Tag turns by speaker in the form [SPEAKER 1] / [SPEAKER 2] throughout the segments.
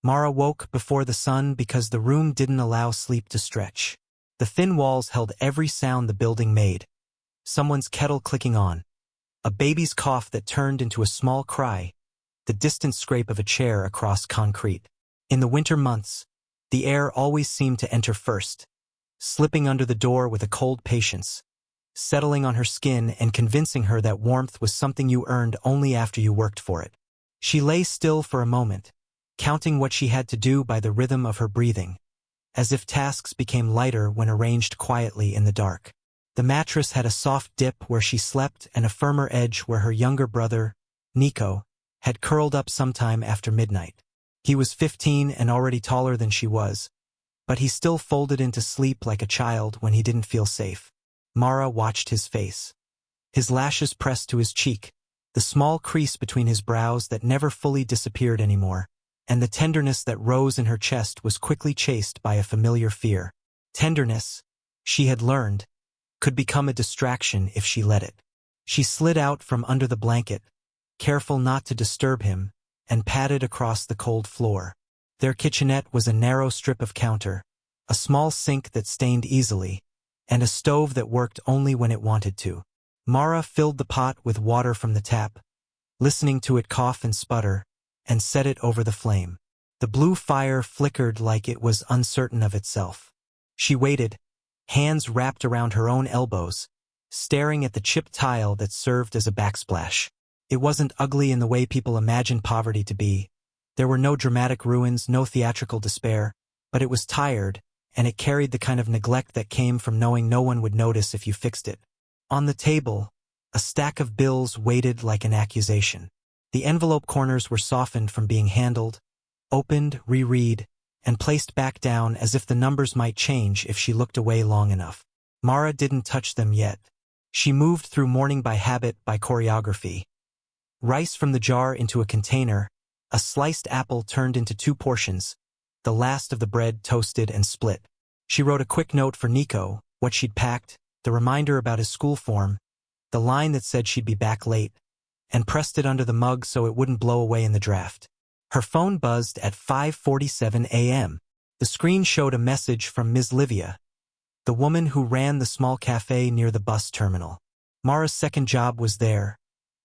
[SPEAKER 1] Mara woke before the sun because the room didn't allow sleep to stretch. The thin walls held every sound the building made. Someone's kettle clicking on. A baby's cough that turned into a small cry. The distant scrape of a chair across concrete. In the winter months, the air always seemed to enter first, slipping under the door with a cold patience, settling on her skin and convincing her that warmth was something you earned only after you worked for it. She lay still for a moment, counting what she had to do by the rhythm of her breathing, as if tasks became lighter when arranged quietly in the dark. The mattress had a soft dip where she slept and a firmer edge where her younger brother, Nico, had curled up sometime after midnight. He was 15 and already taller than she was, but he still folded into sleep like a child when he didn't feel safe. Mara watched his face. His lashes pressed to his cheek, the small crease between his brows that never fully disappeared anymore, and the tenderness that rose in her chest was quickly chased by a familiar fear. Tenderness, she had learned, could become a distraction if she let it. She slid out from under the blanket, careful not to disturb him, and padded across the cold floor. Their kitchenette was a narrow strip of counter, a small sink that stained easily, and a stove that worked only when it wanted to. Mara filled the pot with water from the tap, listening to it cough and sputter, and set it over the flame. The blue fire flickered like it was uncertain of itself. She waited, hands wrapped around her own elbows, staring at the chipped tile that served as a backsplash. It wasn't ugly in the way people imagined poverty to be. There were no dramatic ruins, no theatrical despair, but it was tired, and it carried the kind of neglect that came from knowing no one would notice if you fixed it. On the table, a stack of bills waited like an accusation. The envelope corners were softened from being handled, opened, reread, and placed back down as if the numbers might change if she looked away long enough. Mara didn't touch them yet. She moved through mourning by habit, by choreography. Rice from the jar into a container, a sliced apple turned into 2 portions, the last of the bread toasted and split. She wrote a quick note for Nico, what she'd packed, the reminder about his school form, the line that said she'd be back late, and pressed it under the mug so it wouldn't blow away in the draft. Her phone buzzed at 5:47 a.m. The screen showed a message from Ms. Livia, the woman who ran the small cafe near the bus terminal. Mara's second job was there,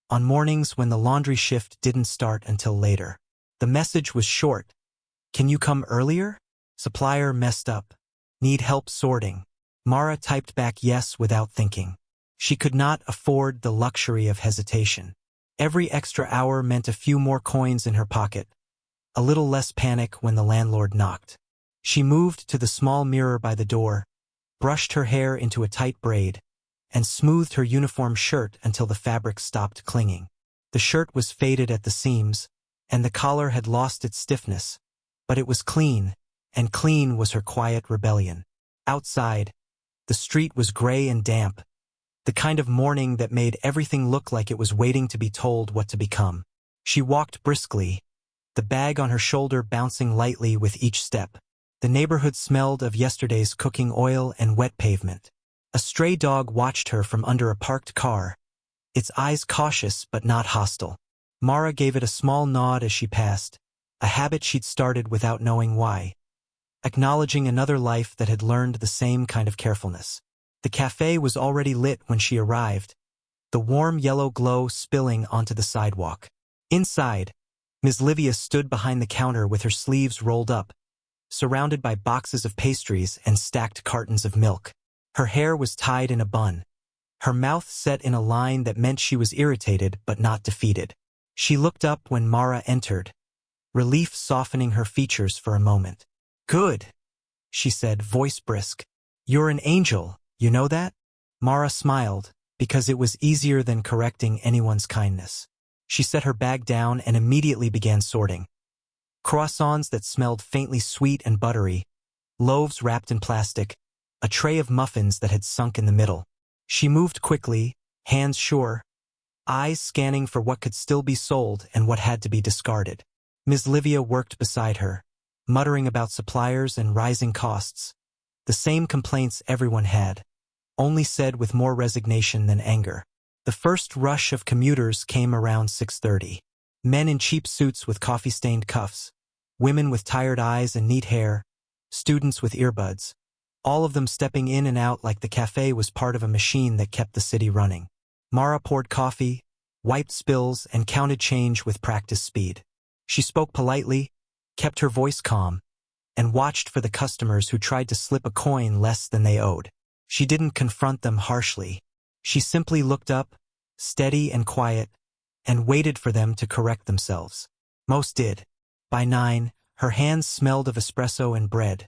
[SPEAKER 1] on mornings when the laundry shift didn't start until later. The message was short. Can you come earlier? Supplier messed up. Need help sorting. Mara typed back yes without thinking. She could not afford the luxury of hesitation. Every extra hour meant a few more coins in her pocket, a little less panic when the landlord knocked. She moved to the small mirror by the door, brushed her hair into a tight braid, and smoothed her uniform shirt until the fabric stopped clinging. The shirt was faded at the seams, and the collar had lost its stiffness, but it was clean, and clean was her quiet rebellion. Outside, the street was gray and damp, the kind of morning that made everything look like it was waiting to be told what to become. She walked briskly, the bag on her shoulder bouncing lightly with each step. The neighborhood smelled of yesterday's cooking oil and wet pavement. A stray dog watched her from under a parked car, its eyes cautious but not hostile. Mara gave it a small nod as she passed, a habit she'd started without knowing why, acknowledging another life that had learned the same kind of carefulness. The cafe was already lit when she arrived, the warm yellow glow spilling onto the sidewalk. Inside, Ms. Livia stood behind the counter with her sleeves rolled up, surrounded by boxes of pastries and stacked cartons of milk. Her hair was tied in a bun, her mouth set in a line that meant she was irritated but not defeated. She looked up when Mara entered, relief softening her features for a moment. "Good," she said, voice brisk. "You're an angel, you know that?" Mara smiled, because it was easier than correcting anyone's kindness. She set her bag down and immediately began sorting. Croissants that smelled faintly sweet and buttery, loaves wrapped in plastic, a tray of muffins that had sunk in the middle. She moved quickly, hands sure, eyes scanning for what could still be sold and what had to be discarded. Ms. Livia worked beside her, muttering about suppliers and rising costs, the same complaints everyone had, only said with more resignation than anger. The first rush of commuters came around 6:30. Men in cheap suits with coffee-stained cuffs, women with tired eyes and neat hair, students with earbuds, all of them stepping in and out like the cafe was part of a machine that kept the city running. Mara poured coffee, wiped spills, and counted change with practiced speed. She spoke politely, kept her voice calm, and watched for the customers who tried to slip a coin less than they owed. She didn't confront them harshly. She simply looked up, steady and quiet, and waited for them to correct themselves. Most did. By 9, her hands smelled of espresso and bread,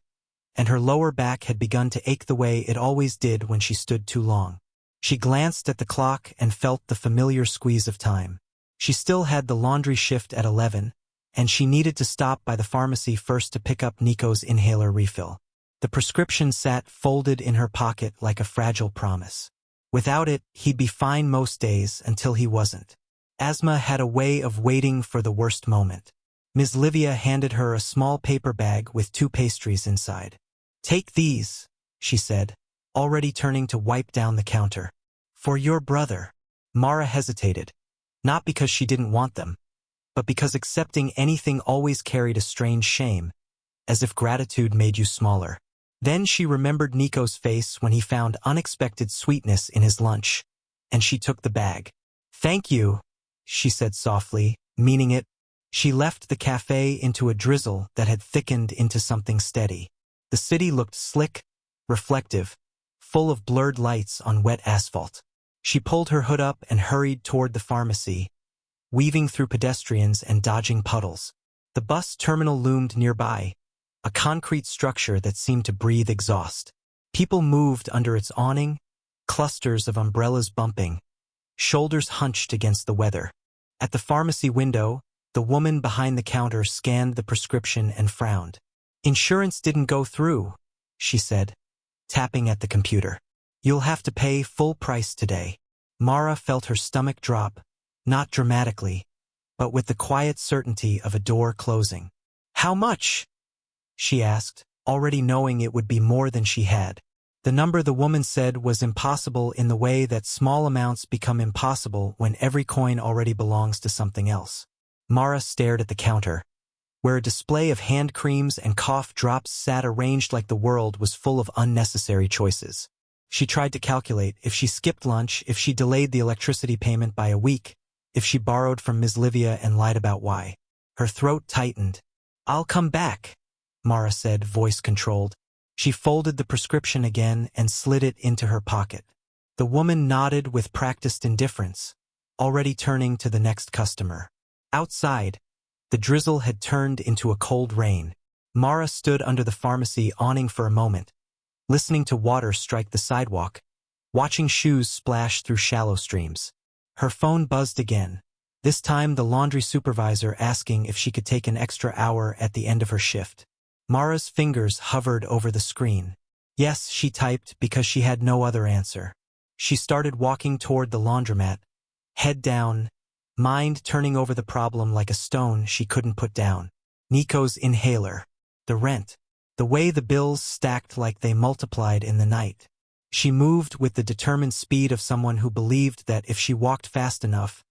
[SPEAKER 1] and her lower back had begun to ache the way it always did when she stood too long. She glanced at the clock and felt the familiar squeeze of time. She still had the laundry shift at 11, and she needed to stop by the pharmacy first to pick up Nico's inhaler refill. The prescription sat folded in her pocket like a fragile promise. Without it, he'd be fine most days until he wasn't. Asthma had a way of waiting for the worst moment. Ms. Livia handed her a small paper bag with 2 pastries inside. "Take these," she said, already turning to wipe down the counter. "For your brother." Mara hesitated, not because she didn't want them, but because accepting anything always carried a strange shame, as if gratitude made you smaller. Then she remembered Nico's face when he found unexpected sweetness in his lunch, and she took the bag. "Thank you," she said softly, meaning it. She left the cafe into a drizzle that had thickened into something steady. The city looked slick, reflective, full of blurred lights on wet asphalt. She pulled her hood up and hurried toward the pharmacy, weaving through pedestrians and dodging puddles. The bus terminal loomed nearby, a concrete structure that seemed to breathe exhaust. People moved under its awning, clusters of umbrellas bumping, shoulders hunched against the weather. At the pharmacy window, the woman behind the counter scanned the prescription and frowned. "Insurance didn't go through," she said, tapping at the computer. "You'll have to pay full price today." Mara felt her stomach drop, not dramatically, but with the quiet certainty of a door closing. "How much?" she asked, already knowing it would be more than she had. The number the woman said was impossible in the way that small amounts become impossible when every coin already belongs to something else. Mara stared at the counter, where a display of hand creams and cough drops sat arranged like the world was full of unnecessary choices. She tried to calculate if she skipped lunch, if she delayed the electricity payment by a week, if she borrowed from Ms. Livia and lied about why. Her throat tightened. "I'll come back," Mara said, voice controlled. She folded the prescription again and slid it into her pocket. The woman nodded with practiced indifference, already turning to the next customer. Outside, the drizzle had turned into a cold rain. Mara stood under the pharmacy awning for a moment, listening to water strike the sidewalk, watching shoes splash through shallow streams. Her phone buzzed again, this time the laundry supervisor asking if she could take an extra hour at the end of her shift. Mara's fingers hovered over the screen. Yes, she typed because she had no other answer. She started walking toward the laundromat, head down, mind turning over the problem like a stone she couldn't put down. Nico's inhaler, the rent, the way the bills stacked like they multiplied in the night. She moved with the determined speed of someone who believed that if she walked fast enough,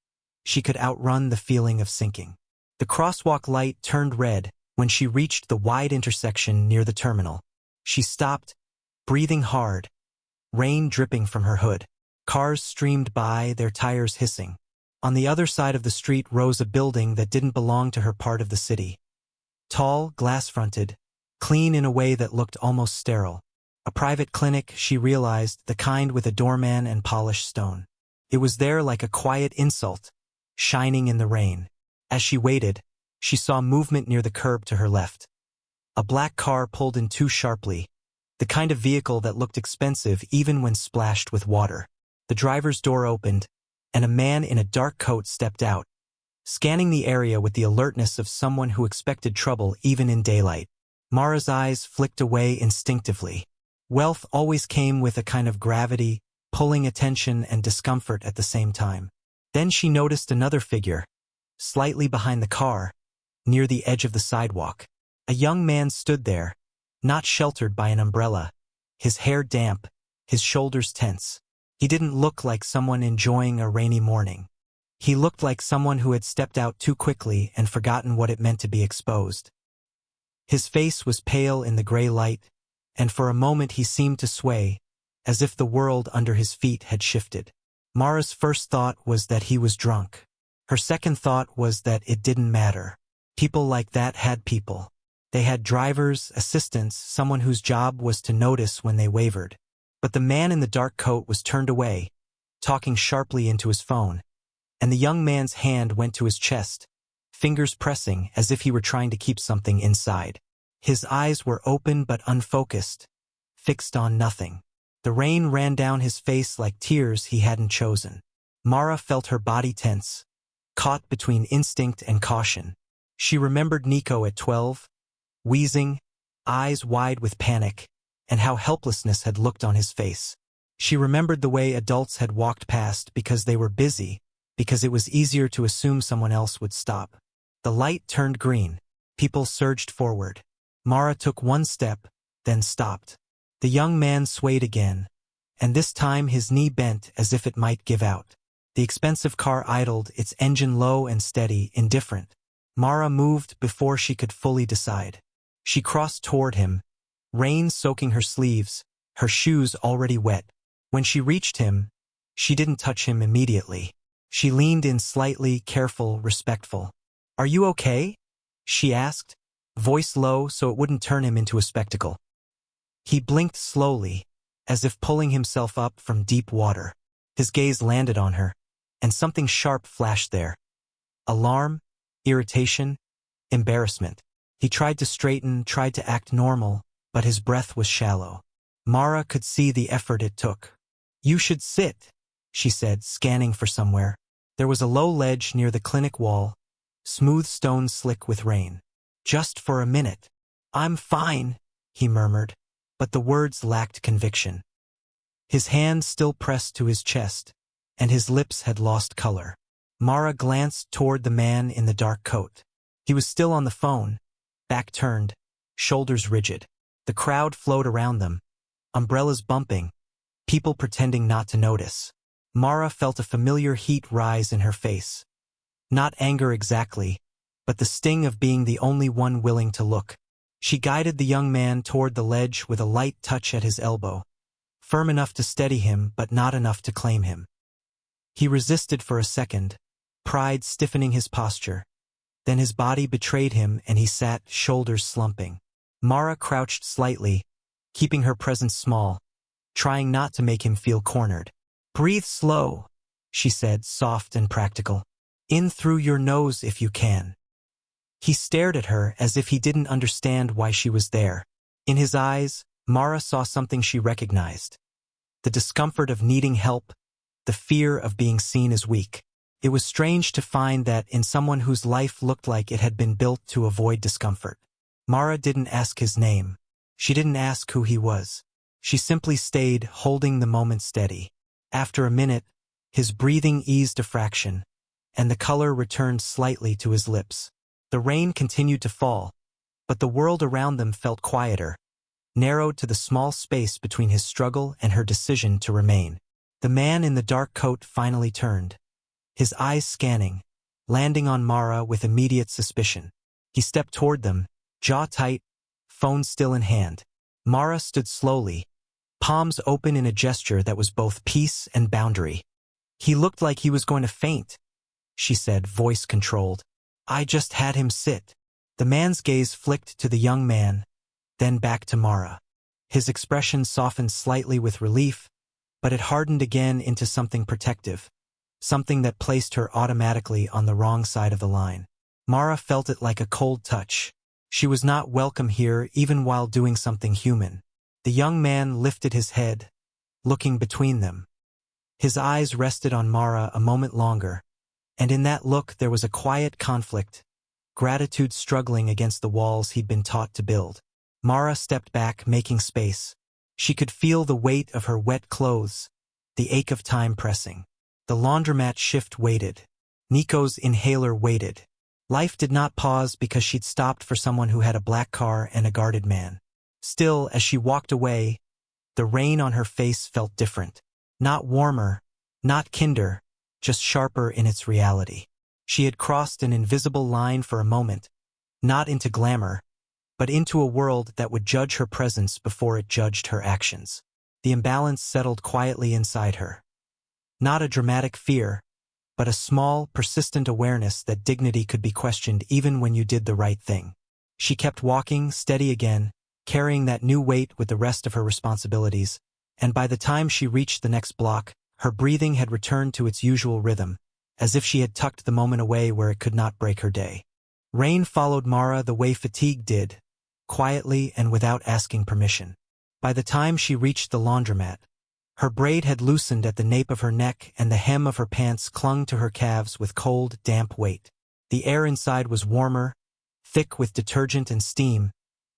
[SPEAKER 1] she could outrun the feeling of sinking. The crosswalk light turned red when she reached the wide intersection near the terminal. She stopped, breathing hard, rain dripping from her hood. Cars streamed by, their tires hissing. On the other side of the street rose a building that didn't belong to her part of the city. Tall, glass-fronted, clean in a way that looked almost sterile. A private clinic, she realized, the kind with a doorman and polished stone. It was there like a quiet insult, shining in the rain. As she waited, she saw movement near the curb to her left. A black car pulled in too sharply, the kind of vehicle that looked expensive even when splashed with water. The driver's door opened, and a man in a dark coat stepped out, scanning the area with the alertness of someone who expected trouble even in daylight. Mara's eyes flicked away instinctively. Wealth always came with a kind of gravity, pulling attention and discomfort at the same time. Then she noticed another figure, slightly behind the car, near the edge of the sidewalk. A young man stood there, not sheltered by an umbrella, his hair damp, his shoulders tense. He didn't look like someone enjoying a rainy morning. He looked like someone who had stepped out too quickly and forgotten what it meant to be exposed. His face was pale in the gray light, and for a moment he seemed to sway, as if the world under his feet had shifted. Mara's first thought was that he was drunk. Her second thought was that it didn't matter. People like that had people. They had drivers, assistants, someone whose job was to notice when they wavered. But the man in the dark coat was turned away, talking sharply into his phone, and the young man's hand went to his chest, fingers pressing as if he were trying to keep something inside. His eyes were open but unfocused, fixed on nothing. The rain ran down his face like tears he hadn't chosen. Mara felt her body tense, caught between instinct and caution. She remembered Nico at 12, wheezing, eyes wide with panic, and how helplessness had looked on his face. She remembered the way adults had walked past because they were busy, because it was easier to assume someone else would stop. The light turned green. People surged forward. Mara took one step, then stopped. The young man swayed again, and this time his knee bent as if it might give out. The expensive car idled, its engine low and steady, indifferent. Mara moved before she could fully decide. She crossed toward him, rain soaking her sleeves, her shoes already wet. When she reached him, she didn't touch him immediately. She leaned in slightly, careful, respectful. "Are you okay?" she asked, voice low so it wouldn't turn him into a spectacle. He blinked slowly, as if pulling himself up from deep water. His gaze landed on her, and something sharp flashed there. Alarm, irritation, embarrassment. He tried to straighten, tried to act normal, but his breath was shallow. Mara could see the effort it took. "You should sit," she said, scanning for somewhere. There was a low ledge near the clinic wall, smooth stone slick with rain. "Just for a minute." "I'm fine," he murmured, but the words lacked conviction. His hand still pressed to his chest, and his lips had lost color. Mara glanced toward the man in the dark coat. He was still on the phone, back turned, shoulders rigid. The crowd flowed around them, umbrellas bumping, people pretending not to notice. Mara felt a familiar heat rise in her face. Not anger exactly, but the sting of being the only one willing to look. She guided the young man toward the ledge with a light touch at his elbow, firm enough to steady him but not enough to claim him. He resisted for a second, pride stiffening his posture. Then his body betrayed him and he sat, shoulders slumping. Mara crouched slightly, keeping her presence small, trying not to make him feel cornered. "Breathe slow," she said, soft and practical. "In through your nose if you can." He stared at her as if he didn't understand why she was there. In his eyes, Mara saw something she recognized. The discomfort of needing help, the fear of being seen as weak. It was strange to find that in someone whose life looked like it had been built to avoid discomfort. Mara didn't ask his name. She didn't ask who he was. She simply stayed, holding the moment steady. After a minute, his breathing eased a fraction, and the color returned slightly to his lips. The rain continued to fall, but the world around them felt quieter, narrowed to the small space between his struggle and her decision to remain. The man in the dark coat finally turned, his eyes scanning, landing on Mara with immediate suspicion. He stepped toward them, jaw tight, phone still in hand. Mara stood slowly, palms open in a gesture that was both peace and boundary. "He looked like he was going to faint," she said, voice controlled. "I just had him sit." The man's gaze flicked to the young man, then back to Mara. His expression softened slightly with relief, but it hardened again into something protective, something that placed her automatically on the wrong side of the line. Mara felt it like a cold touch. She was not welcome here even while doing something human. The young man lifted his head, looking between them. His eyes rested on Mara a moment longer, and in that look there was a quiet conflict, gratitude struggling against the walls he'd been taught to build. Mara stepped back, making space. She could feel the weight of her wet clothes, the ache of time pressing. The laundromat shift waited. Nico's inhaler waited. Life did not pause because she'd stopped for someone who had a black car and a guarded man. Still, as she walked away, the rain on her face felt different. Not warmer, not kinder, just sharper in its reality. She had crossed an invisible line for a moment, not into glamour, but into a world that would judge her presence before it judged her actions. The imbalance settled quietly inside her. Not a dramatic fear, but a small, persistent awareness that dignity could be questioned even when you did the right thing. She kept walking, steady again, carrying that new weight with the rest of her responsibilities, and by the time she reached the next block, her breathing had returned to its usual rhythm, as if she had tucked the moment away where it could not break her day. Rain followed Mara the way fatigue did, quietly and without asking permission. By the time she reached the laundromat, her braid had loosened at the nape of her neck and the hem of her pants clung to her calves with cold, damp weight. The air inside was warmer, thick with detergent and steam,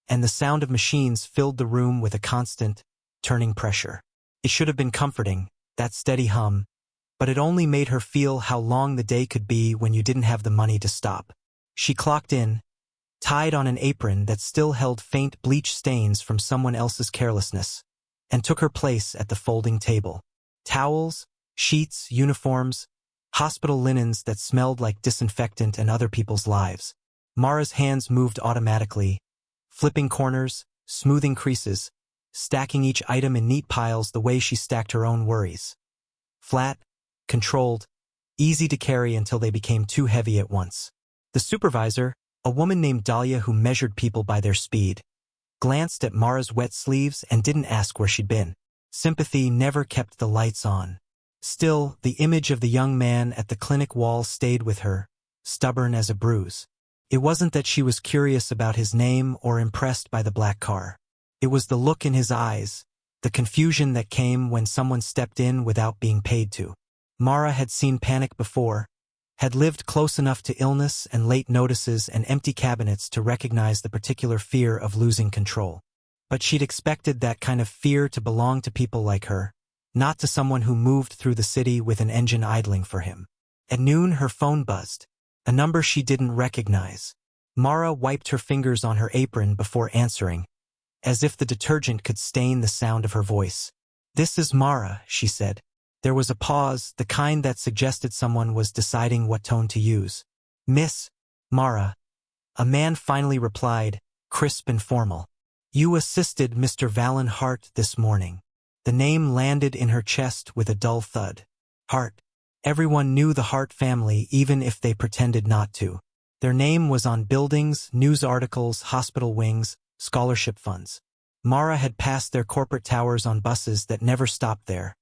[SPEAKER 1] and the sound of machines filled the room with a constant, turning pressure. It should have been comforting, that steady hum, but it only made her feel how long the day could be when you didn't have the money to stop. She clocked in, tied on an apron that still held faint bleach stains from someone else's carelessness, and took her place at the folding table. Towels, sheets, uniforms, hospital linens that smelled like disinfectant and other people's lives. Mara's hands moved automatically, flipping corners, smoothing creases, stacking each item in neat piles the way she stacked her own worries. Flat, controlled, easy to carry until they became too heavy at once. The supervisor, a woman named Dahlia who measured people by their speed, glanced at Mara's wet sleeves and didn't ask where she'd been. Sympathy never kept the lights on. Still, the image of the young man at the clinic wall stayed with her, stubborn as a bruise. It wasn't that she was curious about his name or impressed by the black car. It was the look in his eyes, the confusion that came when someone stepped in without being paid to. Mara had seen panic before, had lived close enough to illness and late notices and empty cabinets to recognize the particular fear of losing control. But she'd expected that kind of fear to belong to people like her, not to someone who moved through the city with an engine idling for him. At noon her phone buzzed, a number she didn't recognize. Mara wiped her fingers on her apron before answering, as if the detergent could stain the sound of her voice. "This is Mara," she said. There was a pause, the kind that suggested someone was deciding what tone to use. "Miss Mara," a man finally replied, crisp and formal. "You assisted Mr. Valen Hart this morning." The name landed in her chest with a dull thud. Hart. Everyone knew the Hart family even if they pretended not to. Their name was on buildings, news articles, hospital wings, scholarship funds. Mara had passed their corporate towers on buses that never stopped there,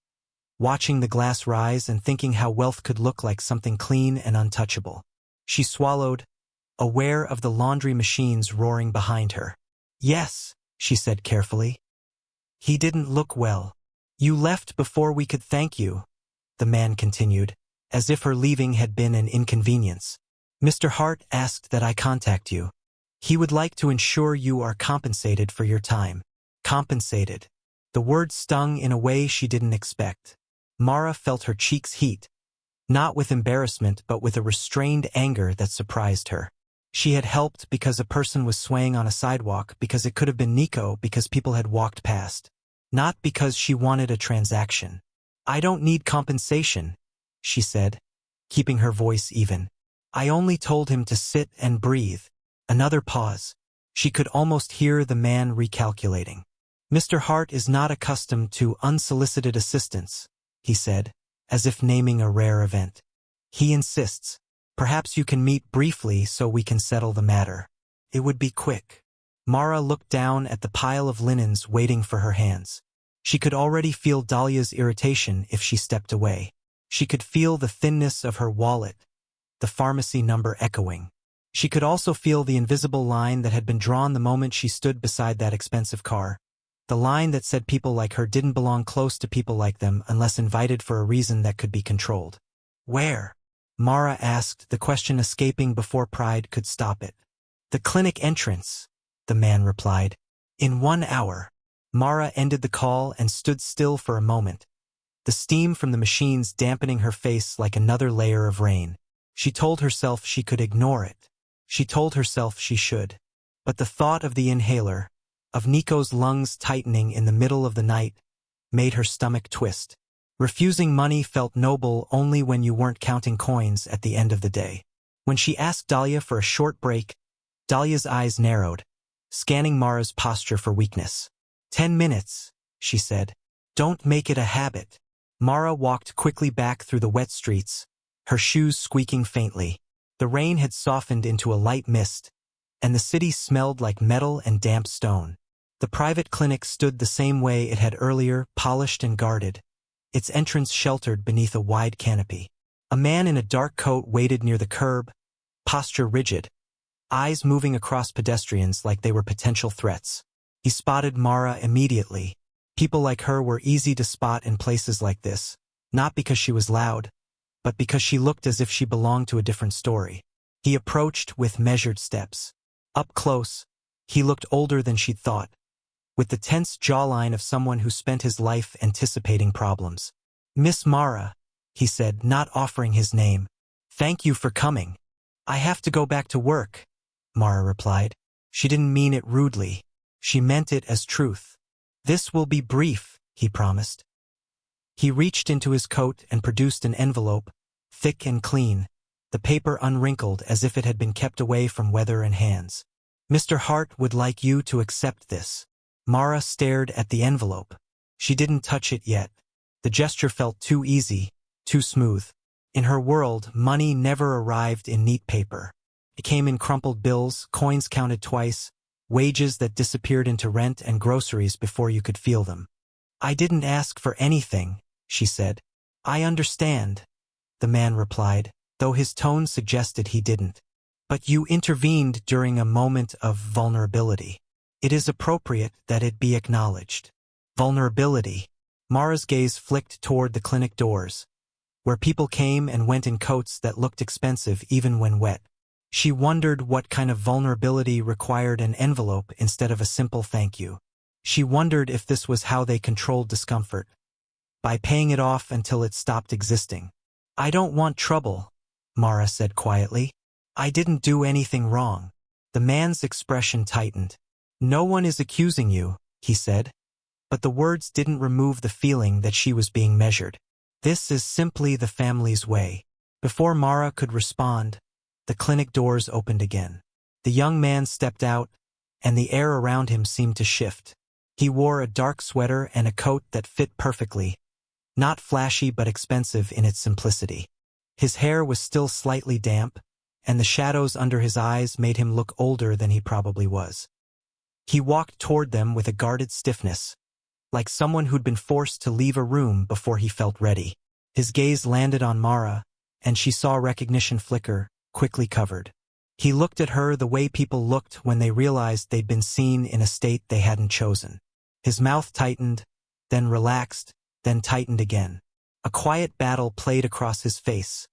[SPEAKER 1] watching the glass rise and thinking how wealth could look like something clean and untouchable. She swallowed, aware of the laundry machines roaring behind her. "Yes," she said carefully. "He didn't look well. You left before we could thank you," the man continued, as if her leaving had been an inconvenience. "Mr. Hart asked that I contact you. He would like to ensure you are compensated for your time." Compensated. The word stung in a way she didn't expect. Mara felt her cheeks heat, not with embarrassment but with a restrained anger that surprised her. She had helped because a person was swaying on a sidewalk, because it could have been Nico, because people had walked past. Not because she wanted a transaction. "I don't need compensation," she said, keeping her voice even. "I only told him to sit and breathe." Another pause. She could almost hear the man recalculating. "Mr. Hart is not accustomed to unsolicited assistance," he said, as if naming a rare event. "He insists. Perhaps you can meet briefly so we can settle the matter. It would be quick." Mara looked down at the pile of linens waiting for her hands. She could already feel Dahlia's irritation if she stepped away. She could feel the thinness of her wallet, the pharmacy number echoing. She could also feel the invisible line that had been drawn the moment she stood beside that expensive car. The line that said people like her didn't belong close to people like them unless invited for a reason that could be controlled. "Where?" Mara asked, the question escaping before pride could stop it. "The clinic entrance," the man replied. "In 1 hour." Mara ended the call and stood still for a moment, the steam from the machines dampening her face like another layer of rain. She told herself she could ignore it. She told herself she should. But the thought of the inhaler, of Nico's lungs tightening in the middle of the night, made her stomach twist. Refusing money felt noble only when you weren't counting coins at the end of the day. When she asked Dahlia for a short break, Dahlia's eyes narrowed, scanning Mara's posture for weakness. 10 minutes, she said. Don't make it a habit. Mara walked quickly back through the wet streets, her shoes squeaking faintly. The rain had softened into a light mist, and the city smelled like metal and damp stone. The private clinic stood the same way it had earlier, polished and guarded, its entrance sheltered beneath a wide canopy. A man in a dark coat waited near the curb, posture rigid, eyes moving across pedestrians like they were potential threats. He spotted Mara immediately. People like her were easy to spot in places like this, not because she was loud, but because she looked as if she belonged to a different story. He approached with measured steps. Up close, he looked older than she'd thought, with the tense jawline of someone who spent his life anticipating problems. "Miss Mara," he said, not offering his name. "Thank you for coming." "I have to go back to work," Mara replied. She didn't mean it rudely. She meant it as truth. "This will be brief," he promised. He reached into his coat and produced an envelope, thick and clean, the paper unwrinkled as if it had been kept away from weather and hands. "Mr. Hart would like you to accept this." Mara stared at the envelope. She didn't touch it yet. The gesture felt too easy, too smooth. In her world, money never arrived in neat paper. It came in crumpled bills, coins counted twice, wages that disappeared into rent and groceries before you could feel them. "I didn't ask for anything," she said. "I understand," the man replied, though his tone suggested he didn't. "But you intervened during a moment of vulnerability. It is appropriate that it be acknowledged." Vulnerability. Mara's gaze flicked toward the clinic doors, where people came and went in coats that looked expensive even when wet. She wondered what kind of vulnerability required an envelope instead of a simple thank you. She wondered if this was how they controlled discomfort, by paying it off until it stopped existing. "I don't want trouble," Mara said quietly. "I didn't do anything wrong." The man's expression tightened. "No one is accusing you," he said, but the words didn't remove the feeling that she was being measured. "This is simply the family's way." Before Mara could respond, the clinic doors opened again. The young man stepped out, and the air around him seemed to shift. He wore a dark sweater and a coat that fit perfectly, not flashy but expensive in its simplicity. His hair was still slightly damp, and the shadows under his eyes made him look older than he probably was. He walked toward them with a guarded stiffness, like someone who'd been forced to leave a room before he felt ready. His gaze landed on Mara, and she saw recognition flicker, quickly covered. He looked at her the way people looked when they realized they'd been seen in a state they hadn't chosen. His mouth tightened, then relaxed, then tightened again. A quiet battle played across his face,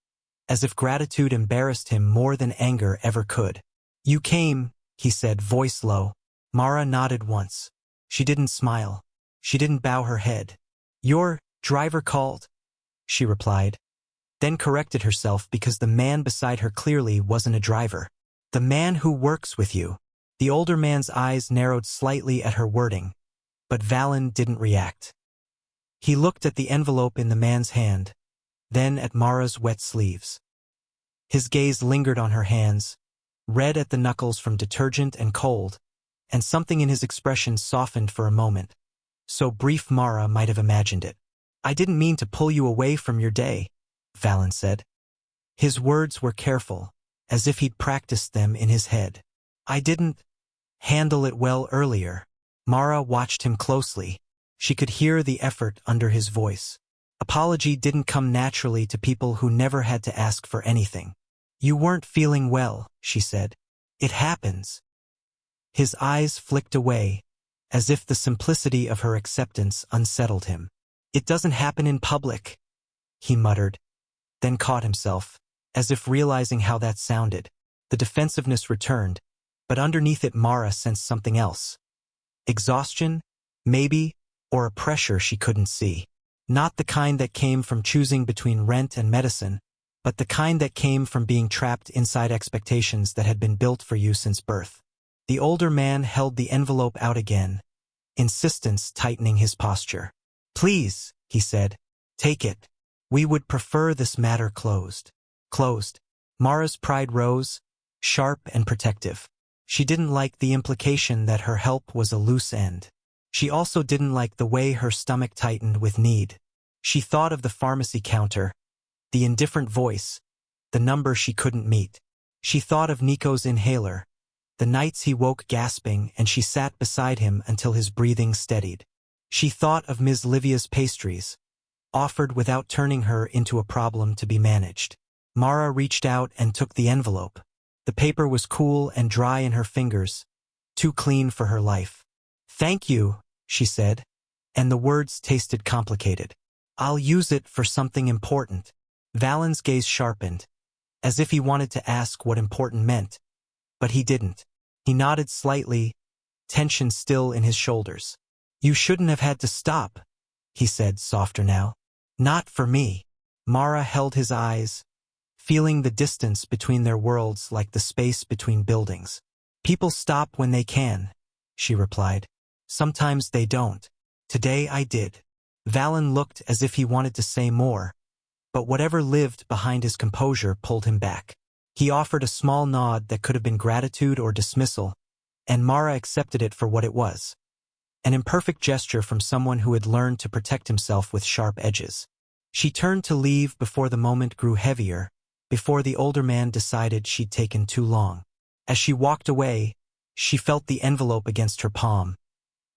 [SPEAKER 1] as if gratitude embarrassed him more than anger ever could. "You came," he said, voice low. Mara nodded once. She didn't smile. She didn't bow her head. "Your driver called," she replied, then corrected herself because the man beside her clearly wasn't a driver. "The man who works with you." The older man's eyes narrowed slightly at her wording, but Valen didn't react. He looked at the envelope in the man's hand, then at Mara's wet sleeves. His gaze lingered on her hands, red at the knuckles from detergent and cold, and something in his expression softened for a moment, so brief Mara might have imagined it. "I didn't mean to pull you away from your day," Valen said. His words were careful, as if he'd practiced them in his head. "I didn't handle it well earlier." Mara watched him closely. She could hear the effort under his voice. Apology didn't come naturally to people who never had to ask for anything. "You weren't feeling well," she said. "It happens." His eyes flicked away, as if the simplicity of her acceptance unsettled him. "It doesn't happen in public," he muttered, then caught himself, as if realizing how that sounded. The defensiveness returned, but underneath it Mara sensed something else. Exhaustion, maybe, or a pressure she couldn't see. Not the kind that came from choosing between rent and medicine, but the kind that came from being trapped inside expectations that had been built for you since birth. The older man held the envelope out again, insistence tightening his posture. "Please," he said, "take it. We would prefer this matter closed." Closed. Mara's pride rose, sharp and protective. She didn't like the implication that her help was a loose end. She also didn't like the way her stomach tightened with need. She thought of the pharmacy counter, the indifferent voice, the number she couldn't meet. She thought of Nico's inhaler, the nights he woke gasping and she sat beside him until his breathing steadied. She thought of Ms. Livia's pastries, offered without turning her into a problem to be managed. Mara reached out and took the envelope. The paper was cool and dry in her fingers, too clean for her life. "Thank you," she said, and the words tasted complicated. "I'll use it for something important." Valen's gaze sharpened, as if he wanted to ask what important meant, but he didn't. He nodded slightly, tension still in his shoulders. "You shouldn't have had to stop," he said, softer now. "Not for me." Mara held his eyes, feeling the distance between their worlds like the space between buildings. "People stop when they can," she replied. "Sometimes they don't. Today I did." Valen looked as if he wanted to say more, but whatever lived behind his composure pulled him back. He offered a small nod that could have been gratitude or dismissal, and Mara accepted it for what it was. An imperfect gesture from someone who had learned to protect himself with sharp edges. She turned to leave before the moment grew heavier, before the older man decided she'd taken too long. As she walked away, she felt the envelope against her palm,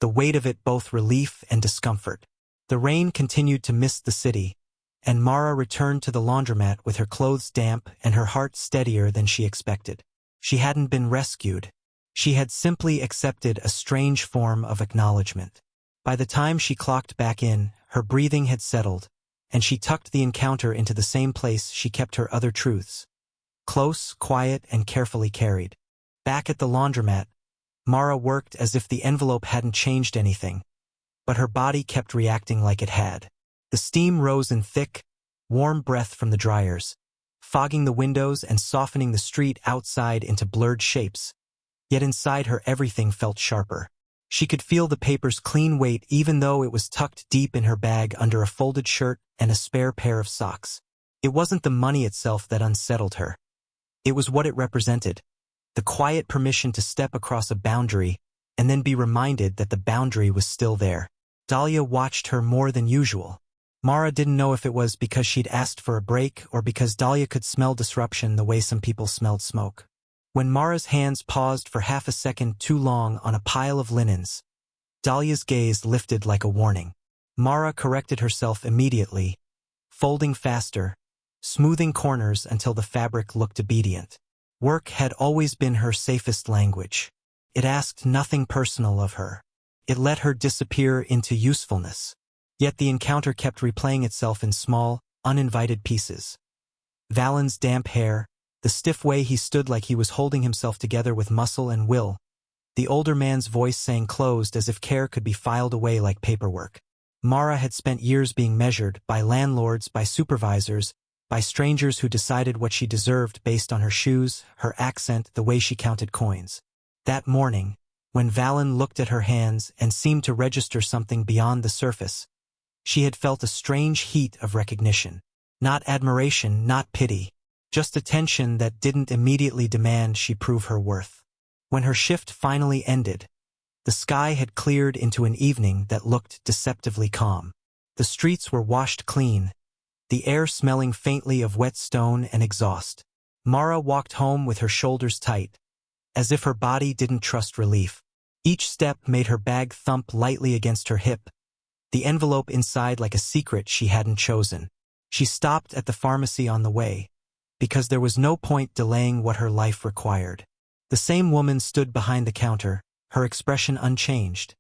[SPEAKER 1] the weight of it both relief and discomfort. The rain continued to mist the city, and Mara returned to the laundromat with her clothes damp and her heart steadier than she expected. She hadn't been rescued. She had simply accepted a strange form of acknowledgement. By the time she clocked back in, her breathing had settled, and she tucked the encounter into the same place she kept her other truths. Close, quiet, and carefully carried. Back at the laundromat, Mara worked as if the envelope hadn't changed anything, but her body kept reacting like it had. The steam rose in thick, warm breath from the dryers, fogging the windows and softening the street outside into blurred shapes. Yet inside her everything felt sharper. She could feel the paper's clean weight even though it was tucked deep in her bag under a folded shirt and a spare pair of socks. It wasn't the money itself that unsettled her. It was what it represented. The quiet permission to step across a boundary and then be reminded that the boundary was still there. Dahlia watched her more than usual. Mara didn't know if it was because she'd asked for a break or because Dahlia could smell disruption the way some people smelled smoke. When Mara's hands paused for half a second too long on a pile of linens, Dahlia's gaze lifted like a warning. Mara corrected herself immediately, folding faster, smoothing corners until the fabric looked obedient. Work had always been her safest language. It asked nothing personal of her. It let her disappear into usefulness. Yet the encounter kept replaying itself in small, uninvited pieces. Valen's damp hair, the stiff way he stood like he was holding himself together with muscle and will, the older man's voice saying closed as if care could be filed away like paperwork. Mara had spent years being measured by landlords, by supervisors, by strangers who decided what she deserved based on her shoes, her accent, the way she counted coins. That morning, when Valen looked at her hands and seemed to register something beyond the surface, she had felt a strange heat of recognition. Not admiration, not pity, just attention that didn't immediately demand she prove her worth. When her shift finally ended, the sky had cleared into an evening that looked deceptively calm. The streets were washed clean, the air smelling faintly of wet stone and exhaust. Mara walked home with her shoulders tight, as if her body didn't trust relief. Each step made her bag thump lightly against her hip, the envelope inside like a secret she hadn't chosen. She stopped at the pharmacy on the way, because there was no point delaying what her life required. The same woman stood behind the counter, her expression unchanged,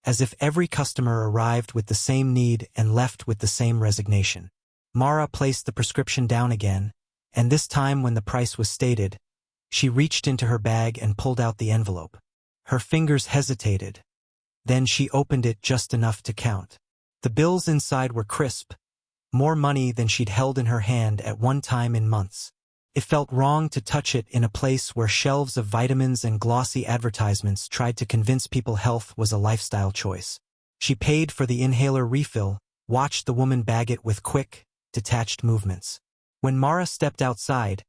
[SPEAKER 1] as if every customer arrived with the same need and left with the same resignation. Mara placed the prescription down again, and this time when the price was stated, she reached into her bag and pulled out the envelope. Her fingers hesitated. Then she opened it just enough to count. The bills inside were crisp, more money than she'd held in her hand at one time in months. It felt wrong to touch it in a place where shelves of vitamins and glossy advertisements tried to convince people health was a lifestyle choice. She paid for the inhaler refill, watched the woman bag it with quick, detached movements. When Mara stepped outside,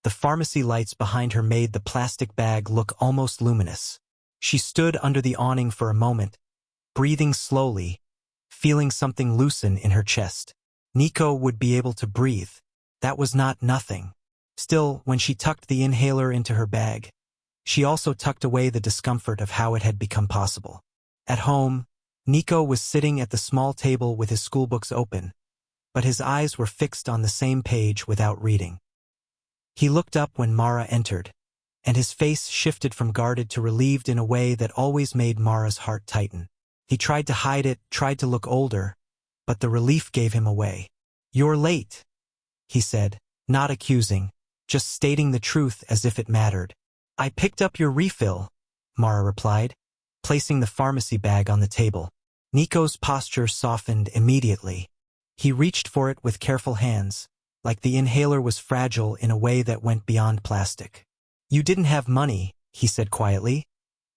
[SPEAKER 1] The pharmacy lights behind her made the plastic bag look almost luminous. She stood under the awning for a moment, breathing slowly, feeling something loosen in her chest. Nico would be able to breathe. That was not nothing. Still, when she tucked the inhaler into her bag, she also tucked away the discomfort of how it had become possible. At home, Nico was sitting at the small table with his schoolbooks open, but his eyes were fixed on the same page without reading. He looked up when Mara entered, and his face shifted from guarded to relieved in a way that always made Mara's heart tighten. He tried to hide it, tried to look older, but the relief gave him away. "You're late," he said, not accusing, just stating the truth as if it mattered. "I picked up your refill," Mara replied, placing the pharmacy bag on the table. Nico's posture softened immediately. He reached for it with careful hands, like the inhaler was fragile in a way that went beyond plastic. "You didn't have money," he said quietly,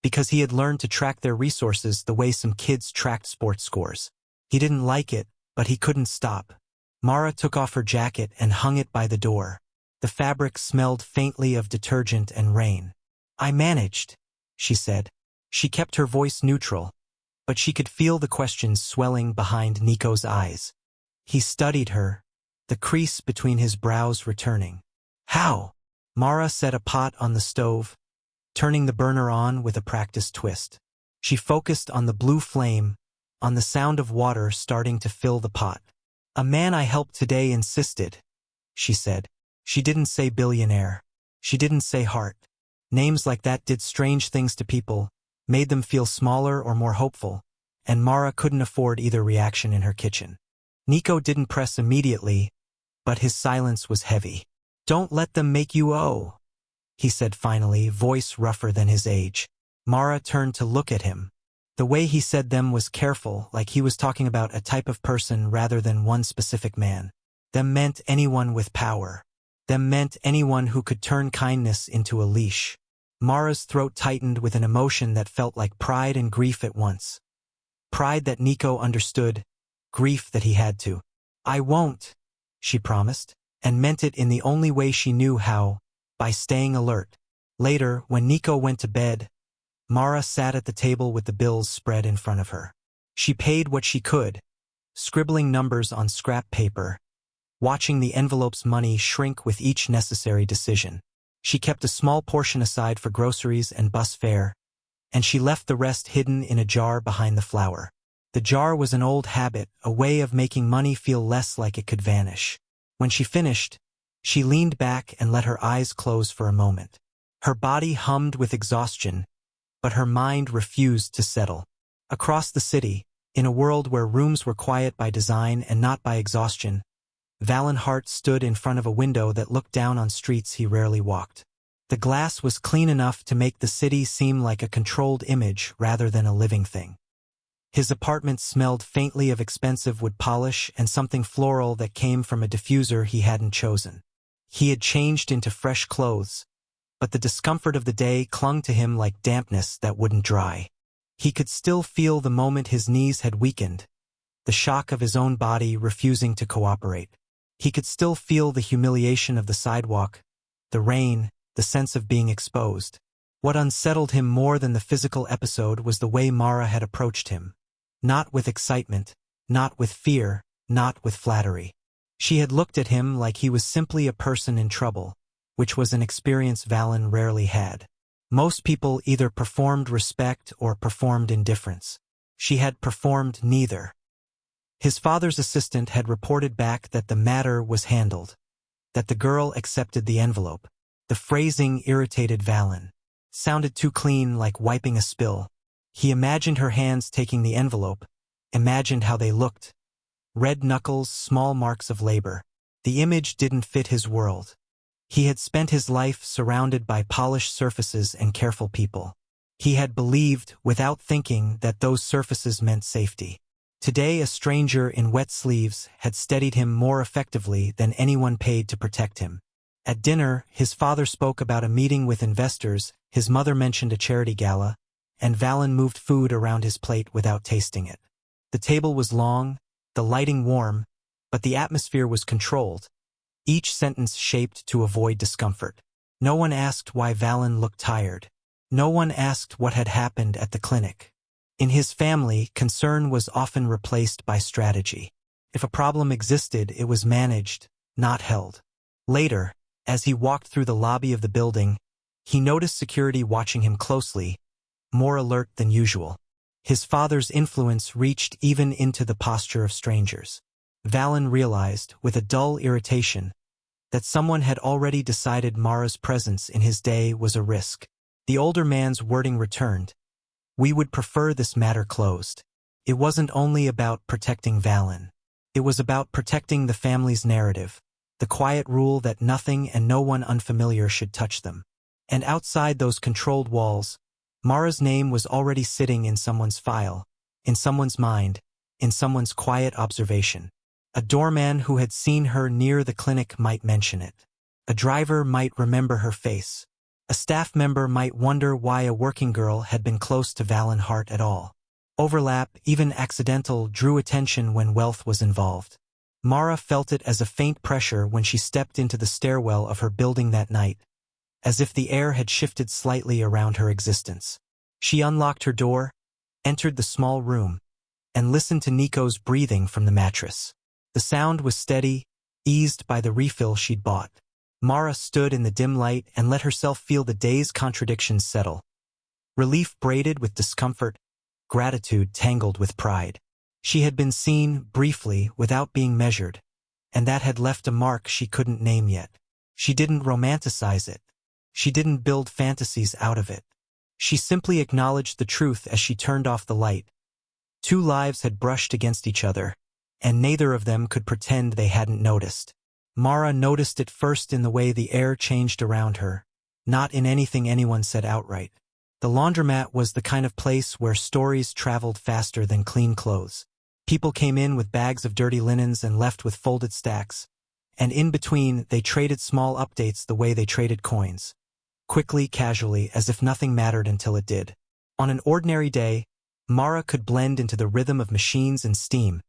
[SPEAKER 1] because he had learned to track their resources the way some kids tracked sports scores. He didn't like it, but he couldn't stop. Mara took off her jacket and hung it by the door. The fabric smelled faintly of detergent and rain. "I managed," she said. She kept her voice neutral, but she could feel the questions swelling behind Nico's eyes. He studied her, the crease between his brows returning. "How?" Mara set a pot on the stove, turning the burner on with a practiced twist. She focused on the blue flame, on the sound of water starting to fill the pot. "A man I helped today insisted," she said. She didn't say billionaire. She didn't say heart. Names like that did strange things to people, made them feel smaller or more hopeful, and Mara couldn't afford either reaction in her kitchen. Nico didn't press immediately, but his silence was heavy. "Don't let them make you owe," he said finally, voice rougher than his age. Mara turned to look at him. The way he said them was careful, like he was talking about a type of person rather than one specific man. Them meant anyone with power. Them meant anyone who could turn kindness into a leash. Mara's throat tightened with an emotion that felt like pride and grief at once. Pride that Nico understood, grief that he had to. "I won't," she promised, and meant it in the only way she knew how, by staying alert. Later, when Nico went to bed, Mara sat at the table with the bills spread in front of her. She paid what she could, scribbling numbers on scrap paper, watching the envelope's money shrink with each necessary decision. She kept a small portion aside for groceries and bus fare, and she left the rest hidden in a jar behind the flour. The jar was an old habit, a way of making money feel less like it could vanish. When she finished, she leaned back and let her eyes close for a moment. Her body hummed with exhaustion, but her mind refused to settle. Across the city, in a world where rooms were quiet by design and not by exhaustion, Valen Hart stood in front of a window that looked down on streets he rarely walked. The glass was clean enough to make the city seem like a controlled image rather than a living thing. His apartment smelled faintly of expensive wood polish and something floral that came from a diffuser he hadn't chosen. He had changed into fresh clothes, but the discomfort of the day clung to him like dampness that wouldn't dry. He could still feel the moment his knees had weakened, the shock of his own body refusing to cooperate. He could still feel the humiliation of the sidewalk, the rain, the sense of being exposed. What unsettled him more than the physical episode was the way Mara had approached him. Not with excitement, not with fear, not with flattery. She had looked at him like he was simply a person in trouble, which was an experience Valen rarely had. Most people either performed respect or performed indifference. She had performed neither. His father's assistant had reported back that the matter was handled, that the girl accepted the envelope. The phrasing irritated Valen. Sounded too clean, like wiping a spill. He imagined her hands taking the envelope, imagined how they looked. Red knuckles, small marks of labor. The image didn't fit his world. He had spent his life surrounded by polished surfaces and careful people. He had believed, without thinking, that those surfaces meant safety. Today, a stranger in wet sleeves had steadied him more effectively than anyone paid to protect him. At dinner, his father spoke about a meeting with investors, his mother mentioned a charity gala, and Valen moved food around his plate without tasting it. The table was long, the lighting warm, but the atmosphere was controlled, each sentence shaped to avoid discomfort. No one asked why Valen looked tired. No one asked what had happened at the clinic. In his family, concern was often replaced by strategy. If a problem existed, it was managed, not held. Later, as he walked through the lobby of the building, he noticed security watching him closely, more alert than usual. His father's influence reached even into the posture of strangers. Valen realized, with a dull irritation, that someone had already decided Mara's presence in his day was a risk. The older man's wording returned. We would prefer this matter closed. It wasn't only about protecting Valen. It was about protecting the family's narrative, the quiet rule that nothing and no one unfamiliar should touch them. And outside those controlled walls, Mara's name was already sitting in someone's file, in someone's mind, in someone's quiet observation. A doorman who had seen her near the clinic might mention it. A driver might remember her face. A staff member might wonder why a working girl had been close to Valen Hart at all. Overlap, even accidental, drew attention when wealth was involved. Mara felt it as a faint pressure when she stepped into the stairwell of her building that night, as if the air had shifted slightly around her existence. She unlocked her door, entered the small room, and listened to Nico's breathing from the mattress. The sound was steady, eased by the refill she'd bought. Mara stood in the dim light and let herself feel the day's contradictions settle. Relief braided with discomfort, gratitude tangled with pride. She had been seen, briefly, without being measured, and that had left a mark she couldn't name yet. She didn't romanticize it. She didn't build fantasies out of it. She simply acknowledged the truth as she turned off the light. Two lives had brushed against each other, and neither of them could pretend they hadn't noticed. Mara noticed it first in the way the air changed around her, not in anything anyone said outright. The laundromat was the kind of place where stories traveled faster than clean clothes. People came in with bags of dirty linens and left with folded stacks, and in between they traded small updates the way they traded coins. Quickly, casually, as if nothing mattered until it did. On an ordinary day, Mara could blend into the rhythm of machines and steam,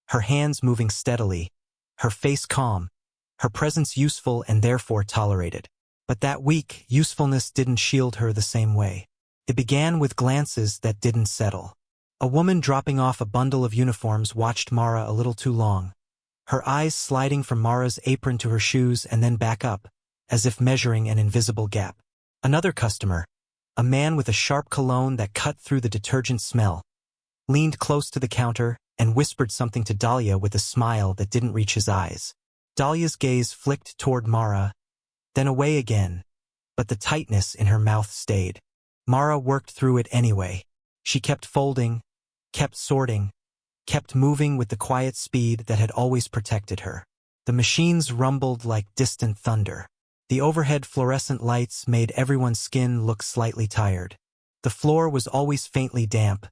[SPEAKER 1] her hands moving steadily, her face calm, her presence useful and therefore tolerated. But that week, usefulness didn't shield her the same way. It began with glances that didn't settle. A woman dropping off a bundle of uniforms watched Mara a little too long, her eyes sliding from Mara's apron to her shoes and then back up, as if measuring an invisible gap. Another customer, a man with a sharp cologne that cut through the detergent smell, leaned close to the counter and whispered something to Dahlia with a smile that didn't reach his eyes. Dahlia's gaze flicked toward Mara, then away again, but the tightness in her mouth stayed. Mara worked through it anyway. She kept folding, kept sorting, kept moving with the quiet speed that had always protected her. The machines rumbled like distant thunder. The overhead fluorescent lights made everyone's skin look slightly tired. The floor was always faintly damp,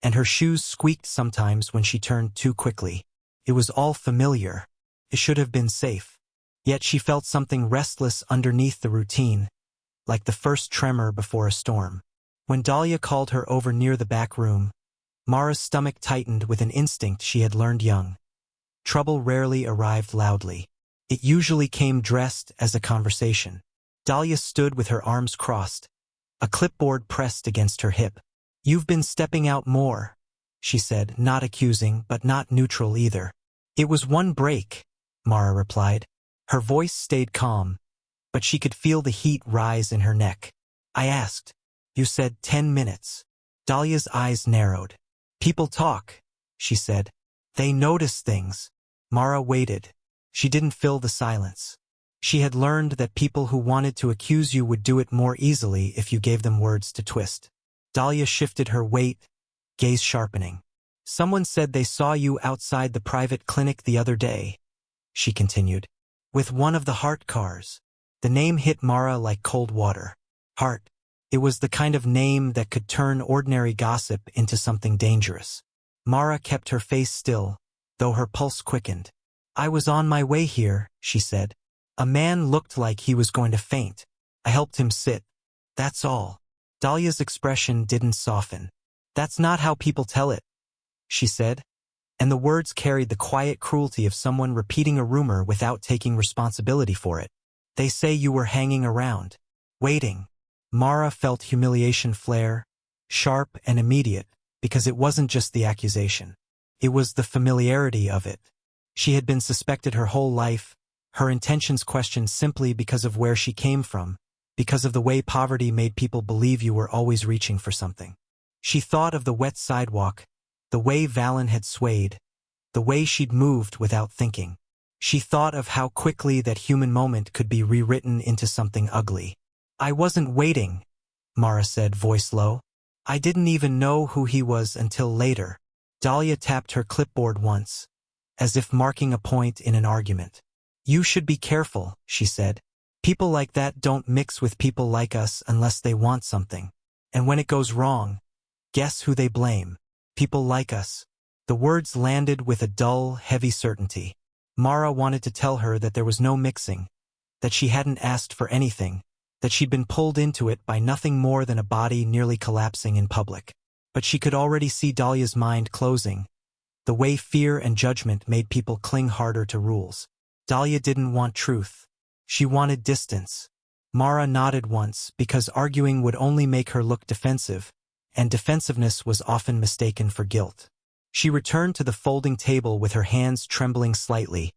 [SPEAKER 1] and her shoes squeaked sometimes when she turned too quickly. It was all familiar. It should have been safe. Yet she felt something restless underneath the routine, like the first tremor before a storm. When Dahlia called her over near the back room, Mara's stomach tightened with an instinct she had learned young. Trouble rarely arrived loudly. It usually came dressed as a conversation. Dahlia stood with her arms crossed, a clipboard pressed against her hip. "You've been stepping out more," she said, not accusing but not neutral either. "It was one break," Mara replied. Her voice stayed calm, but she could feel the heat rise in her neck. "I asked. You said 10 minutes. Dahlia's eyes narrowed. "People talk," she said. "They notice things." Mara waited. She didn't fill the silence. She had learned that people who wanted to accuse you would do it more easily if you gave them words to twist. Dahlia shifted her weight, gaze sharpening. "Someone said they saw you outside the private clinic the other day," she continued, "with one of the Hart cars." The name hit Mara like cold water. Hart. It was the kind of name that could turn ordinary gossip into something dangerous. Mara kept her face still, though her pulse quickened. "I was on my way here," she said. "A man looked like he was going to faint. I helped him sit. That's all." Dahlia's expression didn't soften. "That's not how people tell it," she said, and the words carried the quiet cruelty of someone repeating a rumor without taking responsibility for it. They say you were hanging around, waiting. Mara felt humiliation flare, sharp and immediate, because it wasn't just the accusation. It was the familiarity of it. She had been suspected her whole life, her intentions questioned simply because of where she came from, because of the way poverty made people believe you were always reaching for something. She thought of the wet sidewalk, the way Valen had swayed, the way she'd moved without thinking. She thought of how quickly that human moment could be rewritten into something ugly. I wasn't waiting, Mara said, voice low. I didn't even know who he was until later. Dahlia tapped her clipboard once, as if marking a point in an argument. You should be careful, she said. People like that don't mix with people like us unless they want something. And when it goes wrong, guess who they blame? People like us. The words landed with a dull, heavy certainty. Mara wanted to tell her that there was no mixing, that she hadn't asked for anything, that she'd been pulled into it by nothing more than a body nearly collapsing in public. But she could already see Dahlia's mind closing, the way fear and judgment made people cling harder to rules. Dahlia didn't want truth. She wanted distance. Mara nodded once because arguing would only make her look defensive, and defensiveness was often mistaken for guilt. She returned to the folding table with her hands trembling slightly,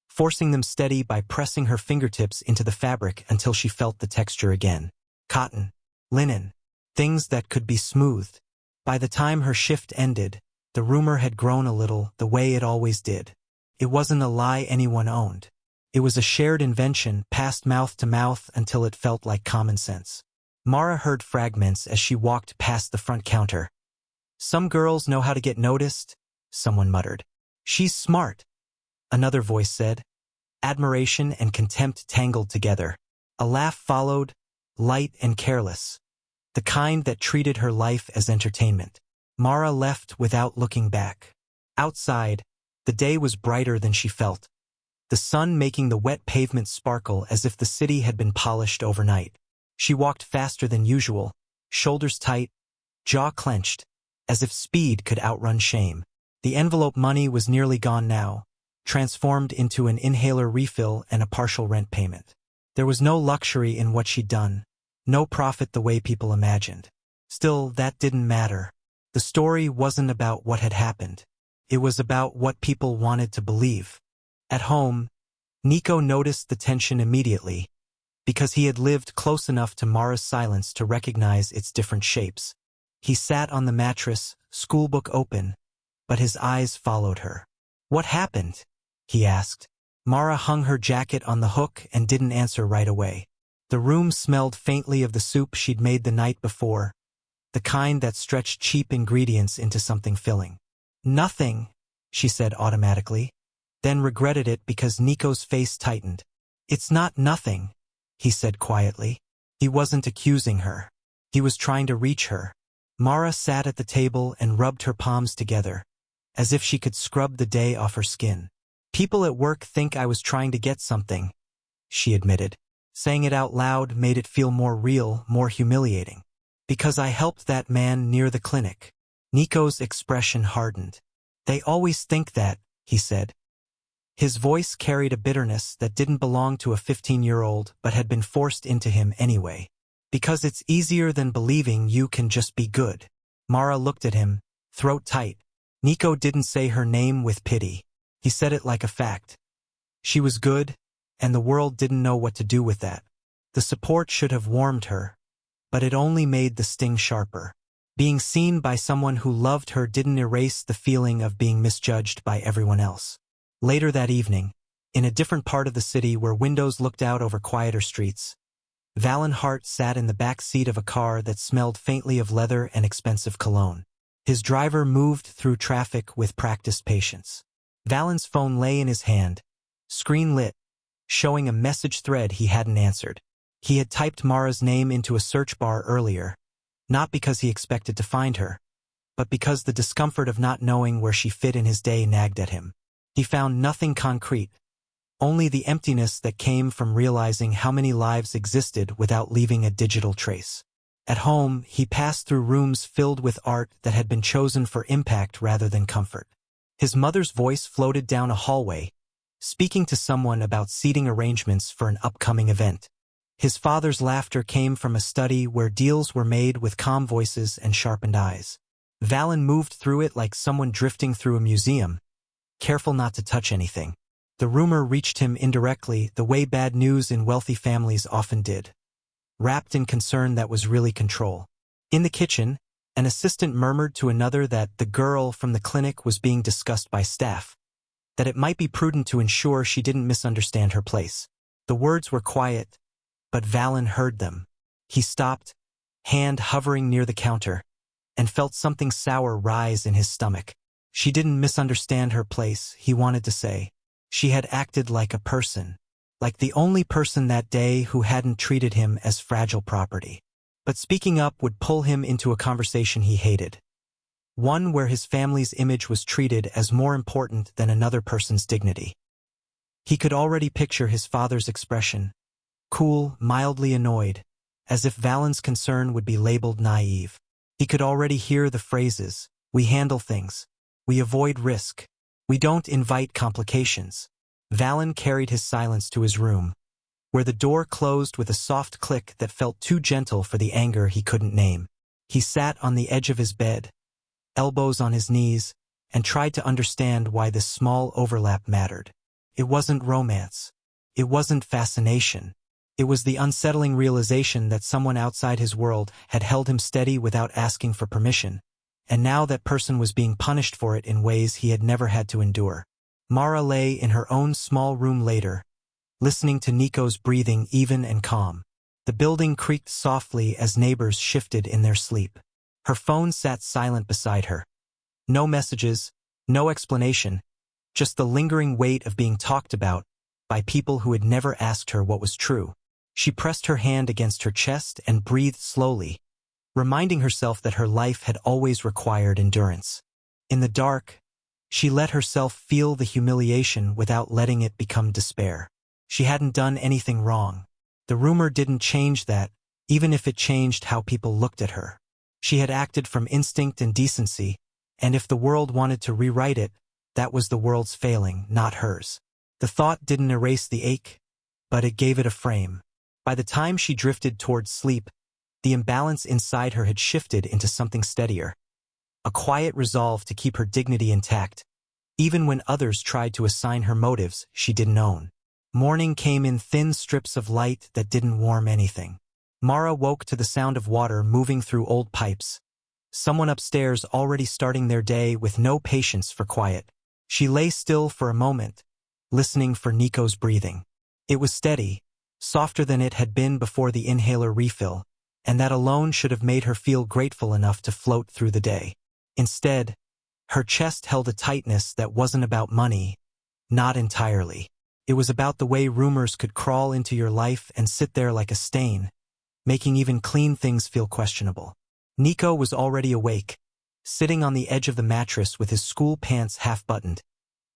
[SPEAKER 1] forcing them steady by pressing her fingertips into the fabric until she felt the texture again. Cotton, linen, things that could be smoothed. By the time her shift ended, the rumor had grown a little, the way it always did. It wasn't a lie anyone owned. It was a shared invention, passed mouth to mouth until it felt like common sense. Mara heard fragments as she walked past the front counter. Some girls know how to get noticed, someone muttered. She's smart, another voice said. Admiration and contempt tangled together. A laugh followed, light and careless, the kind that treated her life as entertainment. Mara left without looking back. Outside, the day was brighter than she felt, the sun making the wet pavement sparkle as if the city had been polished overnight. She walked faster than usual, shoulders tight, jaw clenched, as if speed could outrun shame. The envelope money was nearly gone now, transformed into an inhaler refill and a partial rent payment. There was no luxury in what she'd done, no profit the way people imagined. Still, that didn't matter. The story wasn't about what had happened. It was about what people wanted to believe. At home, Nico noticed the tension immediately, because he had lived close enough to Mara's silence to recognize its different shapes. He sat on the mattress, schoolbook open, but his eyes followed her. What happened? He asked. Mara hung her jacket on the hook and didn't answer right away. The room smelled faintly of the soup she'd made the night before, the kind that stretched cheap ingredients into something filling. Nothing, she said automatically, then regretted it because Nico's face tightened. It's not nothing, he said quietly. He wasn't accusing her. He was trying to reach her. Mara sat at the table and rubbed her palms together, as if she could scrub the day off her skin. People at work think I was trying to get something, she admitted. Saying it out loud made it feel more real, more humiliating. Because I helped that man near the clinic. Nico's expression hardened. They always think that, he said. His voice carried a bitterness that didn't belong to a 15-year-old but had been forced into him anyway. Because it's easier than believing you can just be good. Mara looked at him, throat tight. Nico didn't say her name with pity. He said it like a fact. She was good, and the world didn't know what to do with that. The support should have warmed her, but it only made the sting sharper. Being seen by someone who loved her didn't erase the feeling of being misjudged by everyone else. Later that evening, in a different part of the city where windows looked out over quieter streets, Valen Hart sat in the back seat of a car that smelled faintly of leather and expensive cologne. His driver moved through traffic with practiced patience. Valen's phone lay in his hand, screen lit, showing a message thread he hadn't answered. He had typed Mara's name into a search bar earlier, not because he expected to find her, but because the discomfort of not knowing where she fit in his day nagged at him. He found nothing concrete, only the emptiness that came from realizing how many lives existed without leaving a digital trace. At home, he passed through rooms filled with art that had been chosen for impact rather than comfort. His mother's voice floated down a hallway, speaking to someone about seating arrangements for an upcoming event. His father's laughter came from a study where deals were made with calm voices and sharpened eyes. Valen moved through it like someone drifting through a museum, careful not to touch anything. The rumor reached him indirectly, the way bad news in wealthy families often did, wrapped in concern that was really control. In the kitchen, an assistant murmured to another that the girl from the clinic was being discussed by staff, that it might be prudent to ensure she didn't misunderstand her place. The words were quiet, but Valen heard them. He stopped, hand hovering near the counter, and felt something sour rise in his stomach. She didn't misunderstand her place, he wanted to say. She had acted like a person, like the only person that day who hadn't treated him as fragile property. But speaking up would pull him into a conversation he hated, one where his family's image was treated as more important than another person's dignity. He could already picture his father's expression, cool, mildly annoyed, as if Valen's concern would be labeled naive. He could already hear the phrases, "We handle things. We avoid risk. We don't invite complications." Valen carried his silence to his room, where the door closed with a soft click that felt too gentle for the anger he couldn't name. He sat on the edge of his bed, elbows on his knees, and tried to understand why this small overlap mattered. It wasn't romance. It wasn't fascination. It was the unsettling realization that someone outside his world had held him steady without asking for permission, and now that person was being punished for it in ways he had never had to endure. Mara lay in her own small room later, listening to Nico's breathing even and calm. The building creaked softly as neighbors shifted in their sleep. Her phone sat silent beside her. No messages, no explanation, just the lingering weight of being talked about by people who had never asked her what was true. She pressed her hand against her chest and breathed slowly, reminding herself that her life had always required endurance. In the dark, she let herself feel the humiliation without letting it become despair. She hadn't done anything wrong. The rumor didn't change that, even if it changed how people looked at her. She had acted from instinct and decency, and if the world wanted to rewrite it, that was the world's failing, not hers. The thought didn't erase the ache, but it gave it a frame. By the time she drifted towards sleep, the imbalance inside her had shifted into something steadier, a quiet resolve to keep her dignity intact, even when others tried to assign her motives she didn't own. Morning came in thin strips of light that didn't warm anything. Mara woke to the sound of water moving through old pipes, someone upstairs already starting their day with no patience for quiet. She lay still for a moment, listening for Nico's breathing. It was steady, softer than it had been before the inhaler refill, and that alone should have made her feel grateful enough to float through the day. Instead, her chest held a tightness that wasn't about money, not entirely. It was about the way rumors could crawl into your life and sit there like a stain, making even clean things feel questionable. Nico was already awake, sitting on the edge of the mattress with his school pants half-buttoned,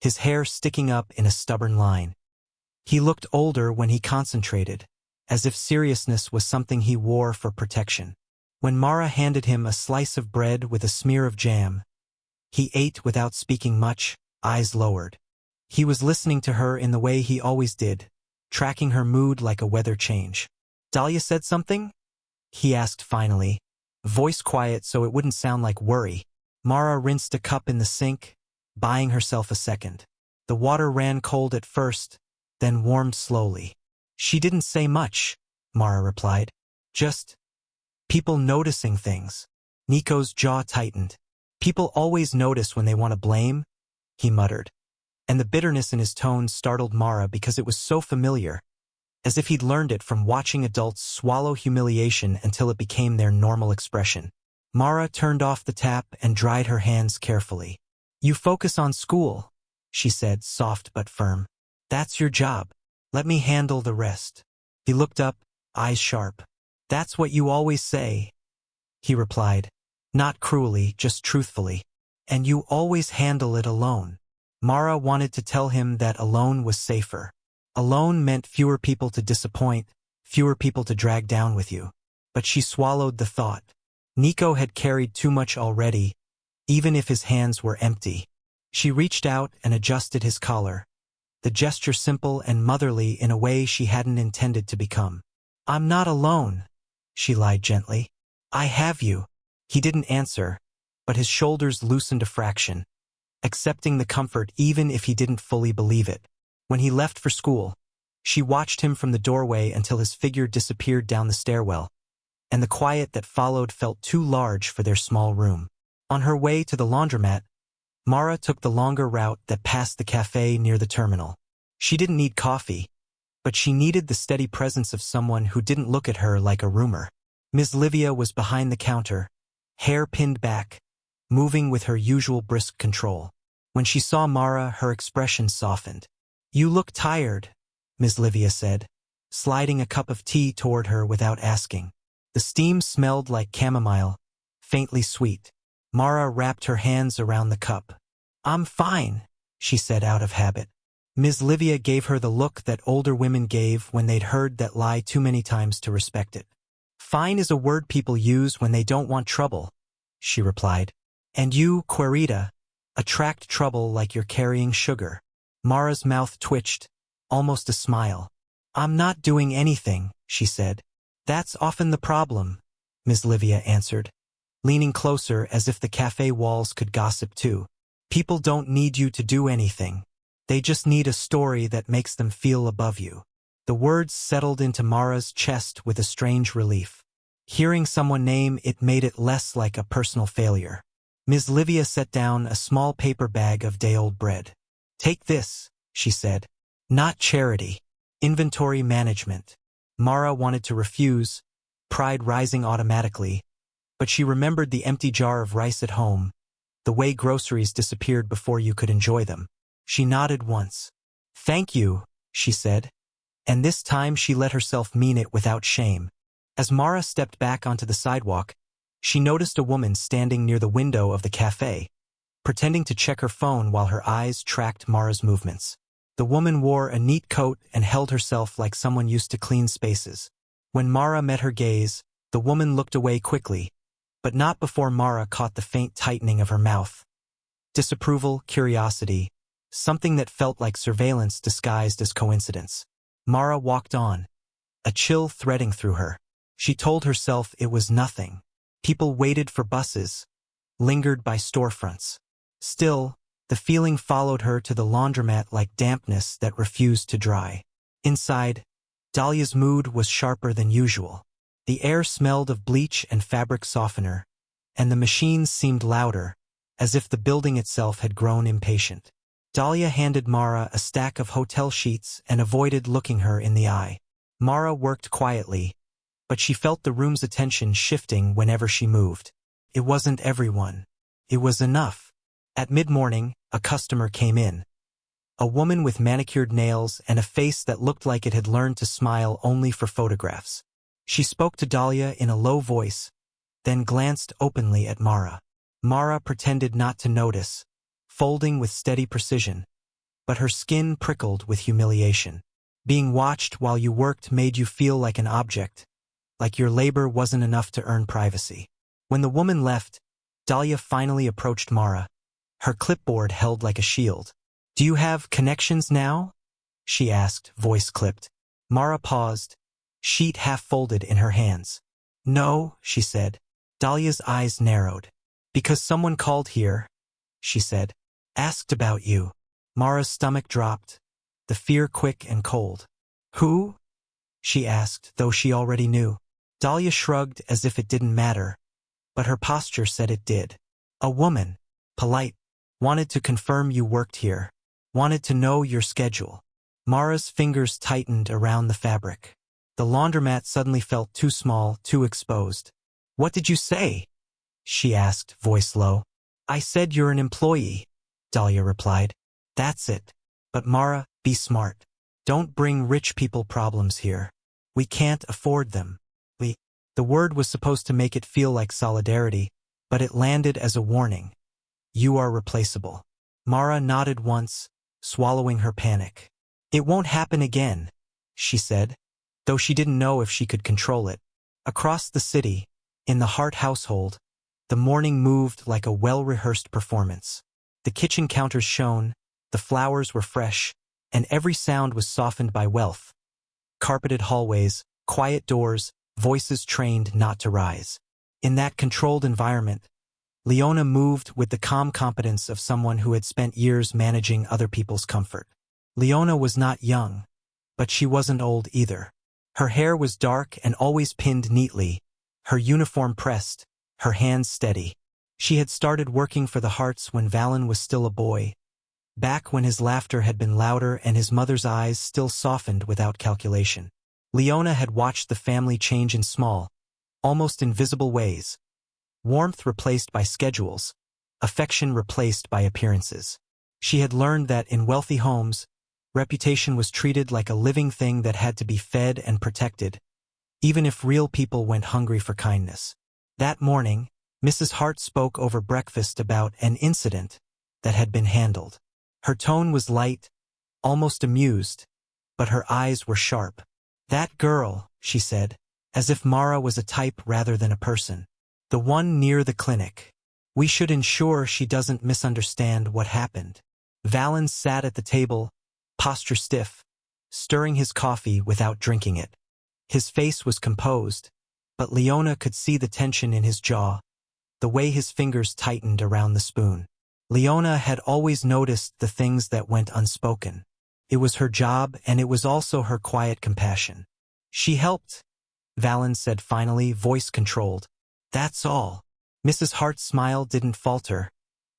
[SPEAKER 1] his hair sticking up in a stubborn line. He looked older when he concentrated, as if seriousness was something he wore for protection. When Mara handed him a slice of bread with a smear of jam, he ate without speaking much, eyes lowered. He was listening to her in the way he always did, tracking her mood like a weather change. "Dahlia said something?" he asked finally, voice quiet so it wouldn't sound like worry. Mara rinsed a cup in the sink, buying herself a second. The water ran cold at first, then warmed slowly. "She didn't say much," Mara replied. "Just people noticing things." Nico's jaw tightened. "People always notice when they want to blame," he muttered. And the bitterness in his tone startled Mara because it was so familiar, as if he'd learned it from watching adults swallow humiliation until it became their normal expression. Mara turned off the tap and dried her hands carefully. "You focus on school," she said, soft but firm. "That's your job. Let me handle the rest." He looked up, eyes sharp. "That's what you always say," he replied, not cruelly, just truthfully. "And you always handle it alone." Mara wanted to tell him that alone was safer. Alone meant fewer people to disappoint, fewer people to drag down with you. But she swallowed the thought. Nico had carried too much already, even if his hands were empty. She reached out and adjusted his collar, the gesture simple and motherly in a way she hadn't intended to become. "I'm not alone," she lied gently. "I have you." He didn't answer, but his shoulders loosened a fraction, accepting the comfort even if he didn't fully believe it. When he left for school, she watched him from the doorway until his figure disappeared down the stairwell, and the quiet that followed felt too large for their small room. On her way to the laundromat, Mara took the longer route that passed the cafe near the terminal. She didn't need coffee, but she needed the steady presence of someone who didn't look at her like a rumor. Ms. Livia was behind the counter, hair pinned back, moving with her usual brisk control. When she saw Mara, her expression softened. "You look tired," Ms. Livia said, sliding a cup of tea toward her without asking. The steam smelled like chamomile, faintly sweet. Mara wrapped her hands around the cup. "I'm fine," she said out of habit. Ms. Livia gave her the look that older women gave when they'd heard that lie too many times to respect it. "Fine is a word people use when they don't want trouble," she replied. "And you, Querida, attract trouble like you're carrying sugar." Mara's mouth twitched, almost a smile. "I'm not doing anything," she said. "That's often the problem," Ms. Livia answered, leaning closer as if the cafe walls could gossip too. "People don't need you to do anything. They just need a story that makes them feel above you." The words settled into Mara's chest with a strange relief. Hearing someone name it made it less like a personal failure. Ms. Livia set down a small paper bag of day-old bread. "Take this," she said. "Not charity. Inventory management." Mara wanted to refuse, pride rising automatically, but she remembered the empty jar of rice at home, the way groceries disappeared before you could enjoy them. She nodded once. "Thank you," she said, and this time she let herself mean it without shame. As Mara stepped back onto the sidewalk, she noticed a woman standing near the window of the cafe, pretending to check her phone while her eyes tracked Mara's movements. The woman wore a neat coat and held herself like someone used to clean spaces. When Mara met her gaze, the woman looked away quickly, but not before Mara caught the faint tightening of her mouth. Disapproval, curiosity, something that felt like surveillance disguised as coincidence. Mara walked on, a chill threading through her. She told herself it was nothing. People waited for buses, lingered by storefronts. Still, the feeling followed her to the laundromat like dampness that refused to dry. Inside, Dahlia's mood was sharper than usual. The air smelled of bleach and fabric softener, and the machines seemed louder, as if the building itself had grown impatient. Dahlia handed Mara a stack of hotel sheets and avoided looking her in the eye. Mara worked quietly, but she felt the room's attention shifting whenever she moved. It wasn't everyone. It was enough. At mid-morning, a customer came in. A woman with manicured nails and a face that looked like it had learned to smile only for photographs. She spoke to Dahlia in a low voice, then glanced openly at Mara. Mara pretended not to notice, folding with steady precision, but her skin prickled with humiliation. Being watched while you worked made you feel like an object, like your labor wasn't enough to earn privacy. When the woman left, Dahlia finally approached Mara, her clipboard held like a shield. "Do you have connections now?" she asked, voice clipped. Mara paused, sheet half-folded in her hands. "No," she said. Dahlia's eyes narrowed. "Because someone called here," she said. "Asked about you." Mara's stomach dropped, the fear quick and cold. "Who?" she asked, though she already knew. Dahlia shrugged as if it didn't matter, but her posture said it did. "A woman, polite, wanted to confirm you worked here, wanted to know your schedule." Mara's fingers tightened around the fabric. The laundromat suddenly felt too small, too exposed. "What did you say?" she asked, voice low. "I said you're an employee," Dahlia replied. "That's it. But Mara, be smart. Don't bring rich people problems here. We can't afford them. The word was supposed to make it feel like solidarity, but it landed as a warning. "You are replaceable." Mara nodded once, swallowing her panic. "It won't happen again," she said, though she didn't know if she could control it. Across the city, in the Hart household, the morning moved like a well-rehearsed performance. The kitchen counters shone, the flowers were fresh, and every sound was softened by wealth. Carpeted hallways, quiet doors, voices trained not to rise. In that controlled environment, Leona moved with the calm competence of someone who had spent years managing other people's comfort. Leona was not young, but she wasn't old either. Her hair was dark and always pinned neatly, her uniform pressed, her hands steady. She had started working for the Harts when Valen was still a boy, back when his laughter had been louder and his mother's eyes still softened without calculation. Leona had watched the family change in small, almost invisible ways. Warmth replaced by schedules, affection replaced by appearances. She had learned that in wealthy homes, reputation was treated like a living thing that had to be fed and protected, even if real people went hungry for kindness. That morning, Mrs. Hart spoke over breakfast about an incident that had been handled. Her tone was light, almost amused, but her eyes were sharp. "That girl," she said, as if Mara was a type rather than a person. "The one near the clinic. We should ensure she doesn't misunderstand what happened." Valen sat at the table, posture stiff, stirring his coffee without drinking it. His face was composed, but Leona could see the tension in his jaw, the way his fingers tightened around the spoon. Leona had always noticed the things that went unspoken. It was her job, and it was also her quiet compassion. "She helped," Valen said finally, voice controlled. "That's all." Mrs. Hart's smile didn't falter,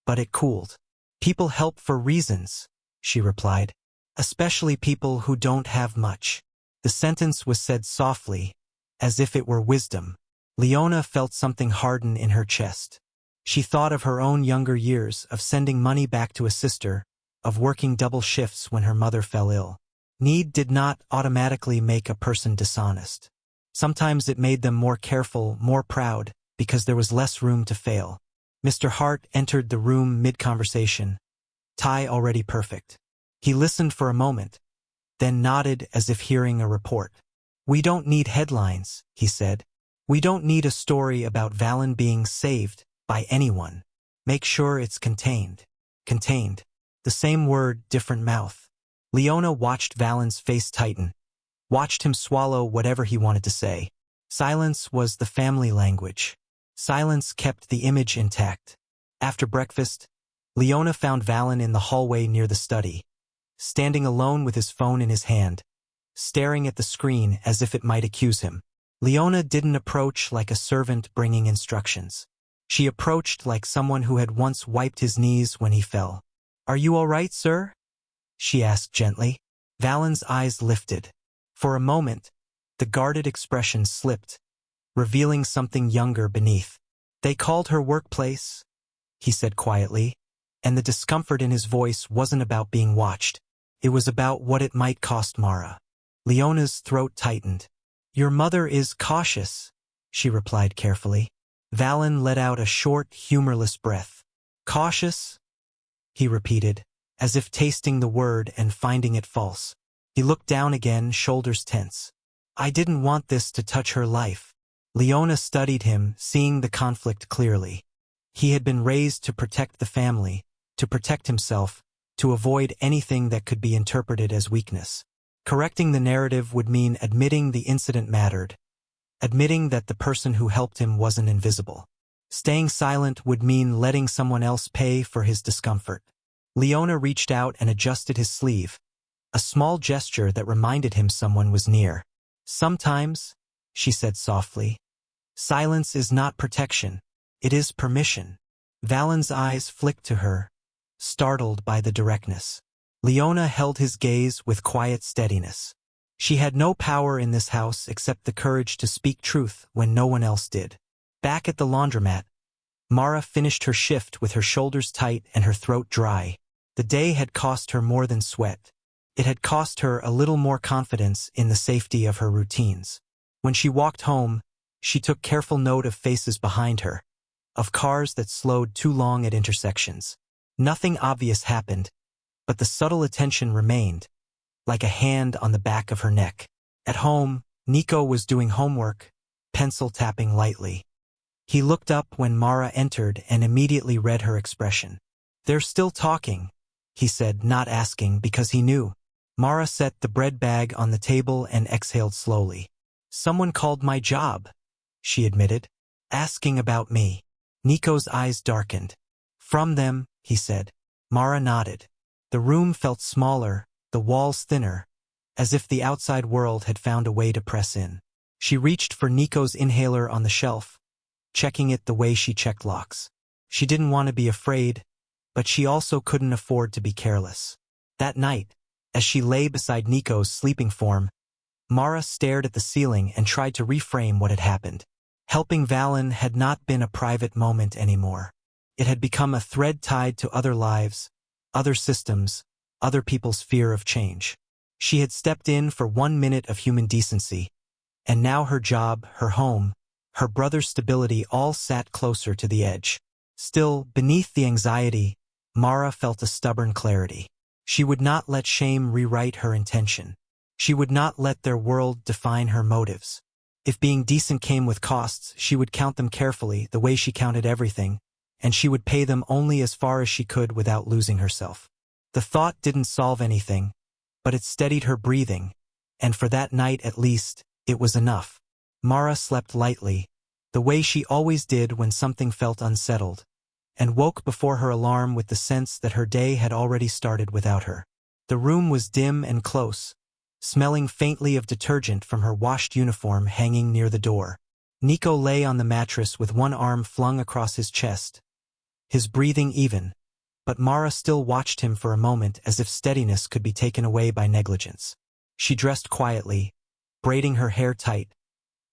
[SPEAKER 1] but it cooled. "People help for reasons," she replied. "Especially people who don't have much." The sentence was said softly, as if it were wisdom. Leona felt something harden in her chest. She thought of her own younger years, of sending money back to a sister, of working double shifts when her mother fell ill. Need did not automatically make a person dishonest. Sometimes it made them more careful, more proud, because there was less room to fail. Mr. Hart entered the room mid-conversation, tie already perfect. He listened for a moment, then nodded as if hearing a report. "We don't need headlines," he said. "We don't need a story about Valen being saved by anyone. Make sure it's contained." Contained. The same word, different mouth. Leona watched Valen's face tighten, watched him swallow whatever he wanted to say. Silence was the family language. Silence kept the image intact. After breakfast, Leona found Valen in the hallway near the study, standing alone with his phone in his hand, staring at the screen as if it might accuse him. Leona didn't approach like a servant bringing instructions. She approached like someone who had once wiped his knees when he fell. "Are you all right, sir?" she asked gently. Valen's eyes lifted. For a moment, the guarded expression slipped, revealing something younger beneath. "They called her workplace," he said quietly, and the discomfort in his voice wasn't about being watched. It was about what it might cost Mara. Leona's throat tightened. "Your mother is cautious," she replied carefully. Valen let out a short, humorless breath. "Cautious?" he repeated, as if tasting the word and finding it false. He looked down again, shoulders tense. "I didn't want this to touch her life." Leona studied him, seeing the conflict clearly. He had been raised to protect the family, to protect himself, to avoid anything that could be interpreted as weakness. Correcting the narrative would mean admitting the incident mattered, admitting that the person who helped him wasn't invisible. Staying silent would mean letting someone else pay for his discomfort. Leona reached out and adjusted his sleeve, a small gesture that reminded him someone was near. "Sometimes," she said softly, "silence is not protection, it is permission." Valen's eyes flicked to her, startled by the directness. Leona held his gaze with quiet steadiness. She had no power in this house except the courage to speak truth when no one else did. Back at the laundromat, Mara finished her shift with her shoulders tight and her throat dry. The day had cost her more than sweat. It had cost her a little more confidence in the safety of her routines. When she walked home, she took careful note of faces behind her, of cars that slowed too long at intersections. Nothing obvious happened, but the subtle attention remained, like a hand on the back of her neck. At home, Nico was doing homework, pencil tapping lightly. He looked up when Mara entered and immediately read her expression. "They're still talking," he said, not asking because he knew. Mara set the bread bag on the table and exhaled slowly. Someone called my job, she admitted, asking about me. Nico's eyes darkened. From them, he said. Mara nodded. The room felt smaller, the walls thinner, as if the outside world had found a way to press in. She reached for Nico's inhaler on the shelf, checking it the way she checked locks. She didn't want to be afraid, but she also couldn't afford to be careless. That night, as she lay beside Nico's sleeping form, Mara stared at the ceiling and tried to reframe what had happened. Helping Valen had not been a private moment anymore. It had become a thread tied to other lives, other systems, other people's fear of change. She had stepped in for 1 minute of human decency, and now her job, her home, her brother's stability all sat closer to the edge. Still, beneath the anxiety, Mara felt a stubborn clarity. She would not let shame rewrite her intention. She would not let their world define her motives. If being decent came with costs, she would count them carefully, the way she counted everything, and she would pay them only as far as she could without losing herself. The thought didn't solve anything, but it steadied her breathing, and for that night at least, it was enough. Mara slept lightly, the way she always did when something felt unsettled, and woke before her alarm with the sense that her day had already started without her. The room was dim and close, smelling faintly of detergent from her washed uniform hanging near the door. Nico lay on the mattress with one arm flung across his chest, his breathing even, but Mara still watched him for a moment as if steadiness could be taken away by negligence. She dressed quietly, braiding her hair tight,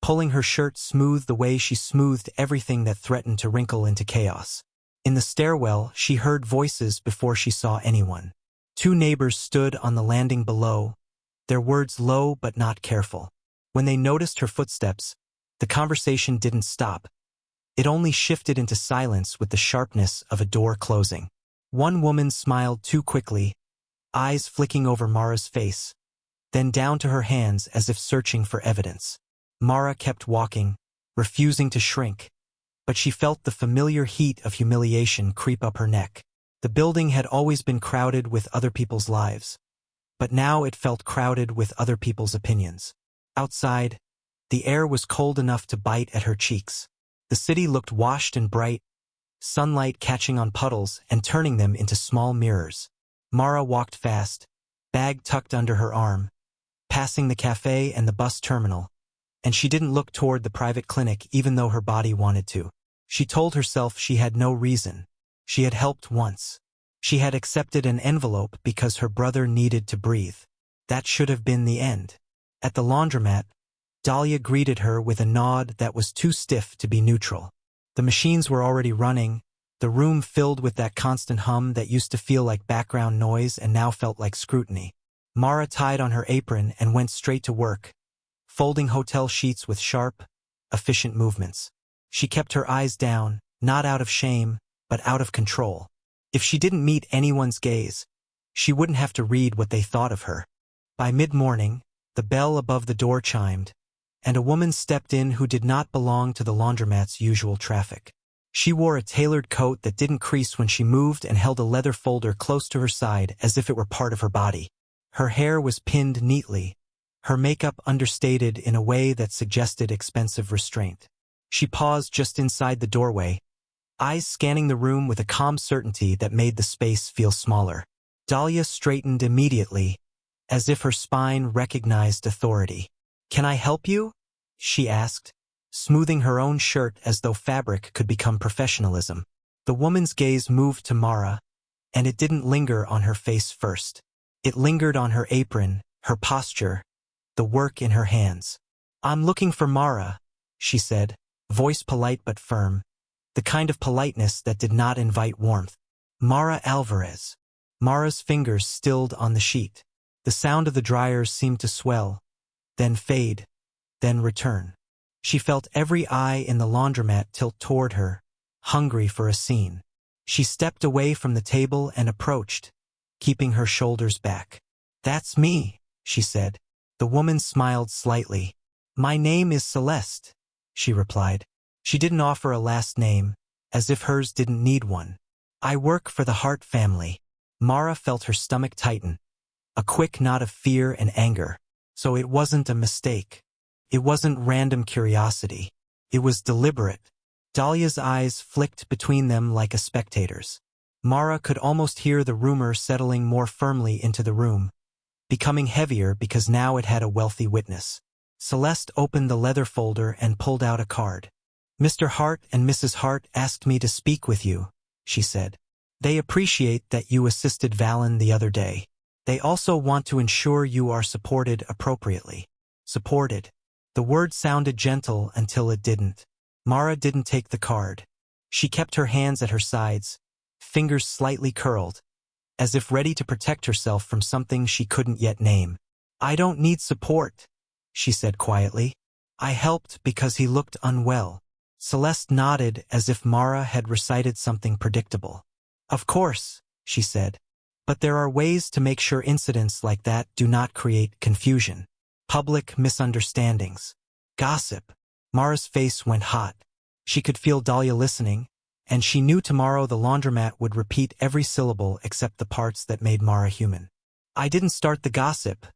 [SPEAKER 1] pulling her shirt smooth the way she smoothed everything that threatened to wrinkle into chaos. In the stairwell, she heard voices before she saw anyone. 2 neighbors stood on the landing below, their words low but not careful. When they noticed her footsteps, the conversation didn't stop. It only shifted into silence with the sharpness of a door closing. One woman smiled too quickly, eyes flicking over Mara's face, then down to her hands as if searching for evidence. Mara kept walking, refusing to shrink, but she felt the familiar heat of humiliation creep up her neck. The building had always been crowded with other people's lives, but now it felt crowded with other people's opinions. Outside, the air was cold enough to bite at her cheeks. The city looked washed and bright, sunlight catching on puddles and turning them into small mirrors. Mara walked fast, bag tucked under her arm, passing the cafe and the bus terminal, and she didn't look toward the private clinic even though her body wanted to. She told herself she had no reason. She had helped once. She had accepted an envelope because her brother needed to breathe. That should have been the end. At the laundromat, Dahlia greeted her with a nod that was too stiff to be neutral. The machines were already running, the room filled with that constant hum that used to feel like background noise and now felt like scrutiny. Mara tied on her apron and went straight to work, folding hotel sheets with sharp, efficient movements. She kept her eyes down, not out of shame, but out of control. If she didn't meet anyone's gaze, she wouldn't have to read what they thought of her. By mid-morning, the bell above the door chimed, and a woman stepped in who did not belong to the laundromat's usual traffic. She wore a tailored coat that didn't crease when she moved and held a leather folder close to her side as if it were part of her body. Her hair was pinned neatly, her makeup understated in a way that suggested expensive restraint. She paused just inside the doorway, eyes scanning the room with a calm certainty that made the space feel smaller. Dahlia straightened immediately, as if her spine recognized authority. "Can I help you?" she asked, smoothing her own shirt as though fabric could become professionalism. The woman's gaze moved to Mara, and it didn't linger on her face first. It lingered on her apron, her posture, the work in her hands. "I'm looking for Mara," she said, voice polite but firm, the kind of politeness that did not invite warmth. "Mara Alvarez." Mara's fingers stilled on the sheet. The sound of the dryers seemed to swell, then fade, then return. She felt every eye in the laundromat tilt toward her, hungry for a scene. She stepped away from the table and approached, keeping her shoulders back. "That's me," she said. The woman smiled slightly. "My name is Celeste," she replied. She didn't offer a last name, as if hers didn't need one. "I work for the Hart family." Mara felt her stomach tighten, a quick nod of fear and anger. So it wasn't a mistake. It wasn't random curiosity. It was deliberate. Dahlia's eyes flicked between them like a spectator's. Mara could almost hear the rumor settling more firmly into the room, becoming heavier because now it had a wealthy witness. Celeste opened the leather folder and pulled out a card. "Mr. Hart and Mrs. Hart asked me to speak with you," she said. "They appreciate that you assisted Valen the other day. They also want to ensure you are supported appropriately." Supported. The word sounded gentle until it didn't. Mara didn't take the card. She kept her hands at her sides, fingers slightly curled, as if ready to protect herself from something she couldn't yet name. "I don't need support," she said quietly. "I helped because he looked unwell." Celeste nodded as if Mara had recited something predictable. "Of course," she said. "But there are ways to make sure incidents like that do not create confusion. Public misunderstandings. Gossip." Mara's face went hot. She could feel Dahlia listening, and she knew tomorrow the laundromat would repeat every syllable except the parts that made Mara human. "I didn't start the gossip,"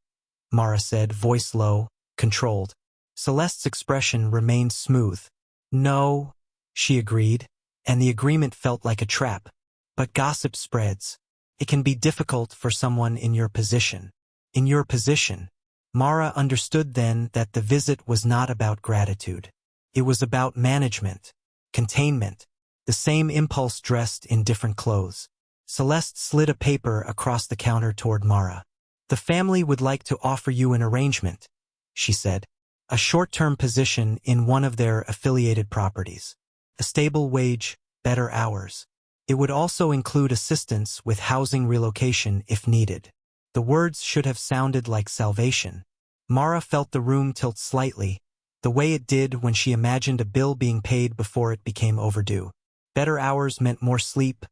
[SPEAKER 1] Mara said, voice low, controlled. Celeste's expression remained smooth. "No," she agreed, and the agreement felt like a trap. "But gossip spreads. It can be difficult for someone in your position." In your position. Mara understood then that the visit was not about gratitude. It was about management, containment, the same impulse dressed in different clothes. Celeste slid a paper across the counter toward Mara. "The family would like to offer you an arrangement," she said. "A short-term position in one of their affiliated properties. A stable wage, better hours. It would also include assistance with housing relocation if needed." The words should have sounded like salvation. Mara felt the room tilt slightly, the way it did when she imagined a bill being paid before it became overdue. Better hours meant more sleep,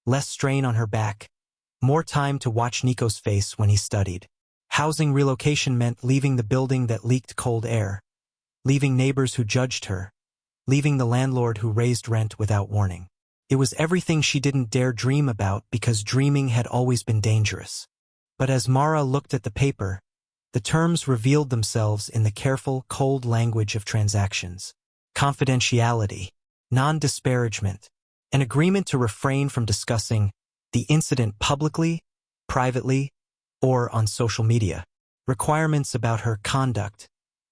[SPEAKER 1] less strain on her back, more time to watch Nico's face when he studied. Housing relocation meant leaving the building that leaked cold air, leaving neighbors who judged her, leaving the landlord who raised rent without warning. It was everything she didn't dare dream about because dreaming had always been dangerous. But as Mara looked at the paper, the terms revealed themselves in the careful, cold language of transactions. Confidentiality, non-disparagement, an agreement to refrain from discussing the incident publicly, privately, or on social media. Requirements about her conduct,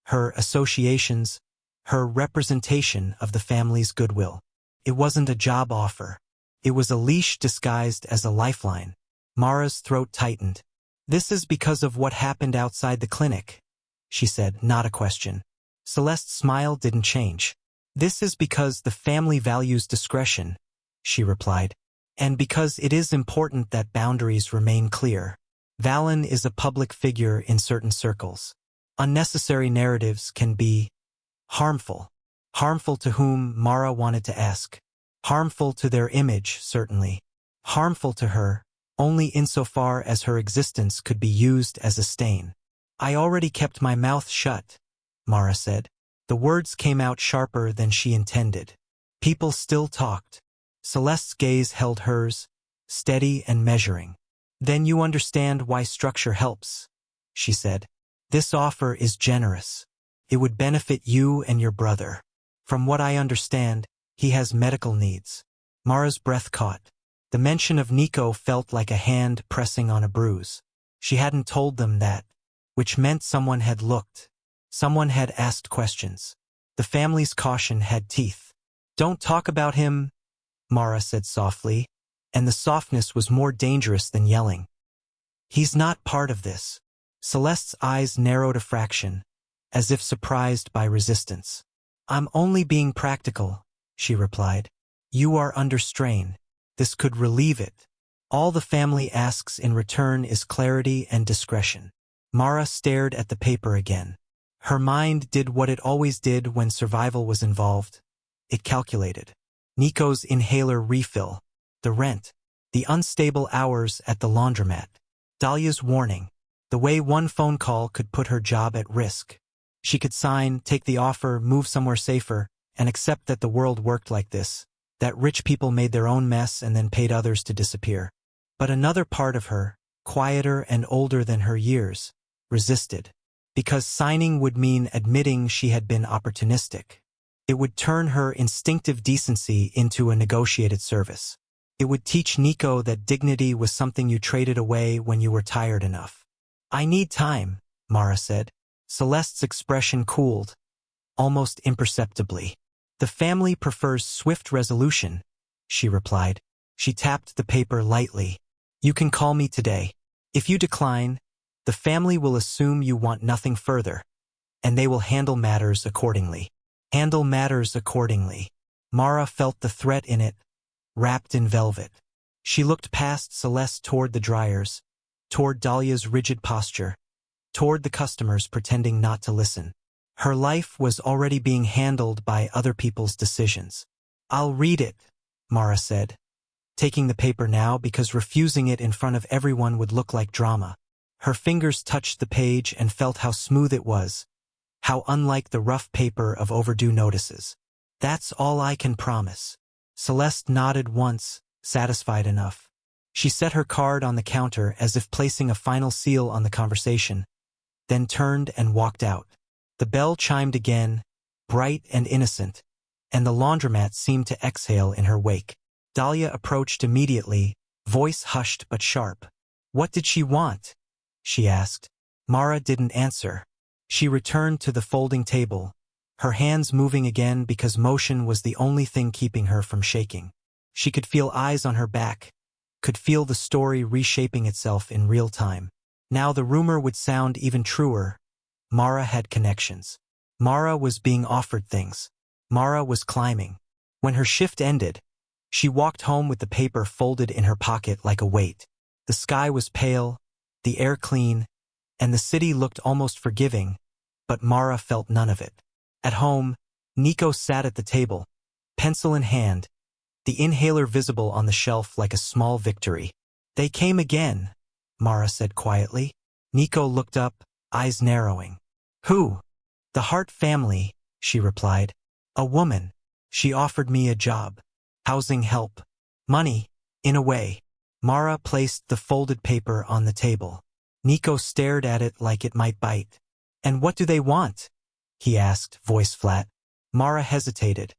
[SPEAKER 1] her associations, her representation of the family's goodwill. It wasn't a job offer. It was a leash disguised as a lifeline. Mara's throat tightened. "This is because of what happened outside the clinic," she said, not a question. Celeste's smile didn't change. "This is because the family values discretion," she replied. "And because it is important that boundaries remain clear. Valen is a public figure in certain circles. Unnecessary narratives can be harmful. Harmful to whom, Mara wanted to ask. Harmful to their image, certainly. Harmful to her, only insofar as her existence could be used as a stain. "I already kept my mouth shut," Mara said. The words came out sharper than she intended. People still talked. Celeste's gaze held hers, steady and measuring. "Then you understand why structure helps," she said. "This offer is generous. It would benefit you and your brother. From what I understand, he has medical needs." Mara's breath caught. The mention of Nico felt like a hand pressing on a bruise. She hadn't told them that, which meant someone had looked. Someone had asked questions. The family's caution had teeth. "Don't talk about him," Mara said softly, and the softness was more dangerous than yelling. "He's not part of this." Celeste's eyes narrowed a fraction, as if surprised by resistance. "I'm only being practical," she replied. "You are under strain. This could relieve it. All the family asks in return is clarity and discretion." Mara stared at the paper again. Her mind did what it always did when survival was involved. It calculated. Nico's inhaler refill, the rent, the unstable hours at the laundromat, Dahlia's warning, the way one phone call could put her job at risk. She could sign, take the offer, move somewhere safer, and accept that the world worked like this, that rich people made their own mess and then paid others to disappear. But another part of her, quieter and older than her years, resisted. Because signing would mean admitting she had been opportunistic. It would turn her instinctive decency into a negotiated service. It would teach Nico that dignity was something you traded away when you were tired enough. "I need time," Mara said. Celeste's expression cooled, almost imperceptibly. "The family prefers swift resolution," she replied. She tapped the paper lightly. "You can call me today. If you decline, the family will assume you want nothing further, and they will handle matters accordingly." Handle matters accordingly. Mara felt the threat in it, wrapped in velvet. She looked past Celeste toward the dryers, toward Dahlia's rigid posture, toward the customers pretending not to listen. Her life was already being handled by other people's decisions. "I'll read it," Mara said, taking the paper now because refusing it in front of everyone would look like drama. Her fingers touched the page and felt how smooth it was, how unlike the rough paper of overdue notices. "That's all I can promise." Celeste nodded once, satisfied enough. She set her card on the counter as if placing a final seal on the conversation, then turned and walked out. The bell chimed again, bright and innocent, and the laundromat seemed to exhale in her wake. Dahlia approached immediately, voice hushed but sharp. "What did she want?" she asked. Mara didn't answer. She returned to the folding table, her hands moving again because motion was the only thing keeping her from shaking. She could feel eyes on her back, could feel the story reshaping itself in real time. Now the rumor would sound even truer. Mara had connections. Mara was being offered things. Mara was climbing. When her shift ended, she walked home with the paper folded in her pocket like a weight. The sky was pale, the air clean, and the city looked almost forgiving, but Mara felt none of it. At home, Nico sat at the table, pencil in hand, the inhaler visible on the shelf like a small victory. "They came again," Mara said quietly. Nico looked up, eyes narrowing. "Who?" "The Hart family," she replied. "A woman. She offered me a job. Housing help. Money, in a way." Mara placed the folded paper on the table. Nico stared at it like it might bite. "And what do they want?" he asked, voice flat. Mara hesitated,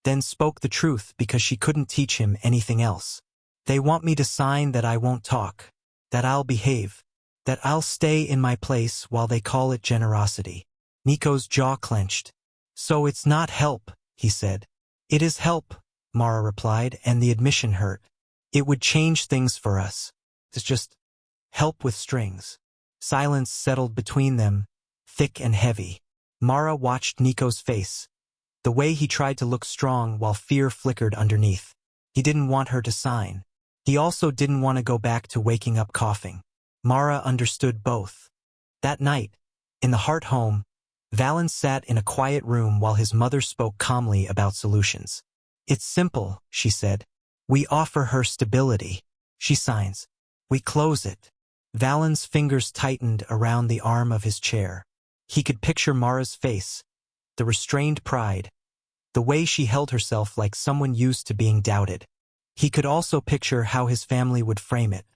[SPEAKER 1] then spoke the truth because she couldn't teach him anything else. "They want me to sign that I won't talk, that I'll behave, that I'll stay in my place while they call it generosity." Nico's jaw clenched. "So it's not help," he said. "It is help," Mara replied, and the admission hurt. "It would change things for us. It's just help with strings." Silence settled between them, thick and heavy. Mara watched Nico's face, the way he tried to look strong while fear flickered underneath. He didn't want her to sign. He also didn't want to go back to waking up coughing. Mara understood both. That night, in the Hart home, Valen sat in a quiet room while his mother spoke calmly about solutions. "It's simple," she said. "We offer her stability. She signs. We close it." Valen's fingers tightened around the arm of his chair. He could picture Mara's face, the restrained pride, the way she held herself like someone used to being doubted. He could also picture how his family would frame it.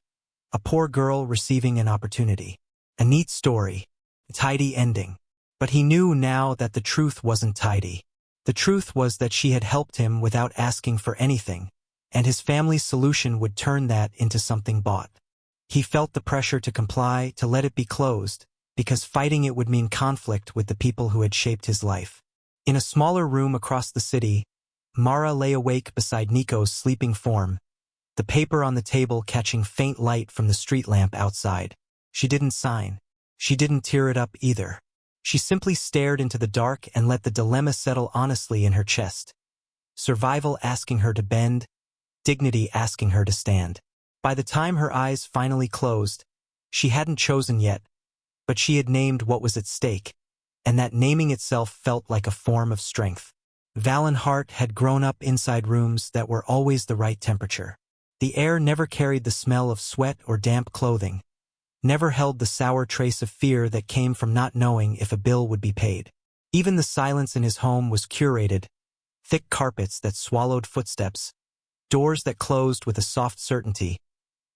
[SPEAKER 1] A poor girl receiving an opportunity. A neat story. A tidy ending. But he knew now that the truth wasn't tidy. The truth was that she had helped him without asking for anything, and his family's solution would turn that into something bought. He felt the pressure to comply, to let it be closed, because fighting it would mean conflict with the people who had shaped his life. In a smaller room across the city, Mara lay awake beside Nico's sleeping form, the paper on the table catching faint light from the street lamp outside. She didn't sign. She didn't tear it up either. She simply stared into the dark and let the dilemma settle honestly in her chest. Survival asking her to bend, dignity asking her to stand. By the time her eyes finally closed, she hadn't chosen yet, but she had named what was at stake, and that naming itself felt like a form of strength. Valen Hart had grown up inside rooms that were always the right temperature. The air never carried the smell of sweat or damp clothing, never held the sour trace of fear that came from not knowing if a bill would be paid. Even the silence in his home was curated, thick carpets that swallowed footsteps, doors that closed with a soft certainty,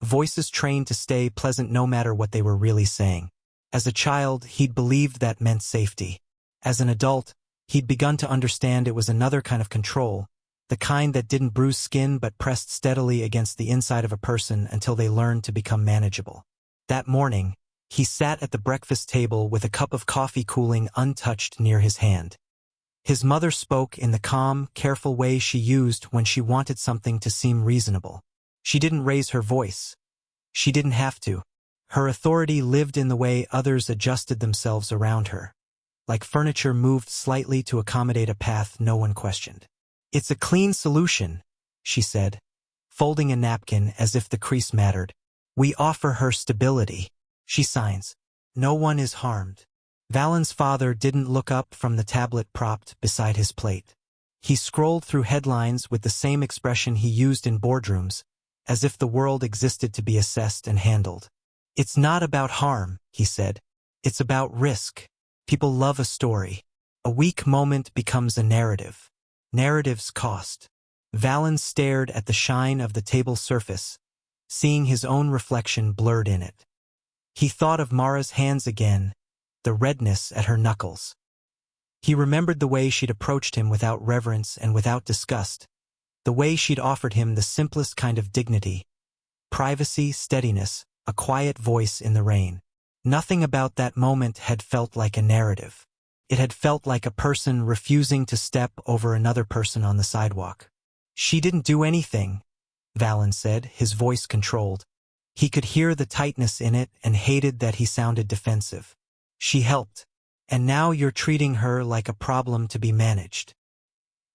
[SPEAKER 1] voices trained to stay pleasant no matter what they were really saying. As a child, he'd believed that meant safety. As an adult, he'd begun to understand it was another kind of control, the kind that didn't bruise skin but pressed steadily against the inside of a person until they learned to become manageable. That morning, he sat at the breakfast table with a cup of coffee cooling untouched near his hand. His mother spoke in the calm, careful way she used when she wanted something to seem reasonable. She didn't raise her voice. She didn't have to. Her authority lived in the way others adjusted themselves around her, like furniture moved slightly to accommodate a path no one questioned. "It's a clean solution," she said, folding a napkin as if the crease mattered. "We offer her stability. She signs. No one is harmed." Valen's father didn't look up from the tablet propped beside his plate. He scrolled through headlines with the same expression he used in boardrooms, as if the world existed to be assessed and handled. "It's not about harm," he said. "It's about risk. People love a story. A weak moment becomes a narrative. Narratives cost." Valen stared at the shine of the table's surface, seeing his own reflection blurred in it. He thought of Mara's hands again, the redness at her knuckles. He remembered the way she'd approached him without reverence and without disgust, the way she'd offered him the simplest kind of dignity, privacy, steadiness, a quiet voice in the rain. Nothing about that moment had felt like a narrative. It had felt like a person refusing to step over another person on the sidewalk. "She didn't do anything," Valen said, his voice controlled. He could hear the tightness in it and hated that he sounded defensive. "She helped. And now you're treating her like a problem to be managed."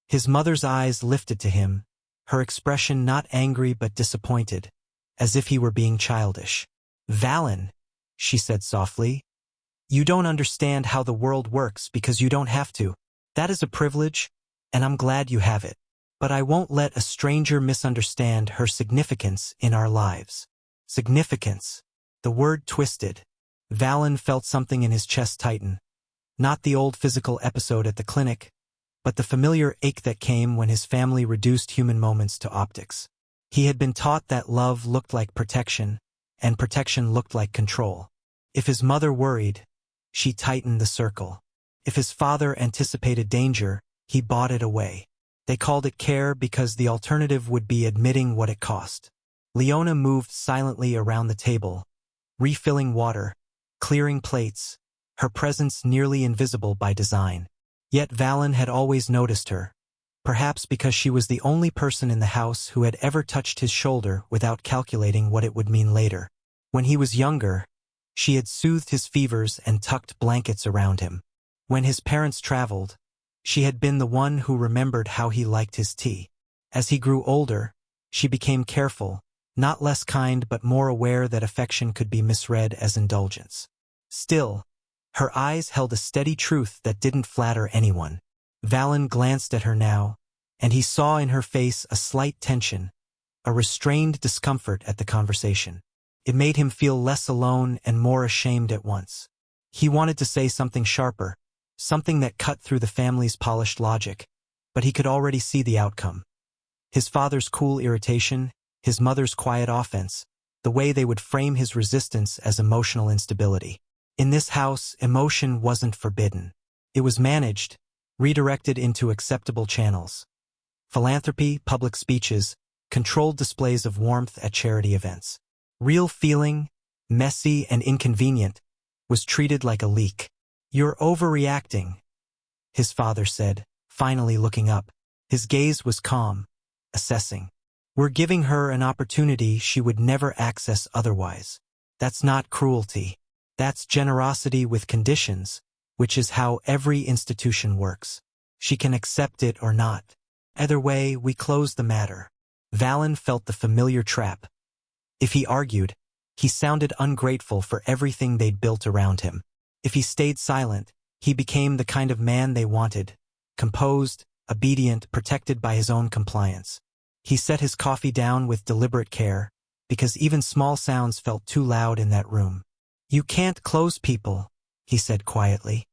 [SPEAKER 1] His mother's eyes lifted to him, her expression not angry but disappointed, as if he were being childish. "Valen," she said softly, "you don't understand how the world works because you don't have to. That is a privilege, and I'm glad you have it. But I won't let a stranger misunderstand her significance in our lives." Significance. The word twisted. Valen felt something in his chest tighten. Not the old physical episode at the clinic, but the familiar ache that came when his family reduced human moments to optics. He had been taught that love looked like protection, and protection looked like control. If his mother worried, she tightened the circle. If his father anticipated danger, he bought it away. They called it care because the alternative would be admitting what it cost. Leona moved silently around the table, refilling water, clearing plates, her presence nearly invisible by design. Yet Valen had always noticed her, perhaps because she was the only person in the house who had ever touched his shoulder without calculating what it would mean later. When he was younger, she had soothed his fevers and tucked blankets around him. When his parents traveled, she had been the one who remembered how he liked his tea. As he grew older, she became careful, not less kind but more aware that affection could be misread as indulgence. Still, her eyes held a steady truth that didn't flatter anyone. Valen glanced at her now, and he saw in her face a slight tension, a restrained discomfort at the conversation. It made him feel less alone and more ashamed at once. He wanted to say something sharper, something that cut through the family's polished logic, but he could already see the outcome. His father's cool irritation, his mother's quiet offense, the way they would frame his resistance as emotional instability. In this house, emotion wasn't forbidden. It was managed, redirected into acceptable channels. Philanthropy, public speeches, controlled displays of warmth at charity events. Real feeling, messy and inconvenient, was treated like a leak. "You're overreacting," his father said, finally looking up. His gaze was calm, assessing. "We're giving her an opportunity she would never access otherwise. That's not cruelty. That's generosity with conditions, which is how every institution works. She can accept it or not. Either way, we close the matter." Valen felt the familiar trap. If he argued, he sounded ungrateful for everything they'd built around him. If he stayed silent, he became the kind of man they wanted, composed, obedient, protected by his own compliance. He set his coffee down with deliberate care, because even small sounds felt too loud in that room. "You can't close people," he said quietly.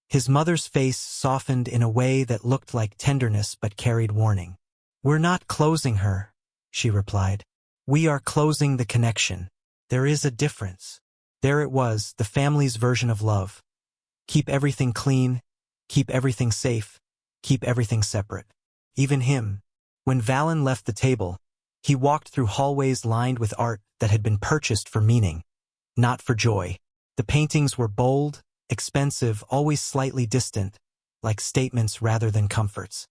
[SPEAKER 1] His mother's face softened in a way that looked like tenderness but carried warning. "We're not closing her," she replied. We are closing the connection. There is a difference. There it was, the family's version of love. Keep everything clean, keep everything safe, keep everything separate. Even him. When Valen left the table, he walked through hallways lined with art that had been purchased for meaning, not for joy. The paintings were bold, expensive, always slightly distant, like statements rather than comforts.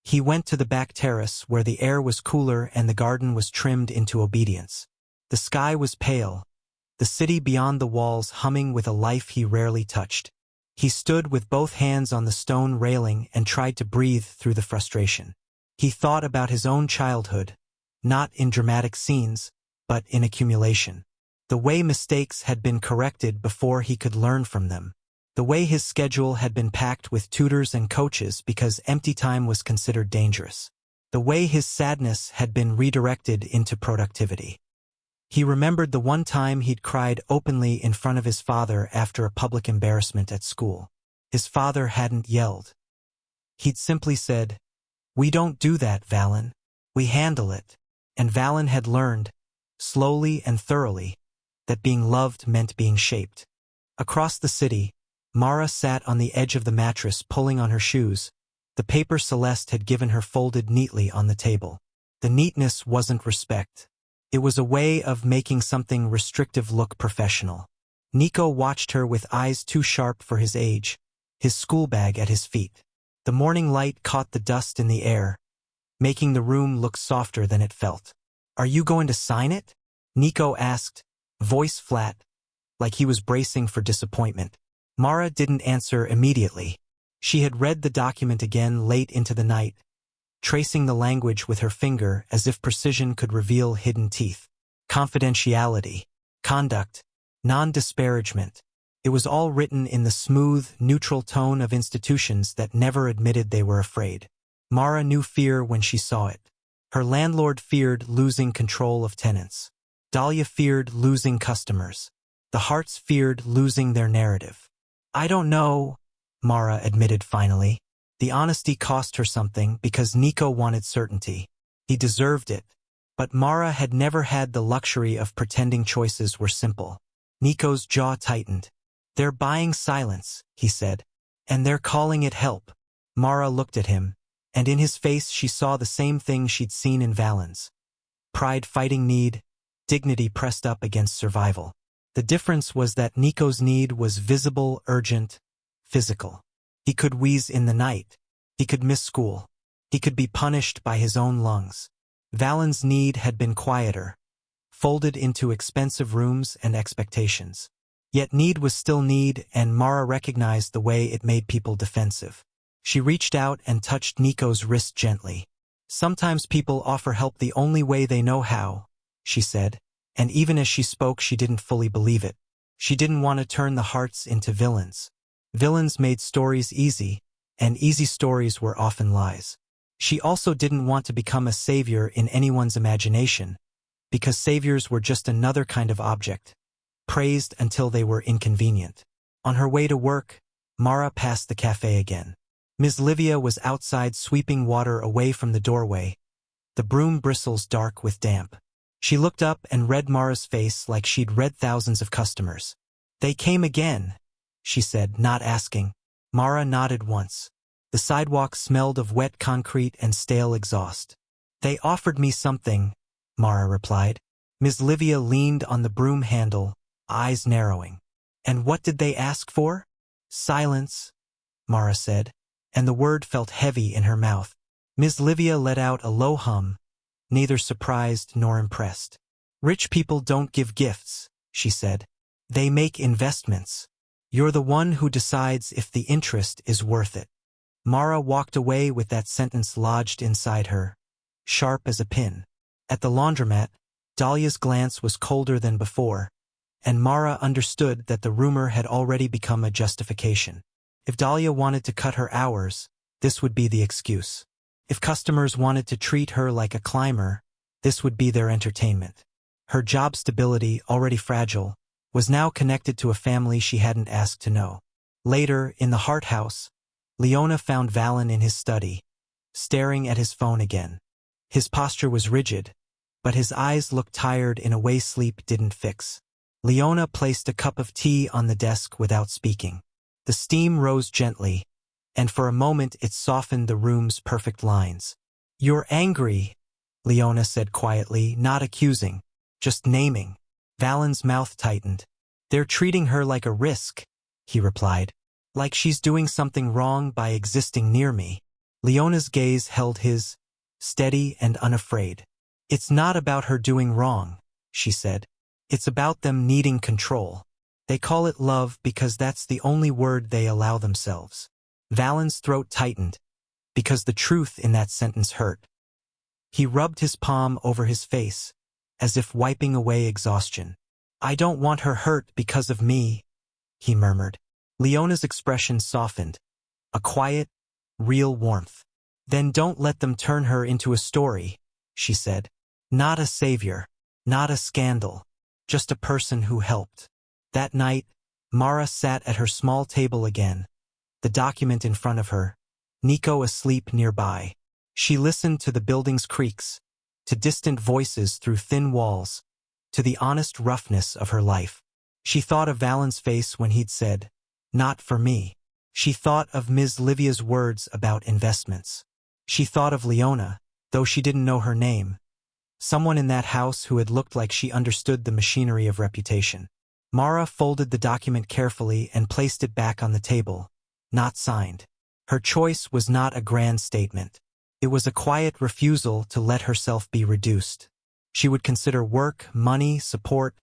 [SPEAKER 1] He went to the back terrace where the air was cooler and the garden was trimmed into obedience. The sky was pale, the city beyond the walls humming with a life he rarely touched. He stood with both hands on the stone railing and tried to breathe through the frustration. He thought about his own childhood, not in dramatic scenes, but in accumulation. The way mistakes had been corrected before he could learn from them. The way his schedule had been packed with tutors and coaches because empty time was considered dangerous. The way his sadness had been redirected into productivity. He remembered the one time he'd cried openly in front of his father after a public embarrassment at school. His father hadn't yelled. He'd simply said, "We don't do that, Valen. We handle it." And Valen had learned, slowly and thoroughly, that being loved meant being shaped. Across the city, Mara sat on the edge of the mattress pulling on her shoes. The paper Celeste had given her folded neatly on the table. The neatness wasn't respect. It was a way of making something restrictive look professional. Nico watched her with eyes too sharp for his age, his school bag at his feet. The morning light caught the dust in the air, making the room look softer than it felt. "Are you going to sign it?" Nico asked, voice flat, like he was bracing for disappointment. Mara didn't answer immediately. She had read the document again late into the night, tracing the language with her finger as if precision could reveal hidden teeth. Confidentiality, conduct, non-disparagement. It was all written in the smooth, neutral tone of institutions that never admitted they were afraid. Mara knew fear when she saw it. Her landlord feared losing control of tenants. Dahlia feared losing customers. The Harts feared losing their narrative. "I don't know," Mara admitted finally. The honesty cost her something because Nico wanted certainty. He deserved it. But Mara had never had the luxury of pretending choices were simple. Nico's jaw tightened. "They're buying silence," he said. "And they're calling it help." Mara looked at him, and in his face she saw the same thing she'd seen in Valen's. Pride fighting need, dignity pressed up against survival. The difference was that Nico's need was visible, urgent, physical. He could wheeze in the night. He could miss school. He could be punished by his own lungs. Valen's need had been quieter, folded into expensive rooms and expectations. Yet need was still need, and Mara recognized the way it made people defensive. She reached out and touched Nico's wrist gently. "Sometimes people offer help the only way they know how," she said. And even as she spoke, she didn't fully believe it. She didn't want to turn the Harts into villains. Villains made stories easy, and easy stories were often lies. She also didn't want to become a savior in anyone's imagination, because saviors were just another kind of object, praised until they were inconvenient. On her way to work, Mara passed the cafe again. Ms. Livia was outside sweeping water away from the doorway, the broom bristles dark with damp. She looked up and read Mara's face like she'd read thousands of customers. "They came again," she said, not asking. Mara nodded once. The sidewalk smelled of wet concrete and stale exhaust. "They offered me something," Mara replied. Ms. Livia leaned on the broom handle, eyes narrowing. "And what did they ask for?" "Silence," Mara said, and the word felt heavy in her mouth. Ms. Livia let out a low hum, neither surprised nor impressed. "Rich people don't give gifts," she said. "They make investments. You're the one who decides if the interest is worth it." Mara walked away with that sentence lodged inside her, sharp as a pin. At the laundromat, Dahlia's glance was colder than before, and Mara understood that the rumor had already become a justification. If Dahlia wanted to cut her hours, this would be the excuse. If customers wanted to treat her like a climber, this would be their entertainment. Her job stability, already fragile, was now connected to a family she hadn't asked to know. Later, in the Hart house, Leona found Valen in his study, staring at his phone again. His posture was rigid, but his eyes looked tired in a way sleep didn't fix. Leona placed a cup of tea on the desk without speaking. The steam rose gently, and for a moment it softened the room's perfect lines. "You're angry," Leona said quietly, not accusing, just naming. Valen's mouth tightened. "They're treating her like a risk," he replied. "Like she's doing something wrong by existing near me." Leona's gaze held his, steady and unafraid. "It's not about her doing wrong," she said. "It's about them needing control. They call it love because that's the only word they allow themselves." Valen's throat tightened, because the truth in that sentence hurt. He rubbed his palm over his face, as if wiping away exhaustion. "I don't want her hurt because of me," he murmured. Leona's expression softened, a quiet, real warmth. "Then don't let them turn her into a story," she said. "Not a savior, not a scandal, just a person who helped." That night, Mara sat at her small table again, the document in front of her, Nico asleep nearby. She listened to the building's creaks, to distant voices through thin walls, to the honest roughness of her life. She thought of Valen's face when he'd said, "Not for me." She thought of Ms. Livia's words about investments. She thought of Leona, though she didn't know her name. Someone in that house who had looked like she understood the machinery of reputation. Mara folded the document carefully and placed it back on the table, not signed. Her choice was not a grand statement. It was a quiet refusal to let herself be reduced. She would consider work, money, support,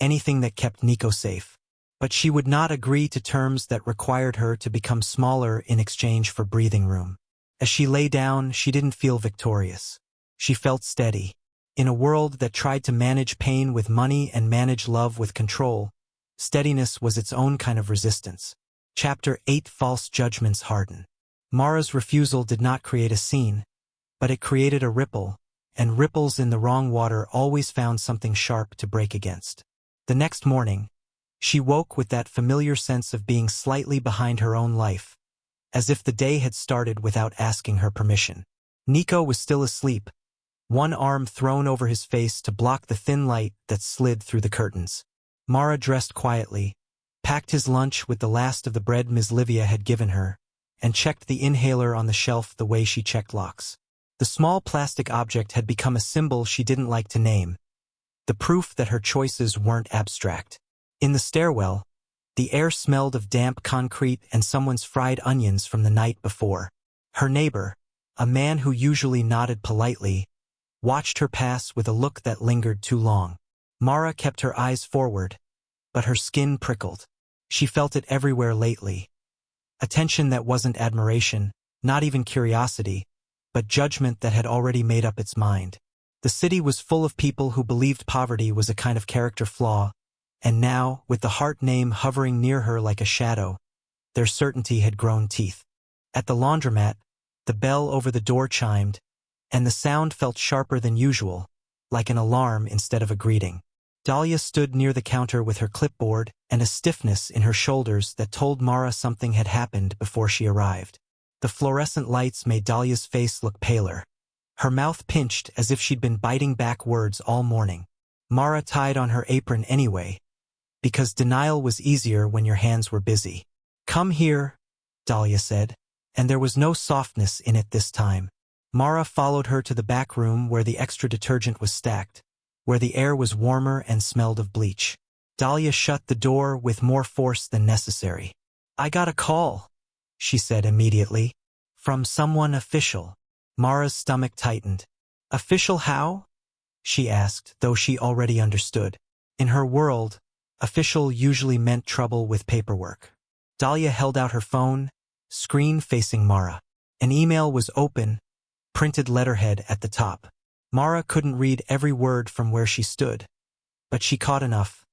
[SPEAKER 1] anything that kept Nico safe. But she would not agree to terms that required her to become smaller in exchange for breathing room. As she lay down, she didn't feel victorious. She felt steady. In a world that tried to manage pain with money and manage love with control, steadiness was its own kind of resistance. Chapter 8: False Judgments Harden. Mara's refusal did not create a scene, but it created a ripple, and ripples in the wrong water always found something sharp to break against. The next morning, she woke with that familiar sense of being slightly behind her own life, as if the day had started without asking her permission. Nico was still asleep, one arm thrown over his face to block the thin light that slid through the curtains. Mara dressed quietly, packed his lunch with the last of the bread Ms. Livia had given her, and checked the inhaler on the shelf the way she checked locks. The small plastic object had become a symbol she didn't like to name, the proof that her choices weren't abstract. In the stairwell, the air smelled of damp concrete and someone's fried onions from the night before. Her neighbor, a man who usually nodded politely, watched her pass with a look that lingered too long. Mara kept her eyes forward, but her skin prickled. She felt it everywhere lately. Attention that wasn't admiration, not even curiosity, but judgment that had already made up its mind. The city was full of people who believed poverty was a kind of character flaw, and now, with the Hart name hovering near her like a shadow, their certainty had grown teeth. At the laundromat, the bell over the door chimed, and the sound felt sharper than usual, like an alarm instead of a greeting. Dahlia stood near the counter with her clipboard and a stiffness in her shoulders that told Mara something had happened before she arrived. The fluorescent lights made Dahlia's face look paler. Her mouth pinched as if she'd been biting back words all morning. Mara tied on her apron anyway, because denial was easier when your hands were busy. "Come here," Dahlia said, and there was no softness in it this time. Mara followed her to the back room where the extra detergent was stacked, where the air was warmer and smelled of bleach. Dahlia shut the door with more force than necessary. "I got a call," she said immediately. "From someone official." Mara's stomach tightened. "Official how?" she asked, though she already understood. In her world, official usually meant trouble with paperwork. Dahlia held out her phone, screen facing Mara. An email was open, printed letterhead at the top. Mara couldn't read every word from where she stood, but she caught enough.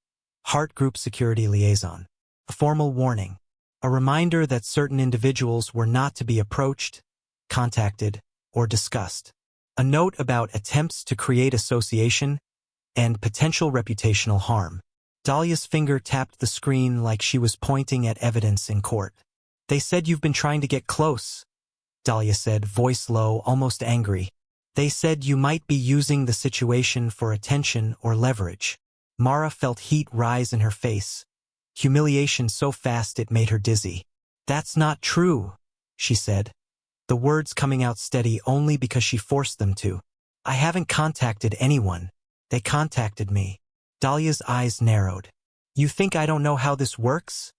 [SPEAKER 1] Hart Group Security Liaison. A formal warning. A reminder that certain individuals were not to be approached, contacted, or discussed. A note about attempts to create association and potential reputational harm. Dahlia's finger tapped the screen like she was pointing at evidence in court. "They said you've been trying to get close," Dahlia said, voice low, almost angry. They said you might be using the situation for attention or leverage. Mara felt heat rise in her face, humiliation so fast it made her dizzy. That's not true, she said, the words coming out steady only because she forced them to. I haven't contacted anyone. They contacted me. Dahlia's eyes narrowed. You think I don't know how this works?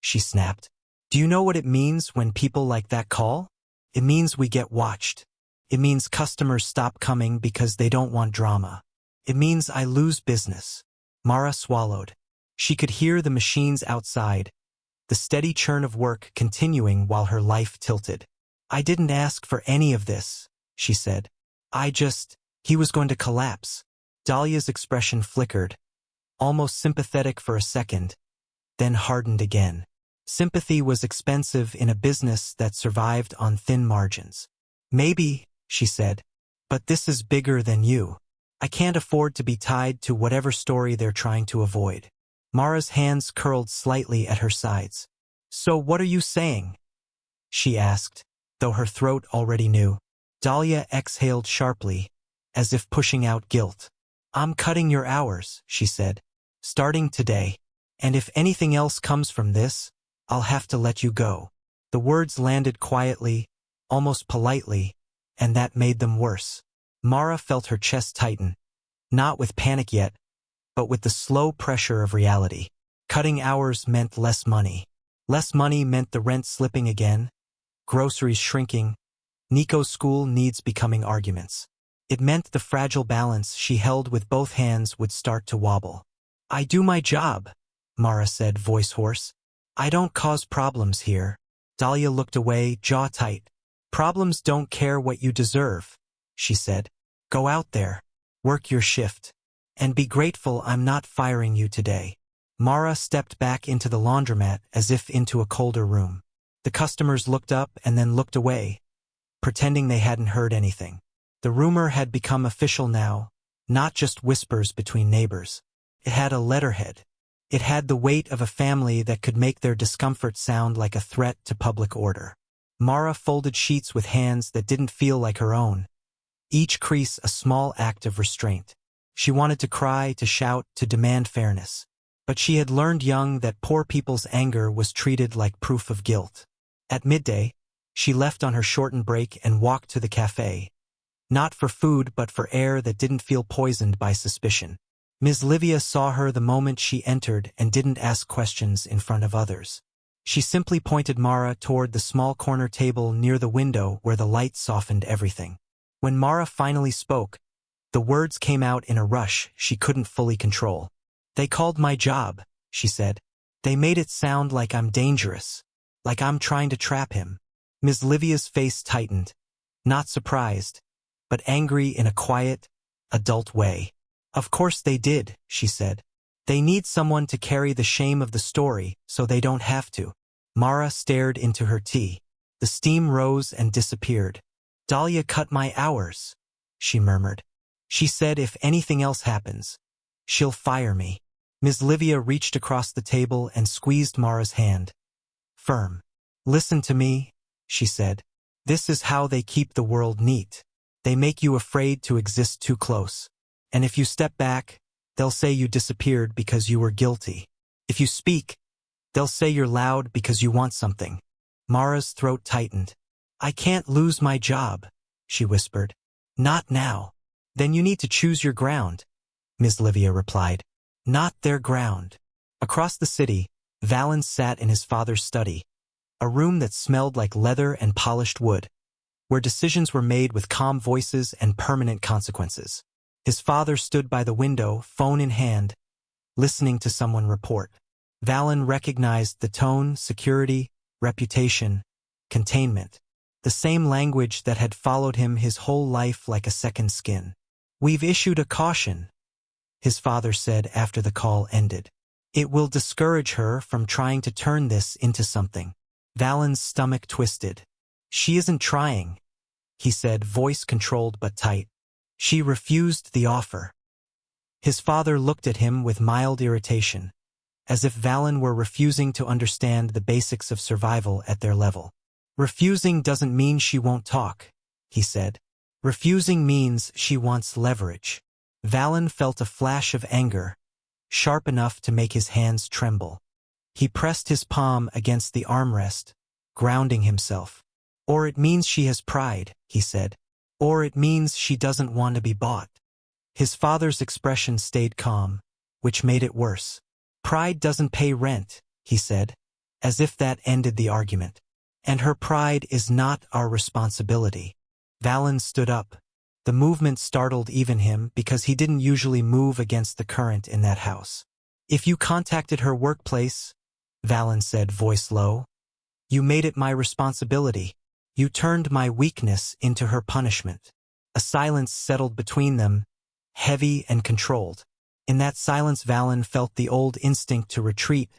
[SPEAKER 1] She snapped. Do you know what it means when people like that call? It means we get watched. It means customers stop coming because they don't want drama. It means I lose business. Mara swallowed. She could hear the machines outside, the steady churn of work continuing while her life tilted. I didn't ask for any of this, she said. He was going to collapse. Dahlia's expression flickered, almost sympathetic for a second, then hardened again. Sympathy was expensive in a business that survived on thin margins. Maybe, she said, but this is bigger than you. I can't afford to be tied to whatever story they're trying to avoid. Mara's hands curled slightly at her sides. So what are you saying? She asked, though her throat already knew. Dahlia exhaled sharply, as if pushing out guilt. I'm cutting your hours, she said, starting today. And if anything else comes from this, I'll have to let you go. The words landed quietly, almost politely, and that made them worse. Mara felt her chest tighten, not with panic yet, but with the slow pressure of reality. Cutting hours meant less money. Less money meant the rent slipping again, groceries shrinking, Nico's school needs becoming arguments. It meant the fragile balance she held with both hands would start to wobble. I do my job, Mara said, voice hoarse. I don't cause problems here. Dahlia looked away, jaw tight. Problems don't care what you deserve, she said. Go out there, work your shift, and be grateful I'm not firing you today. Mara stepped back into the laundromat as if into a colder room. The customers looked up and then looked away, pretending they hadn't heard anything. The rumor had become official now, not just whispers between neighbors. It had a letterhead. It had the weight of a family that could make their discomfort sound like a threat to public order. Mara folded sheets with hands that didn't feel like her own, each crease a small act of restraint. She wanted to cry, to shout, to demand fairness. But she had learned young that poor people's anger was treated like proof of guilt. At midday, she left on her shortened break and walked to the cafe. Not for food but for air that didn't feel poisoned by suspicion. Ms. Livia saw her the moment she entered and didn't ask questions in front of others. She simply pointed Mara toward the small corner table near the window where the light softened everything. When Mara finally spoke, the words came out in a rush she couldn't fully control. They called my job, she said. They made it sound like I'm dangerous, like I'm trying to trap him. Ms. Livia's face tightened, not surprised, but angry in a quiet, adult way. Of course they did, she said. They need someone to carry the shame of the story so they don't have to. Mara stared into her tea. The steam rose and disappeared. Dahlia cut my hours, she murmured. She said if anything else happens, she'll fire me. Ms. Livia reached across the table and squeezed Mara's hand. Firm. Listen to me, she said. This is how they keep the world neat. They make you afraid to exist too close. And if you step back, they'll say you disappeared because you were guilty. If you speak, they'll say you're loud because you want something. Mara's throat tightened. I can't lose my job, she whispered. Not now. Then you need to choose your ground, Ms. Livia replied. Not their ground. Across the city, Valens sat in his father's study, a room that smelled like leather and polished wood, where decisions were made with calm voices and permanent consequences. His father stood by the window, phone in hand, listening to someone report. Valen recognized the tone, security, reputation, containment, the same language that had followed him his whole life like a second skin. We've issued a caution, his father said after the call ended. It will discourage her from trying to turn this into something. Valen's stomach twisted. She isn't trying, he said, voice controlled but tight. She refused the offer. His father looked at him with mild irritation, as if Valen were refusing to understand the basics of survival at their level. Refusing doesn't mean she won't talk, he said. Refusing means she wants leverage. Valen felt a flash of anger, sharp enough to make his hands tremble. He pressed his palm against the armrest, grounding himself. Or it means she has pride, he said. Or it means she doesn't want to be bought. His father's expression stayed calm, which made it worse. Pride doesn't pay rent, he said, as if that ended the argument. And her pride is not our responsibility. Valen stood up. The movement startled even him because he didn't usually move against the current in that house. If you contacted her workplace, Valen said, voice low, you made it my responsibility. You turned my weakness into her punishment. A silence settled between them, heavy and controlled. In that silence Valen felt the old instinct to retreat,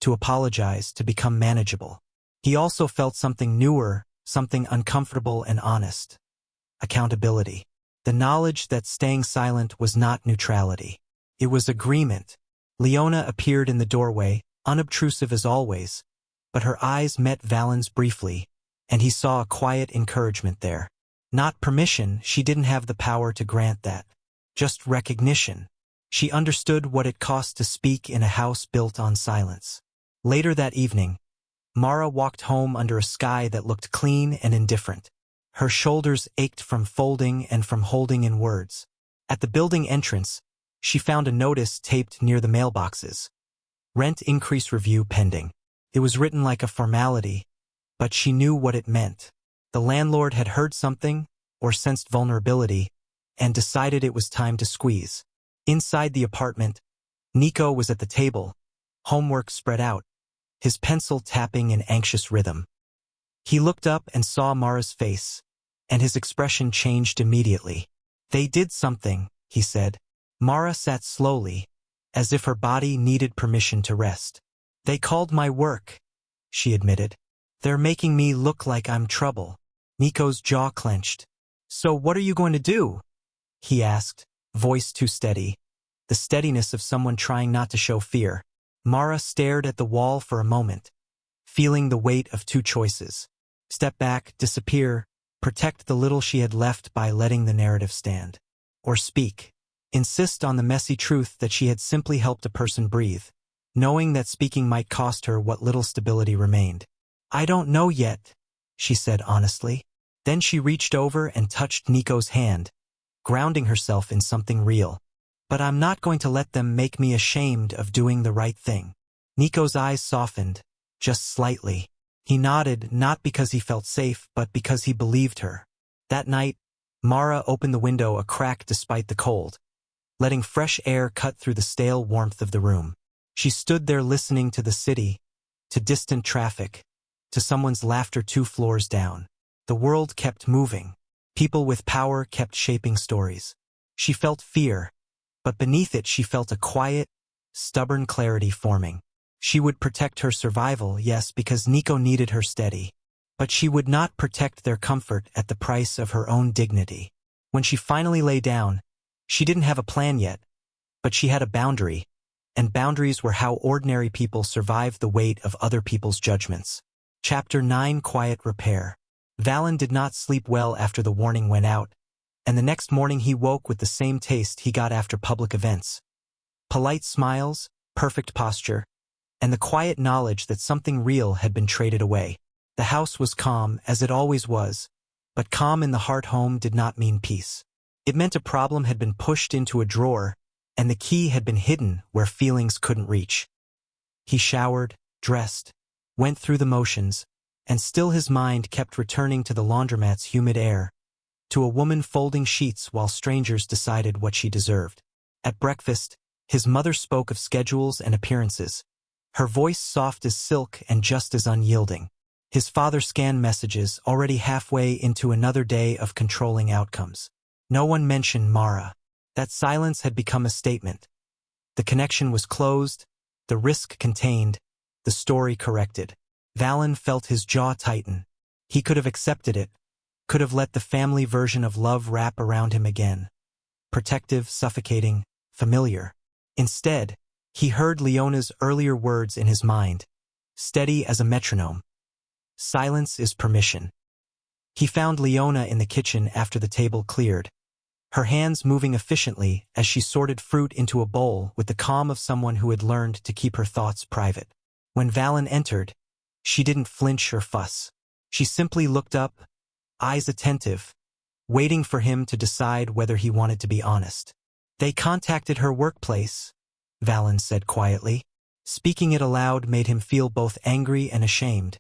[SPEAKER 1] to apologize, to become manageable. He also felt something newer, something uncomfortable and honest. Accountability. The knowledge that staying silent was not neutrality. It was agreement. Leona appeared in the doorway, unobtrusive as always, but her eyes met Valen's briefly, and he saw a quiet encouragement there. Not permission, she didn't have the power to grant that. Just recognition. She understood what it cost to speak in a house built on silence. Later that evening, Mara walked home under a sky that looked clean and indifferent. Her shoulders ached from folding and from holding in words. At the building entrance, she found a notice taped near the mailboxes. Rent increase review pending. It was written like a formality, but she knew what it meant. The landlord had heard something, or sensed vulnerability, and decided it was time to squeeze. Inside the apartment, Nico was at the table, homework spread out, his pencil tapping in anxious rhythm. He looked up and saw Mara's face, and his expression changed immediately. They did something, he said. Mara sat slowly, as if her body needed permission to rest. They called my work, she admitted. They're making me look like I'm trouble. Nico's jaw clenched. So what are you going to do? He asked, voice too steady. The steadiness of someone trying not to show fear. Mara stared at the wall for a moment, feeling the weight of two choices. Step back, disappear, protect the little she had left by letting the narrative stand. Or speak. Insist on the messy truth that she had simply helped a person breathe, knowing that speaking might cost her what little stability remained. I don't know yet, she said honestly. Then she reached over and touched Nico's hand, grounding herself in something real. But I'm not going to let them make me ashamed of doing the right thing. Nico's eyes softened, just slightly. He nodded, not because he felt safe, but because he believed her. That night, Mara opened the window a crack despite the cold, letting fresh air cut through the stale warmth of the room. She stood there listening to the city, to distant traffic, to someone's laughter 2 floors down. The world kept moving. People with power kept shaping stories. She felt fear, but beneath it she felt a quiet, stubborn clarity forming. She would protect her survival, yes, because Nico needed her steady. But she would not protect their comfort at the price of her own dignity. When she finally lay down, she didn't have a plan yet, but she had a boundary, and boundaries were how ordinary people survived the weight of other people's judgments. Chapter 9: Quiet Repair. Valen did not sleep well after the warning went out, and the next morning he woke with the same taste he got after public events. Polite smiles, perfect posture, and the quiet knowledge that something real had been traded away. The house was calm, as it always was, but calm in the heart home did not mean peace. It meant a problem had been pushed into a drawer, and the key had been hidden where feelings couldn't reach. He showered, dressed, went through the motions, and still his mind kept returning to the laundromat's humid air, to a woman folding sheets while strangers decided what she deserved. At breakfast, his mother spoke of schedules and appearances, her voice soft as silk and just as unyielding. His father scanned messages, already halfway into another day of controlling outcomes. No one mentioned Mara. That silence had become a statement. The connection was closed, the risk contained, the story corrected. Valen felt his jaw tighten. He could have accepted it, could have let the family version of love wrap around him again. Protective, suffocating, familiar. Instead, he heard Leona's earlier words in his mind, steady as a metronome. Silence is permission. He found Leona in the kitchen after the table cleared, her hands moving efficiently as she sorted fruit into a bowl with the calm of someone who had learned to keep her thoughts private. When Valen entered, she didn't flinch or fuss. She simply looked up, eyes attentive, waiting for him to decide whether he wanted to be honest. They contacted her workplace, Valen said quietly. Speaking it aloud made him feel both angry and ashamed,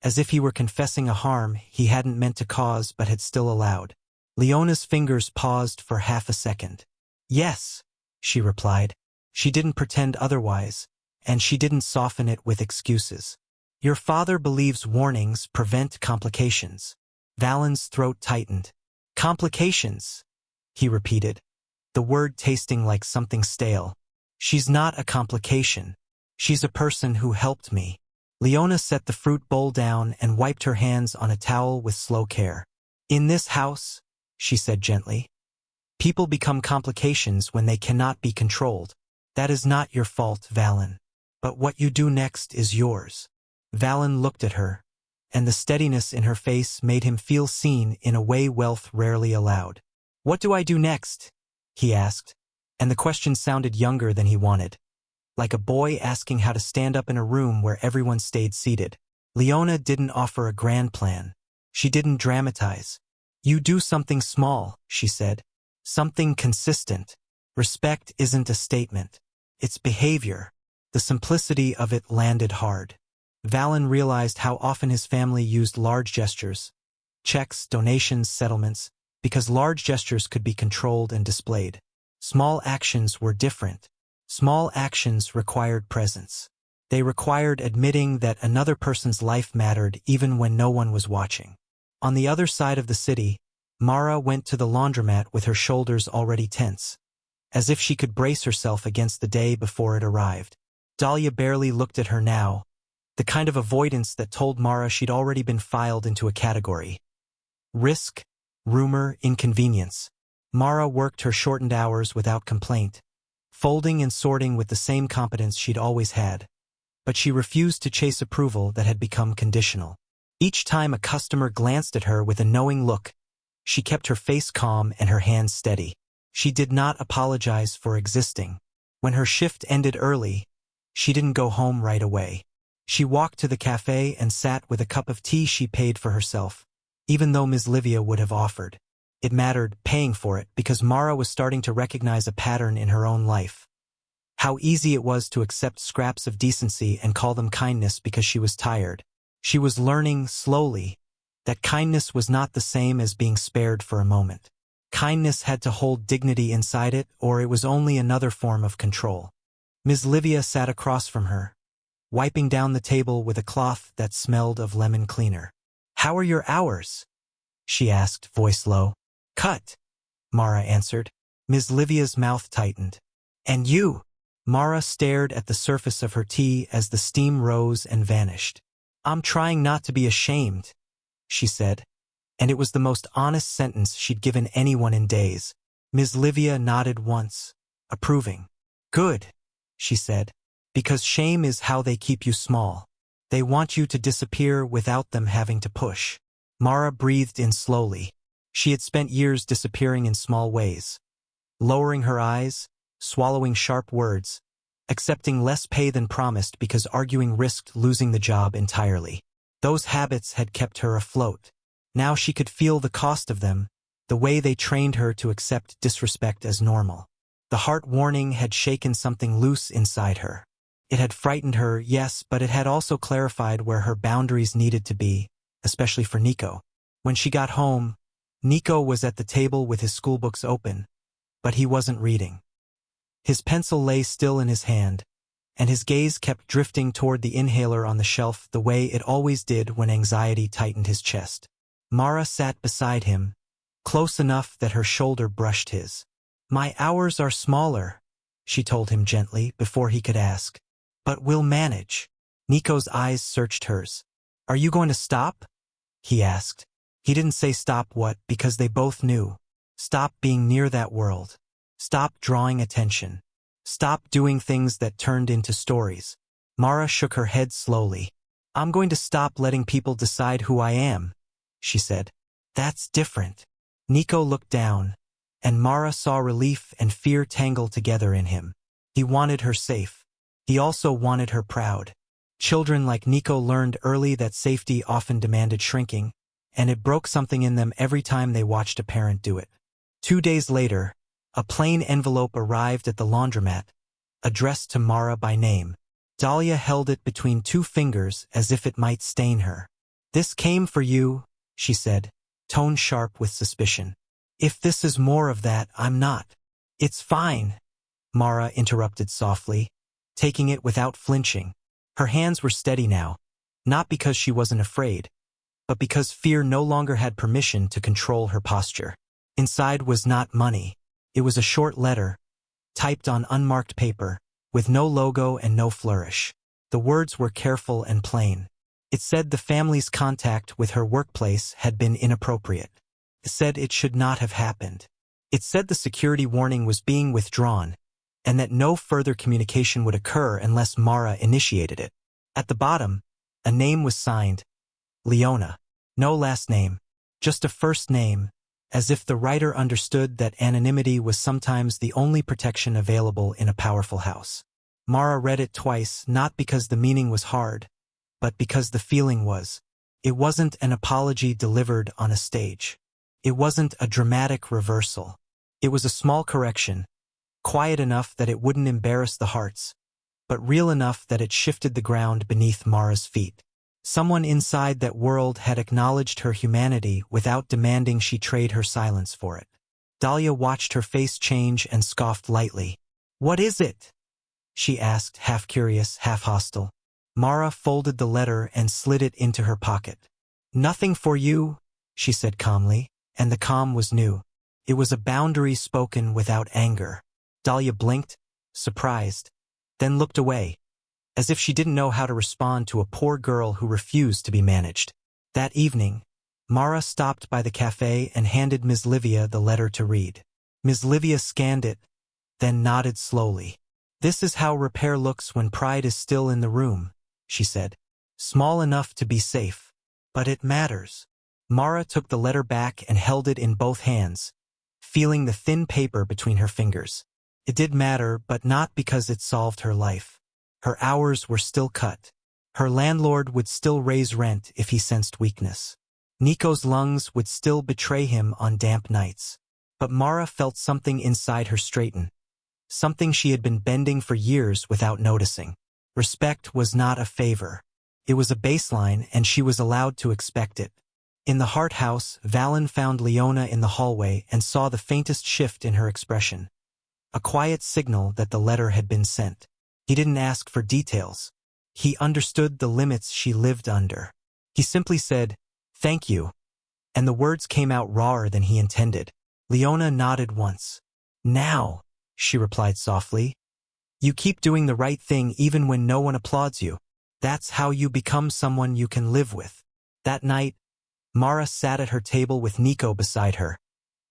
[SPEAKER 1] as if he were confessing a harm he hadn't meant to cause but had still allowed. Leona's fingers paused for half a second. Yes, she replied. She didn't pretend otherwise, and she didn't soften it with excuses. Your father believes warnings prevent complications. Valen's throat tightened. Complications, he repeated, the word tasting like something stale. She's not a complication. She's a person who helped me. Leona set the fruit bowl down and wiped her hands on a towel with slow care. In this house, she said gently, people become complications when they cannot be controlled. That is not your fault, Valen. But what you do next is yours. Valen looked at her, and the steadiness in her face made him feel seen in a way wealth rarely allowed. What do I do next? He asked, and the question sounded younger than he wanted, like a boy asking how to stand up in a room where everyone stayed seated. Leona didn't offer a grand plan. She didn't dramatize. You do something small, she said. Something consistent. Respect isn't a statement. It's behavior. The simplicity of it landed hard. Valen realized how often his family used large gestures, checks, donations, settlements, because large gestures could be controlled and displayed. Small actions were different. Small actions required presence. They required admitting that another person's life mattered even when no one was watching. On the other side of the city, Mara went to the laundromat with her shoulders already tense, as if she could brace herself against the day before it arrived. Dahlia barely looked at her now, the kind of avoidance that told Mara she'd already been filed into a category. Risk, rumor, inconvenience. Mara worked her shortened hours without complaint, folding and sorting with the same competence she'd always had, but she refused to chase approval that had become conditional. Each time a customer glanced at her with a knowing look, she kept her face calm and her hands steady. She did not apologize for existing. When her shift ended early, she didn't go home right away. She walked to the cafe and sat with a cup of tea she paid for herself, even though Ms. Livia would have offered. It mattered, paying for it, because Mara was starting to recognize a pattern in her own life. How easy it was to accept scraps of decency and call them kindness because she was tired. She was learning, slowly, that kindness was not the same as being spared for a moment. Kindness had to hold dignity inside it, or it was only another form of control. Ms. Livia sat across from her, wiping down the table with a cloth that smelled of lemon cleaner. "How are your hours?" she asked, voice low. "Cut," Mara answered. Ms. Livia's mouth tightened. "And you?" Mara stared at the surface of her tea as the steam rose and vanished. "I'm trying not to be ashamed," she said, and it was the most honest sentence she'd given anyone in days. Ms. Livia nodded once, approving. "Good," she said, "because shame is how they keep you small. They want you to disappear without them having to push." Mara breathed in slowly. She had spent years disappearing in small ways, lowering her eyes, swallowing sharp words, accepting less pay than promised because arguing risked losing the job entirely. Those habits had kept her afloat. Now she could feel the cost of them, the way they trained her to accept disrespect as normal. The heart warning had shaken something loose inside her. It had frightened her, yes, but it had also clarified where her boundaries needed to be, especially for Nico. When she got home, Nico was at the table with his schoolbooks open, but he wasn't reading. His pencil lay still in his hand, and his gaze kept drifting toward the inhaler on the shelf the way it always did when anxiety tightened his chest. Mara sat beside him, close enough that her shoulder brushed his. "My hours are smaller," she told him gently before he could ask. "But we'll manage." Nico's eyes searched hers. "Are you going to stop?" he asked. He didn't say stop what, because they both knew. Stop being near that world. Stop drawing attention. Stop doing things that turned into stories. Mara shook her head slowly. "I'm going to stop letting people decide who I am," she said. That's different. Nico looked down, and Mara saw relief and fear tangle together in him. He wanted her safe. He also wanted her proud. Children like Nico learned early that safety often demanded shrinking, and it broke something in them every time they watched a parent do it. 2 days later, a plain envelope arrived at the laundromat, addressed to Mara by name. Dahlia held it between 2 fingers as if it might stain her. "This came for you," she said, tone sharp with suspicion. "If this is more of that, I'm not." "It's fine," Mara interrupted softly, taking it without flinching. Her hands were steady now, not because she wasn't afraid, but because fear no longer had permission to control her posture. Inside was not money. It was a short letter, typed on unmarked paper, with no logo and no flourish. The words were careful and plain. It said the family's contact with her workplace had been inappropriate. It said it should not have happened. It said the security warning was being withdrawn, and that no further communication would occur unless Mara initiated it. At the bottom, a name was signed, Leona. No last name, just a first name, as if the writer understood that anonymity was sometimes the only protection available in a powerful house. Mara read it twice, not because the meaning was hard, but because the feeling was. It wasn't an apology delivered on a stage. It wasn't a dramatic reversal. It was a small correction, quiet enough that it wouldn't embarrass the hearts, but real enough that it shifted the ground beneath Mara's feet. Someone inside that world had acknowledged her humanity without demanding she trade her silence for it. Dahlia watched her face change and scoffed lightly. "What is it?" she asked, half curious, half hostile. Mara folded the letter and slid it into her pocket. "Nothing for you," she said calmly, and the calm was new. It was a boundary spoken without anger. Dahlia blinked, surprised, then looked away, as if she didn't know how to respond to a poor girl who refused to be managed. That evening, Mara stopped by the cafe and handed Ms. Livia the letter to read. Ms. Livia scanned it, then nodded slowly. "This is how repair looks when pride is still in the room," she said. "Small enough to be safe. But it matters." Mara took the letter back and held it in both hands, feeling the thin paper between her fingers. It did matter, but not because it solved her life. Her hours were still cut. Her landlord would still raise rent if he sensed weakness. Nico's lungs would still betray him on damp nights. But Mara felt something inside her straighten. Something she had been bending for years without noticing. Respect was not a favor. It was a baseline, and she was allowed to expect it. In the Hart house, Valen found Leona in the hallway and saw the faintest shift in her expression. A quiet signal that the letter had been sent. He didn't ask for details. He understood the limits she lived under. He simply said, "Thank you," and the words came out rawer than he intended. Leona nodded once. "Now," she replied softly. "You keep doing the right thing even when no one applauds you. That's how you become someone you can live with." That night, Mara sat at her table with Nico beside her.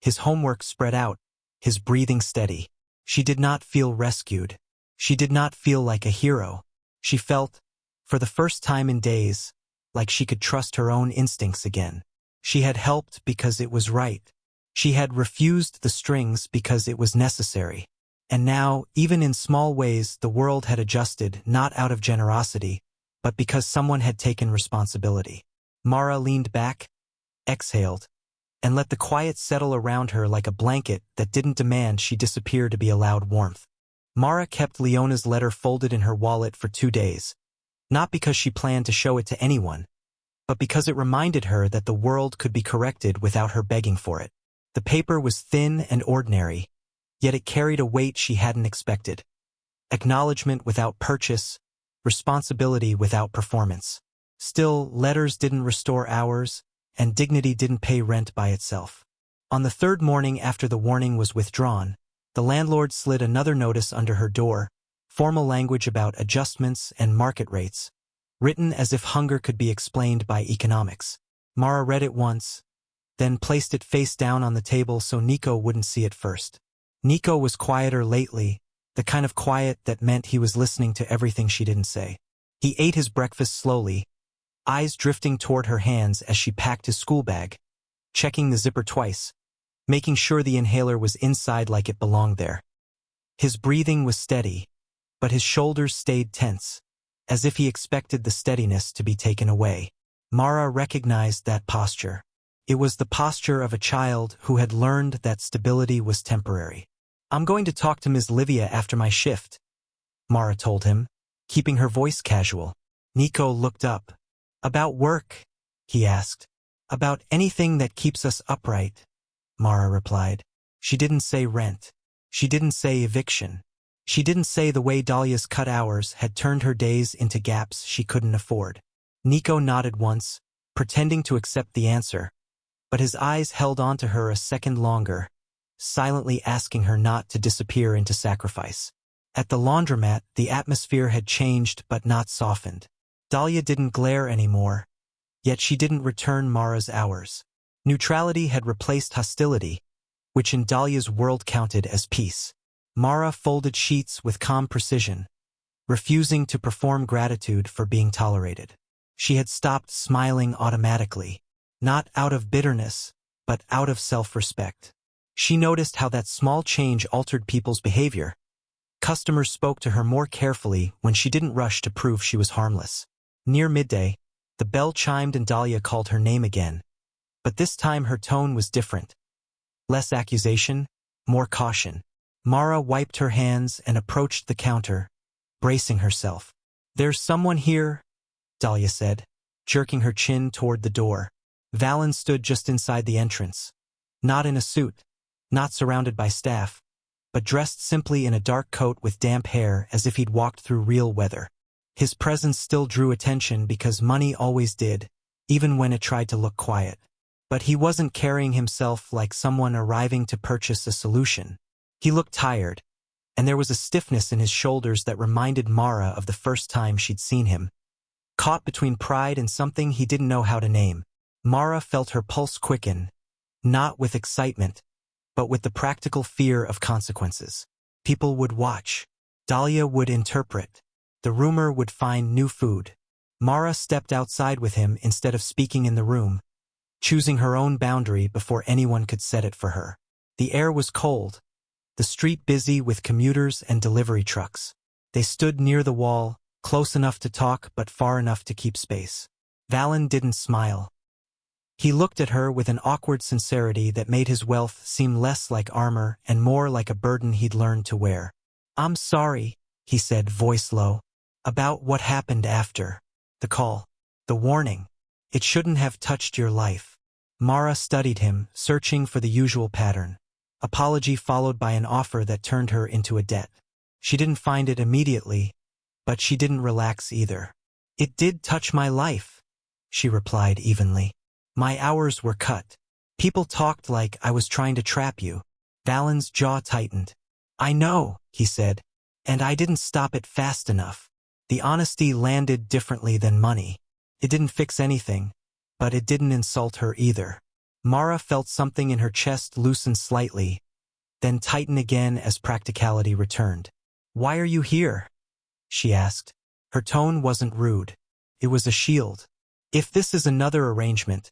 [SPEAKER 1] His homework spread out, his breathing steady. She did not feel rescued. She did not feel like a hero. She felt, for the first time in days, like she could trust her own instincts again. She had helped because it was right. She had refused the strings because it was necessary. And now, even in small ways, the world had adjusted, not out of generosity, but because someone had taken responsibility. Mara leaned back, exhaled, and let the quiet settle around her like a blanket that didn't demand she disappear to be allowed warmth. Mara kept Leona's letter folded in her wallet for 2 days, not because she planned to show it to anyone, but because it reminded her that the world could be corrected without her begging for it. The paper was thin and ordinary, yet it carried a weight she hadn't expected. Acknowledgement without purchase, responsibility without performance. Still, letters didn't restore hours, and dignity didn't pay rent by itself. On the 3rd morning after the warning was withdrawn, the landlord slid another notice under her door, formal language about adjustments and market rates, written as if hunger could be explained by economics. Mara read it once, then placed it face down on the table so Nico wouldn't see it first. Nico was quieter lately, the kind of quiet that meant he was listening to everything she didn't say. He ate his breakfast slowly, eyes drifting toward her hands as she packed his school bag. checking the zipper twice, making sure the inhaler was inside like it belonged there. His breathing was steady, but his shoulders stayed tense, as if he expected the steadiness to be taken away. Mara recognized that posture. It was the posture of a child who had learned that stability was temporary. "I'm going to talk to Ms. Livia after my shift," Mara told him, keeping her voice casual. Nico looked up. "About work?" he asked. "About anything that keeps us upright," Mara replied. She didn't say rent. She didn't say eviction. She didn't say the way Dahlia's cut hours had turned her days into gaps she couldn't afford. Nico nodded once, pretending to accept the answer, but his eyes held on to her a second longer, silently asking her not to disappear into sacrifice. At the laundromat, the atmosphere had changed but not softened. Dahlia didn't glare anymore, yet she didn't return Mara's hours. Neutrality had replaced hostility, which in Dahlia's world counted as peace. Mara folded sheets with calm precision, refusing to perform gratitude for being tolerated. She had stopped smiling automatically, not out of bitterness, but out of self-respect. She noticed how that small change altered people's behavior. Customers spoke to her more carefully when she didn't rush to prove she was harmless. Near midday, the bell chimed and Dahlia called her name again, but this time her tone was different. Less accusation, more caution. Mara wiped her hands and approached the counter, bracing herself. "There's someone here," Dahlia said, jerking her chin toward the door. Valen stood just inside the entrance. Not in a suit, not surrounded by staff, but dressed simply in a dark coat with damp hair as if he'd walked through real weather. His presence still drew attention because money always did, even when it tried to look quiet. But he wasn't carrying himself like someone arriving to purchase a solution. He looked tired, and there was a stiffness in his shoulders that reminded Mara of the first time she'd seen him. Caught between pride and something he didn't know how to name, Mara felt her pulse quicken, not with excitement, but with the practical fear of consequences. People would watch. Dahlia would interpret. The rumor would find new food. Mara stepped outside with him instead of speaking in the room, choosing her own boundary before anyone could set it for her. The air was cold, the street busy with commuters and delivery trucks. They stood near the wall, close enough to talk but far enough to keep space. Valen didn't smile. He looked at her with an awkward sincerity that made his wealth seem less like armor and more like a burden he'd learned to wear. "I'm sorry," he said, voice low, "about what happened after the call. The warning. It shouldn't have touched your life." Mara studied him, searching for the usual pattern. Apology followed by an offer that turned her into a debt. She didn't find it immediately, but she didn't relax either. "It did touch my life," she replied evenly. "My hours were cut. People talked like I was trying to trap you." Valen's jaw tightened. "I know," he said, "and I didn't stop it fast enough." The honesty landed differently than money. It didn't fix anything, but it didn't insult her either. Mara felt something in her chest loosen slightly, then tighten again as practicality returned. "Why are you here?" she asked. Her tone wasn't rude. It was a shield. "If this is another arrangement,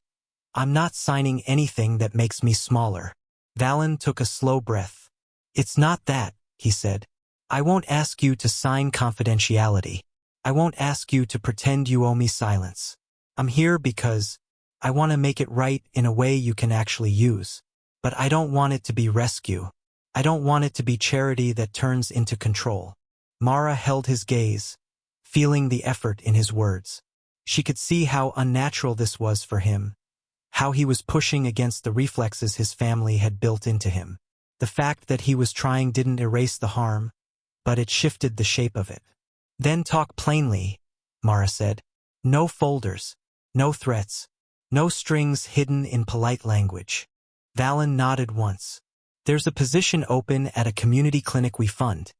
[SPEAKER 1] I'm not signing anything that makes me smaller." Valen took a slow breath. "It's not that," he said. "I won't ask you to sign confidentiality. I won't ask you to pretend you owe me silence. I'm here because I want to make it right in a way you can actually use. But I don't want it to be rescue. I don't want it to be charity that turns into control." Mara held his gaze, feeling the effort in his words. She could see how unnatural this was for him, how he was pushing against the reflexes his family had built into him. The fact that he was trying didn't erase the harm, but it shifted the shape of it. "Then talk plainly," Mara said. "No folders, no threats, no strings hidden in polite language." Valen nodded once. "There's a position open at a community clinic we fund,"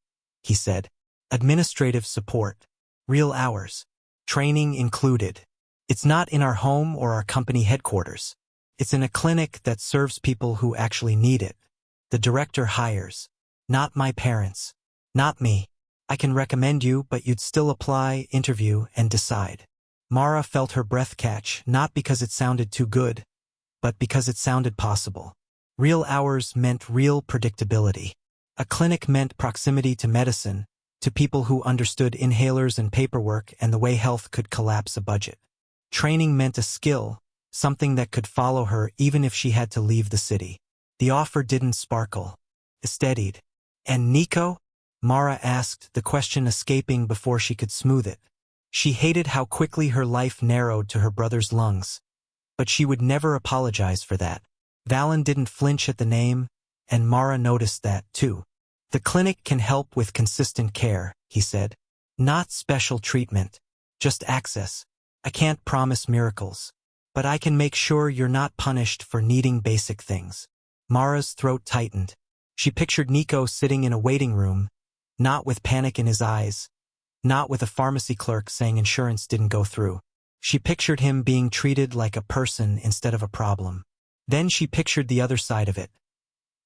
[SPEAKER 1] he said. "Administrative support, real hours, training included. It's not in our home or our company headquarters. It's in a clinic that serves people who actually need it. The director hires. Not my parents. Not me. I can recommend you, but you'd still apply, interview, and decide." Mara felt her breath catch, not because it sounded too good, but because it sounded possible. Real hours meant real predictability. A clinic meant proximity to medicine, to people who understood inhalers and paperwork and the way health could collapse a budget. Training meant a skill, something that could follow her even if she had to leave the city. The offer didn't sparkle. It steadied. And Nico? Mara asked, the question escaping before she could smooth it. She hated how quickly her life narrowed to her brother's lungs. But she would never apologize for that. Valen didn't flinch at the name, and Mara noticed that, too. The clinic can help with consistent care, he said. Not special treatment. Just access. I can't promise miracles. But I can make sure you're not punished for needing basic things. Mara's throat tightened. She pictured Nico sitting in a waiting room, not with panic in his eyes, not with a pharmacy clerk saying insurance didn't go through. She pictured him being treated like a person instead of a problem. Then she pictured the other side of it.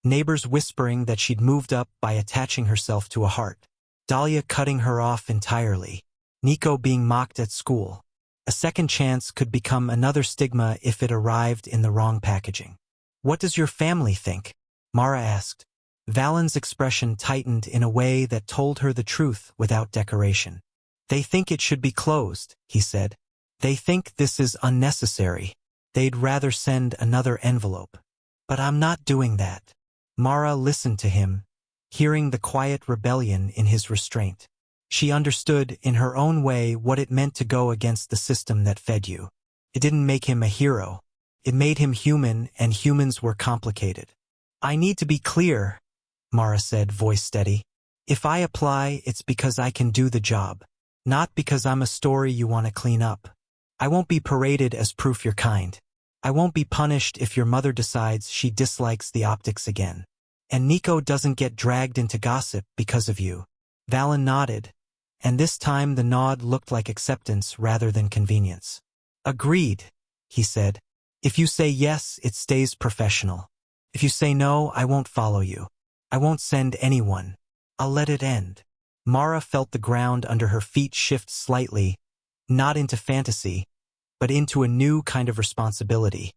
[SPEAKER 1] Neighbors whispering that she'd moved up by attaching herself to a heart. Dahlia cutting her off entirely. Nico being mocked at school. A second chance could become another stigma if it arrived in the wrong packaging. What does your family think? Mara asked. Valen's expression tightened in a way that told her the truth without decoration. They think it should be closed, he said. They think this is unnecessary. They'd rather send another envelope. But I'm not doing that. Mara listened to him, hearing the quiet rebellion in his restraint. She understood, in her own way, what it meant to go against the system that fed you. It didn't make him a hero. It made him human, and humans were complicated. I need to be clear, Mara said, voice steady. If I apply, it's because I can do the job. Not because I'm a story you want to clean up. I won't be paraded as proof you're kind. I won't be punished if your mother decides she dislikes the optics again. And Nico doesn't get dragged into gossip because of you. Valen nodded, and this time the nod looked like acceptance rather than convenience. Agreed, he said. If you say yes, it stays professional. If you say no, I won't follow you. I won't send anyone. I'll let it end. Mara felt the ground under her feet shift slightly, not into fantasy, but into a new kind of responsibility.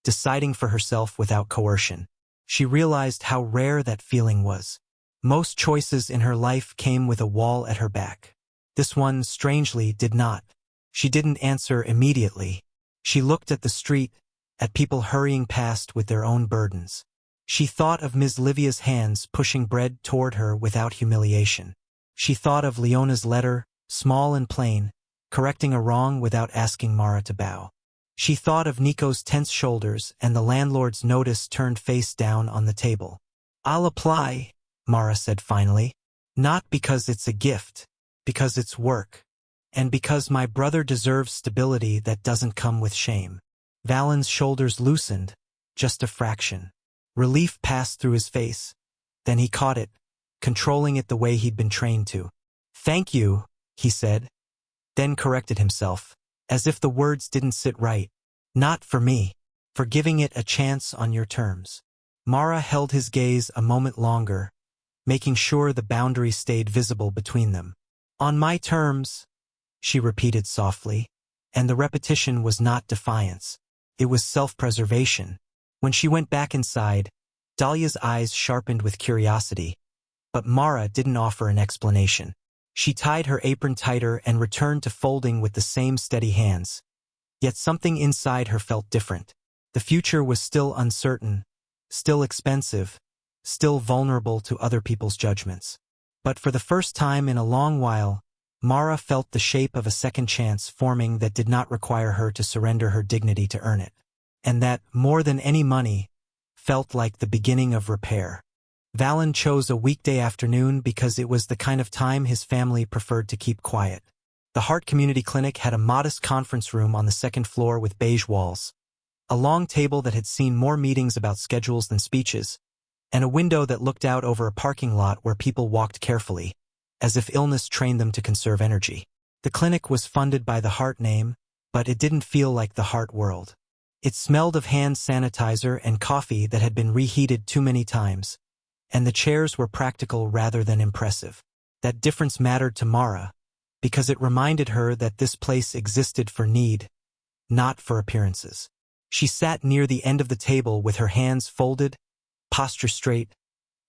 [SPEAKER 1] Deciding for herself without coercion. She realized how rare that feeling was. Most choices in her life came with a wall at her back. This one, strangely, did not. She didn't answer immediately. She looked at the street, at people hurrying past with their own burdens. She thought of Ms. Livia's hands pushing bread toward her without humiliation. She thought of Leona's letter, small and plain, correcting a wrong without asking Mara to bow. She thought of Nico's tense shoulders and the landlord's notice turned face down on the table. I'll apply, Mara said finally. Not because it's a gift, because it's work. And because my brother deserves stability that doesn't come with shame. Valen's shoulders loosened, just a fraction. Relief passed through his face. Then he caught it, controlling it the way he'd been trained to. Thank you, he said. Then corrected himself, as if the words didn't sit right. Not for me. For giving it a chance on your terms. Mara held his gaze a moment longer, making sure the boundary stayed visible between them. On my terms, she repeated softly, and the repetition was not defiance. It was self-preservation. When she went back inside, Dahlia's eyes sharpened with curiosity, but Mara didn't offer an explanation. She tied her apron tighter and returned to folding with the same steady hands. Yet something inside her felt different. The future was still uncertain, still expensive, still vulnerable to other people's judgments. But for the first time in a long while, Mara felt the shape of a second chance forming that did not require her to surrender her dignity to earn it. And that, more than any money, felt like the beginning of repair. Valen chose a weekday afternoon because it was the kind of time his family preferred to keep quiet. The Heart Community Clinic had a modest conference room on the second floor with beige walls, a long table that had seen more meetings about schedules than speeches, and a window that looked out over a parking lot where people walked carefully, as if illness trained them to conserve energy. The clinic was funded by the Heart name, but it didn't feel like the Heart world. It smelled of hand sanitizer and coffee that had been reheated too many times, and the chairs were practical rather than impressive. That difference mattered to Mara, because it reminded her that this place existed for need, not for appearances. She sat near the end of the table with her hands folded, posture straight,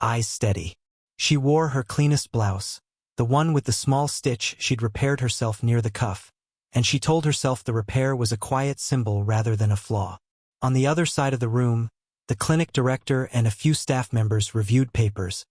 [SPEAKER 1] eyes steady. She wore her cleanest blouse, the one with the small stitch she'd repaired herself near the cuff, and she told herself the repair was a quiet symbol rather than a flaw. On the other side of the room, the clinic director and a few staff members reviewed papers,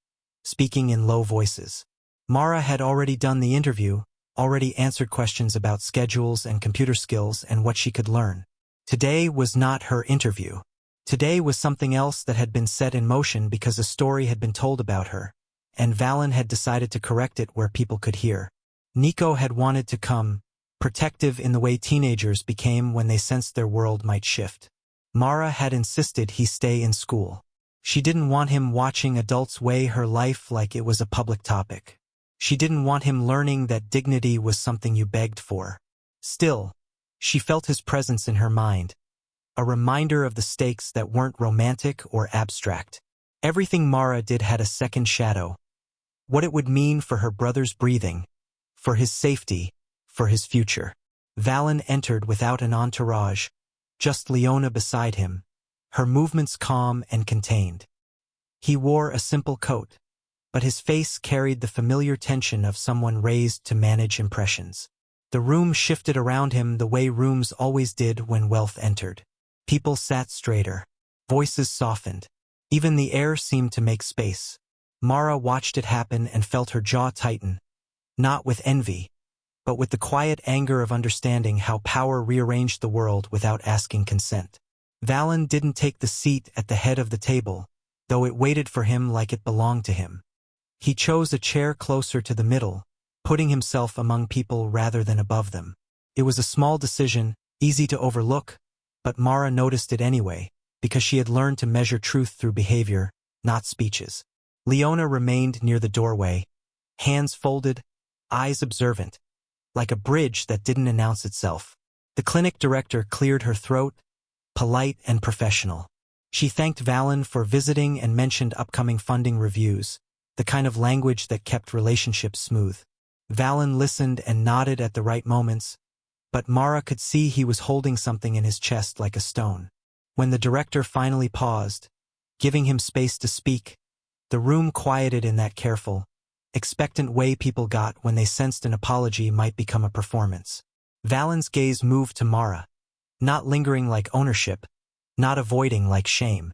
[SPEAKER 1] speaking in low voices. Mara had already done the interview, already answered questions about schedules and computer skills and what she could learn. Today was not her interview. Today was something else that had been set in motion because a story had been told about her, and Valen had decided to correct it where people could hear. Nico had wanted to come, protective in the way teenagers became when they sensed their world might shift. Mara had insisted he stay in school. She didn't want him watching adults weigh her life like it was a public topic. She didn't want him learning that dignity was something you begged for. Still, she felt his presence in her mind, a reminder of the stakes that weren't romantic or abstract. Everything Mara did had a second shadow. What it would mean for her brother's breathing, for his safety, for his future. Valen entered without an entourage, just Leona beside him, her movements calm and contained. He wore a simple coat, but his face carried the familiar tension of someone raised to manage impressions. The room shifted around him the way rooms always did when wealth entered. People sat straighter. Voices softened. Even the air seemed to make space. Mara watched it happen and felt her jaw tighten, not with envy, but with the quiet anger of understanding how power rearranged the world without asking consent. Valen didn't take the seat at the head of the table, though it waited for him like it belonged to him. He chose a chair closer to the middle, putting himself among people rather than above them. It was a small decision, easy to overlook, but Mara noticed it anyway, because she had learned to measure truth through behavior, not speeches. Leona remained near the doorway, hands folded, eyes observant, like a bridge that didn't announce itself. The clinic director cleared her throat, polite and professional. She thanked Valen for visiting and mentioned upcoming funding reviews, the kind of language that kept relationships smooth. Valen listened and nodded at the right moments, but Mara could see he was holding something in his chest like a stone. When the director finally paused, giving him space to speak, the room quieted in that careful, expectant way people got when they sensed an apology might become a performance. Valen's gaze moved to Mara, not lingering like ownership, not avoiding like shame.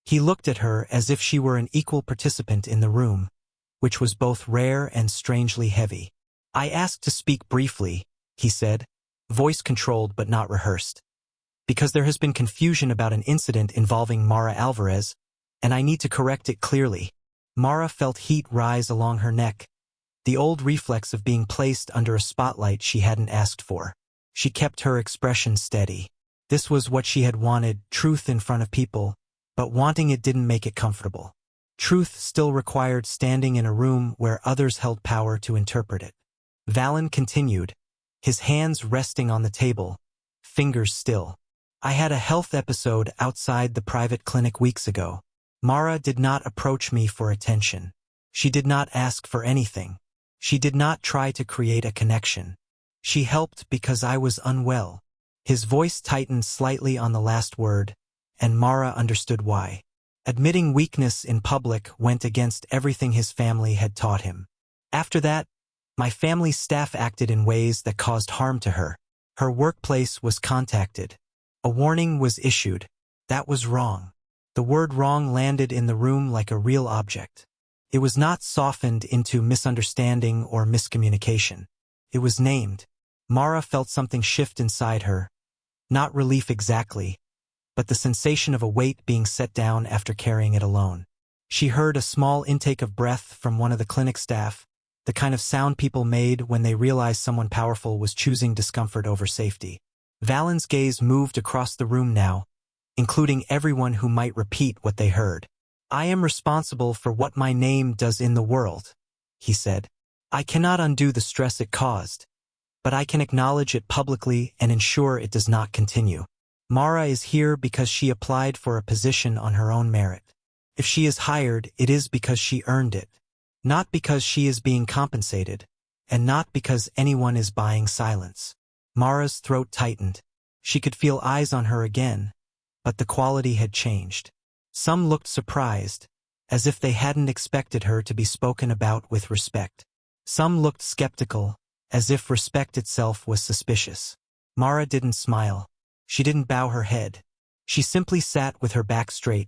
[SPEAKER 1] He looked at her as if she were an equal participant in the room, which was both rare and strangely heavy. "I asked to speak briefly," he said, voice controlled but not rehearsed, "because there has been confusion about an incident involving Mara Alvarez, and I need to correct it clearly." Mara felt heat rise along her neck, the old reflex of being placed under a spotlight she hadn't asked for. She kept her expression steady. This was what she had wanted, truth in front of people, but wanting it didn't make it comfortable. Truth still required standing in a room where others held power to interpret it. Valen continued, his hands resting on the table, fingers still. "I had a health episode outside the private clinic weeks ago. Mara did not approach me for attention. She did not ask for anything. She did not try to create a connection. She helped because I was unwell." His voice tightened slightly on the last word, and Mara understood why. Admitting weakness in public went against everything his family had taught him. "After that, my family's staff acted in ways that caused harm to her. Her workplace was contacted. A warning was issued. That was wrong." The word wrong landed in the room like a real object. It was not softened into misunderstanding or miscommunication. It was named. Mara felt something shift inside her. Not relief exactly, but the sensation of a weight being set down after carrying it alone. She heard a small intake of breath from one of the clinic staff, the kind of sound people made when they realized someone powerful was choosing discomfort over safety. Valen's gaze moved across the room now, including everyone who might repeat what they heard. "I am responsible for what my name does in the world," he said. "I cannot undo the stress it caused, but I can acknowledge it publicly and ensure it does not continue. Mara is here because she applied for a position on her own merit. If she is hired, it is because she earned it, not because she is being compensated, and not because anyone is buying silence." Mara's throat tightened. She could feel eyes on her again, but the quality had changed. Some looked surprised, as if they hadn't expected her to be spoken about with respect. Some looked skeptical, as if respect itself was suspicious. Mara didn't smile. She didn't bow her head. She simply sat with her back straight,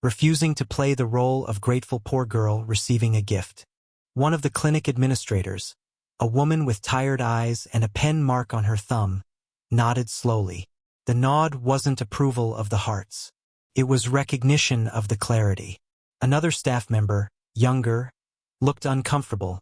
[SPEAKER 1] refusing to play the role of grateful poor girl receiving a gift. One of the clinic administrators, a woman with tired eyes and a pen mark on her thumb, nodded slowly. The nod wasn't approval of the hearts. It was recognition of the clarity. Another staff member, younger, looked uncomfortable,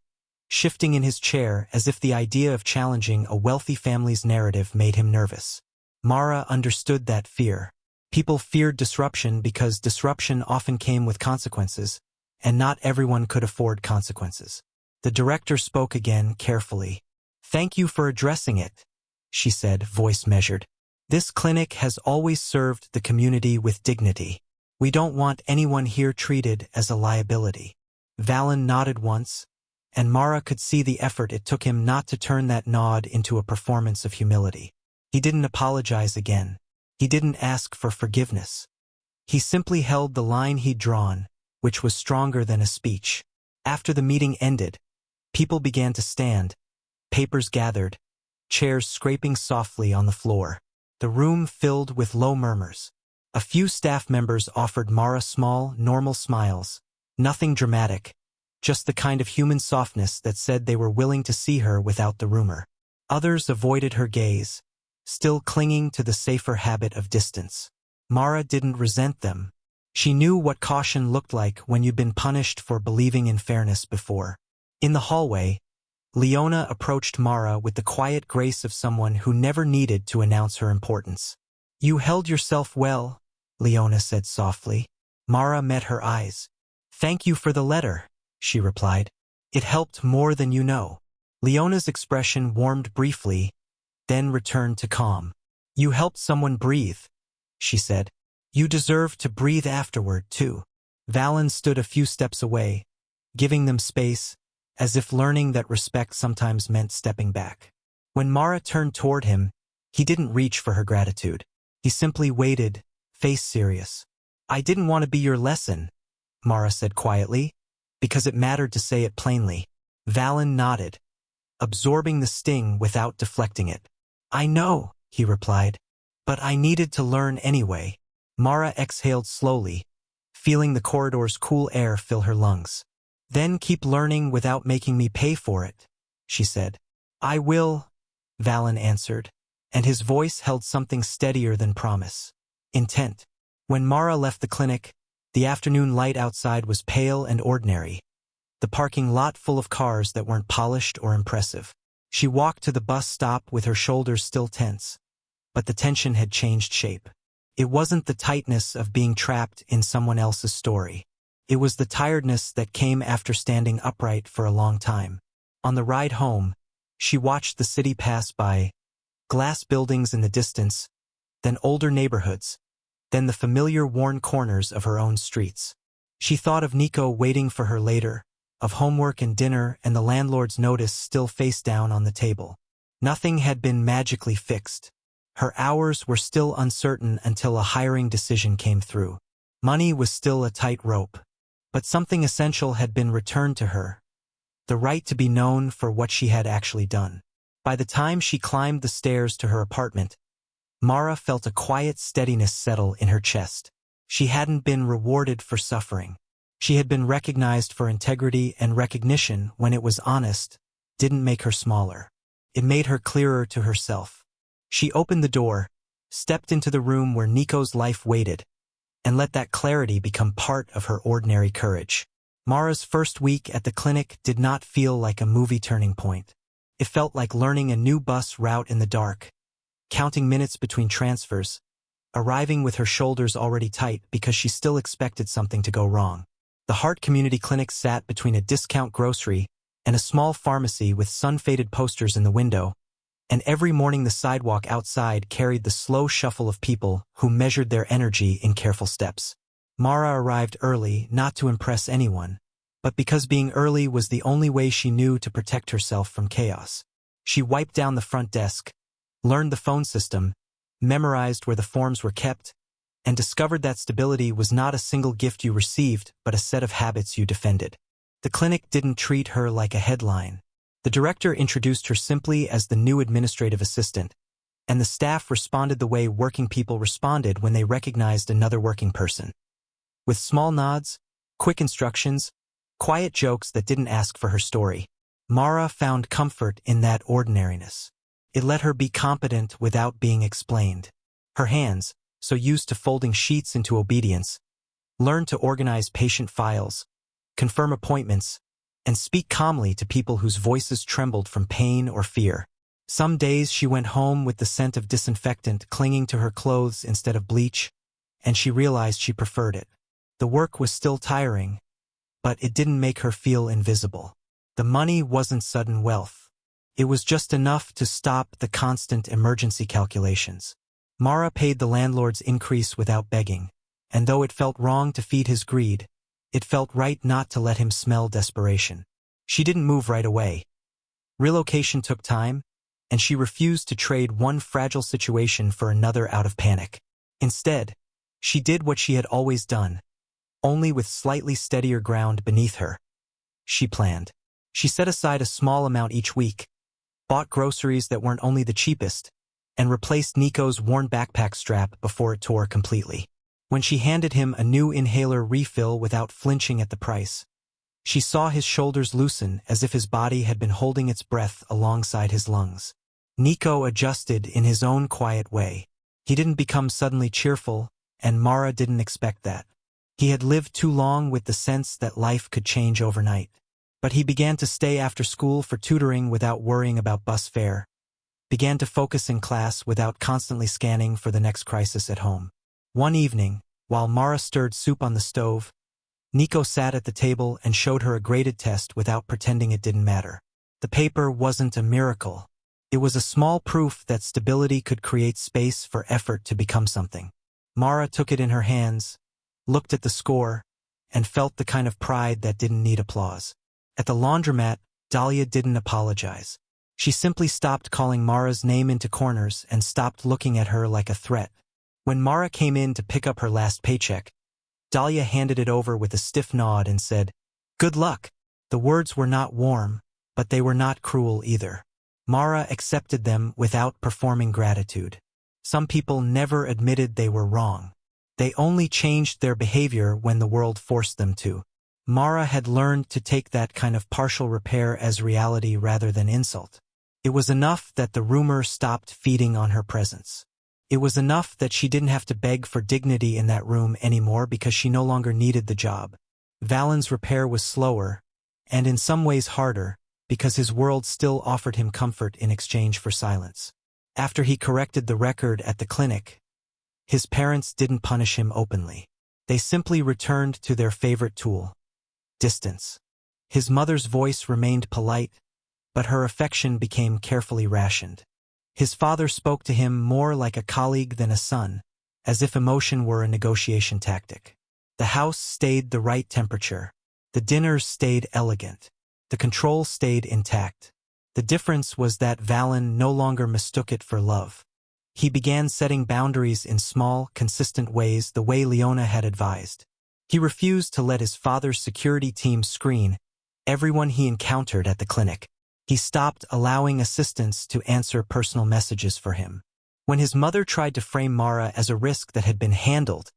[SPEAKER 1] shifting in his chair as if the idea of challenging a wealthy family's narrative made him nervous. Mara understood that fear. People feared disruption because disruption often came with consequences, and not everyone could afford consequences. The director spoke again carefully. "Thank you for addressing it," she said, voice measured. "This clinic has always served the community with dignity. We don't want anyone here treated as a liability." Valen nodded once, and Mara could see the effort it took him not to turn that nod into a performance of humility. He didn't apologize again. He didn't ask for forgiveness. He simply held the line he'd drawn, which was stronger than a speech. After the meeting ended, people began to stand, papers gathered, chairs scraping softly on the floor. The room filled with low murmurs. A few staff members offered Mara small, normal smiles. Nothing dramatic, just the kind of human softness that said they were willing to see her without the rumor. Others avoided her gaze, still clinging to the safer habit of distance. Mara didn't resent them. She knew what caution looked like when you'd been punished for believing in fairness before. In the hallway, Leona approached Mara with the quiet grace of someone who never needed to announce her importance. "You held yourself well," Leona said softly. Mara met her eyes. "Thank you for the letter," she replied. "It helped more than you know." Leona's expression warmed briefly, then returned to calm. "You helped someone breathe," she said. "You deserve to breathe afterward, too." Valen stood a few steps away, giving them space, as if learning that respect sometimes meant stepping back. When Mara turned toward him, he didn't reach for her gratitude. He simply waited, face serious. "I didn't want to be your lesson," Mara said quietly, because it mattered to say it plainly. Valen nodded, absorbing the sting without deflecting it. "I know," he replied, "but I needed to learn anyway." Mara exhaled slowly, feeling the corridor's cool air fill her lungs. "Then keep learning without making me pay for it," she said. "I will," Valen answered, and his voice held something steadier than promise. Intent. When Mara left the clinic, the afternoon light outside was pale and ordinary, the parking lot full of cars that weren't polished or impressive. She walked to the bus stop with her shoulders still tense, but the tension had changed shape. It wasn't the tightness of being trapped in someone else's story. It was the tiredness that came after standing upright for a long time. On the ride home, she watched the city pass by, glass buildings in the distance, then older neighborhoods, then the familiar worn corners of her own streets. She thought of Nico waiting for her later, of homework and dinner and the landlord's notice still face down on the table. Nothing had been magically fixed. Her hours were still uncertain until a hiring decision came through. Money was still a tight rope. But something essential had been returned to her, the right to be known for what she had actually done. By the time she climbed the stairs to her apartment, Mara felt a quiet steadiness settle in her chest. She hadn't been rewarded for suffering. She had been recognized for integrity, and recognition, when it was honest, didn't make her smaller. It made her clearer to herself. She opened the door, stepped into the room where Nico's life waited, and let that clarity become part of her ordinary courage. Mara's first week at the clinic did not feel like a movie turning point. It felt like learning a new bus route in the dark, counting minutes between transfers, arriving with her shoulders already tight because she still expected something to go wrong. The Heart Community Clinic sat between a discount grocery and a small pharmacy with sun-faded posters in the window, and every morning the sidewalk outside carried the slow shuffle of people who measured their energy in careful steps. Mara arrived early, not to impress anyone, but because being early was the only way she knew to protect herself from chaos. She wiped down the front desk, learned the phone system, memorized where the forms were kept, and discovered that stability was not a single gift you received, but a set of habits you defended. The clinic didn't treat her like a headline. The director introduced her simply as the new administrative assistant, and the staff responded the way working people responded when they recognized another working person. With small nods, quick instructions, quiet jokes that didn't ask for her story. Mara found comfort in that ordinariness. It let her be competent without being explained. Her hands, so used to folding sheets into obedience, learned to organize patient files, confirm appointments, and speak calmly to people whose voices trembled from pain or fear. Some days she went home with the scent of disinfectant clinging to her clothes instead of bleach, and she realized she preferred it. The work was still tiring, but it didn't make her feel invisible. The money wasn't sudden wealth. It was just enough to stop the constant emergency calculations. Mara paid the landlord's increase without begging, and though it felt wrong to feed his greed, it felt right not to let him smell desperation. She didn't move right away. Relocation took time, and she refused to trade one fragile situation for another out of panic. Instead, she did what she had always done, only with slightly steadier ground beneath her. She planned. She set aside a small amount each week, bought groceries that weren't only the cheapest, and replaced Nico's worn backpack strap before it tore completely. When she handed him a new inhaler refill without flinching at the price, she saw his shoulders loosen as if his body had been holding its breath alongside his lungs. Nico adjusted in his own quiet way. He didn't become suddenly cheerful, and Mara didn't expect that. He had lived too long with the sense that life could change overnight. But he began to stay after school for tutoring without worrying about bus fare, began to focus in class without constantly scanning for the next crisis at home. One evening, while Mara stirred soup on the stove, Nico sat at the table and showed her a graded test without pretending it didn't matter. The paper wasn't a miracle. It was a small proof that stability could create space for effort to become something. Mara took it in her hands, looked at the score, and felt the kind of pride that didn't need applause. At the laundromat, Dahlia didn't apologize. She simply stopped calling Mara's name into corners and stopped looking at her like a threat. When Mara came in to pick up her last paycheck, Dahlia handed it over with a stiff nod and said, "Good luck." The words were not warm, but they were not cruel either. Mara accepted them without performing gratitude. Some people never admitted they were wrong. They only changed their behavior when the world forced them to. Mara had learned to take that kind of partial repair as reality rather than insult. It was enough that the rumor stopped feeding on her presence. It was enough that she didn't have to beg for dignity in that room anymore because she no longer needed the job. Valen's repair was slower, and in some ways harder, because his world still offered him comfort in exchange for silence. After he corrected the record at the clinic, his parents didn't punish him openly. They simply returned to their favorite tool: distance. His mother's voice remained polite, but her affection became carefully rationed. His father spoke to him more like a colleague than a son, as if emotion were a negotiation tactic. The house stayed the right temperature. The dinners stayed elegant. The control stayed intact. The difference was that Valen no longer mistook it for love. He began setting boundaries in small, consistent ways the way Leona had advised. He refused to let his father's security team screen everyone he encountered at the clinic. He stopped allowing assistants to answer personal messages for him. When his mother tried to frame Mara as a risk that had been handled,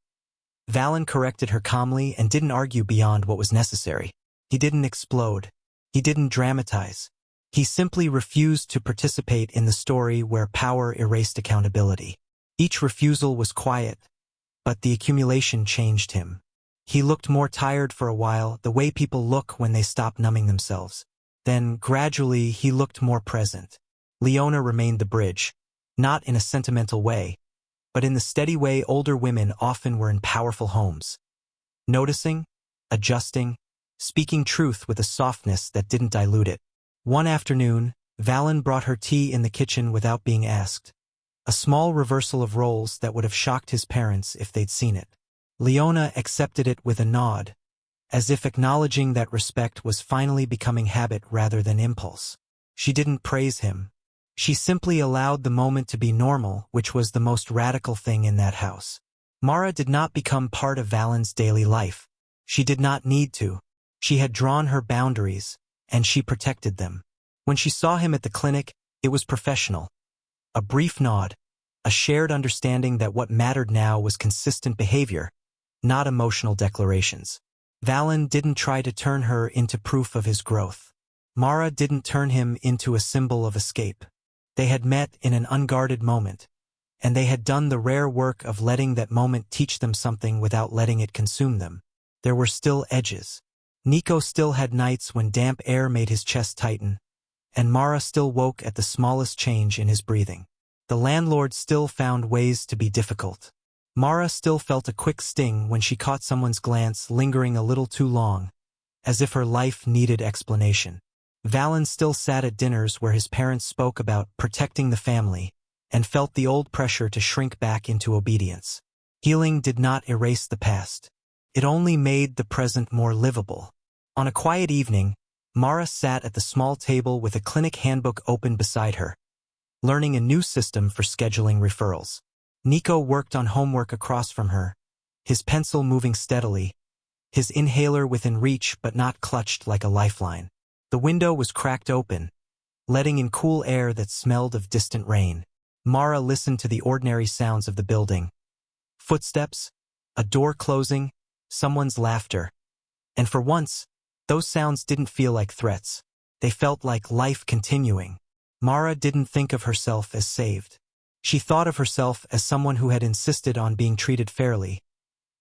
[SPEAKER 1] Valen corrected her calmly and didn't argue beyond what was necessary. He didn't explode. He didn't dramatize. He simply refused to participate in the story where power erased accountability. Each refusal was quiet, but the accumulation changed him. He looked more tired for a while, the way people look when they stop numbing themselves. Then, gradually, he looked more present. Leona remained the bridge, not in a sentimental way, but in the steady way older women often were in powerful homes. Noticing, adjusting, speaking truth with a softness that didn't dilute it. One afternoon, Valen brought her tea in the kitchen without being asked. A small reversal of roles that would have shocked his parents if they'd seen it. Leona accepted it with a nod, as if acknowledging that respect was finally becoming habit rather than impulse. She didn't praise him. She simply allowed the moment to be normal, which was the most radical thing in that house. Mara did not become part of Valen's daily life. She did not need to. She had drawn her boundaries, and she protected them. When she saw him at the clinic, it was professional. A brief nod, a shared understanding that what mattered now was consistent behavior, not emotional declarations. Valen didn't try to turn her into proof of his growth. Mara didn't turn him into a symbol of escape. They had met in an unguarded moment, and they had done the rare work of letting that moment teach them something without letting it consume them. There were still edges. Nico still had nights when damp air made his chest tighten, and Mara still woke at the smallest change in his breathing. The landlord still found ways to be difficult. Mara still felt a quick sting when she caught someone's glance lingering a little too long, as if her life needed explanation. Valen still sat at dinners where his parents spoke about protecting the family, and felt the old pressure to shrink back into obedience. Healing did not erase the past. It only made the present more livable. On a quiet evening, Mara sat at the small table with a clinic handbook open beside her, learning a new system for scheduling referrals. Nico worked on homework across from her, his pencil moving steadily, his inhaler within reach but not clutched like a lifeline. The window was cracked open, letting in cool air that smelled of distant rain. Mara listened to the ordinary sounds of the building. Footsteps, a door closing, someone's laughter. And for once, those sounds didn't feel like threats. They felt like life continuing. Mara didn't think of herself as saved. She thought of herself as someone who had insisted on being treated fairly,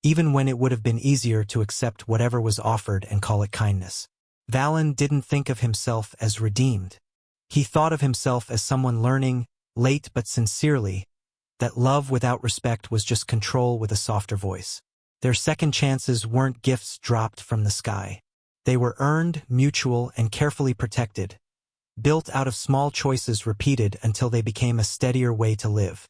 [SPEAKER 1] even when it would have been easier to accept whatever was offered and call it kindness. Valen didn't think of himself as redeemed. He thought of himself as someone learning, late but sincerely, that love without respect was just control with a softer voice. Their second chances weren't gifts dropped from the sky. They were earned, mutual, and carefully protected, built out of small choices repeated until they became a steadier way to live.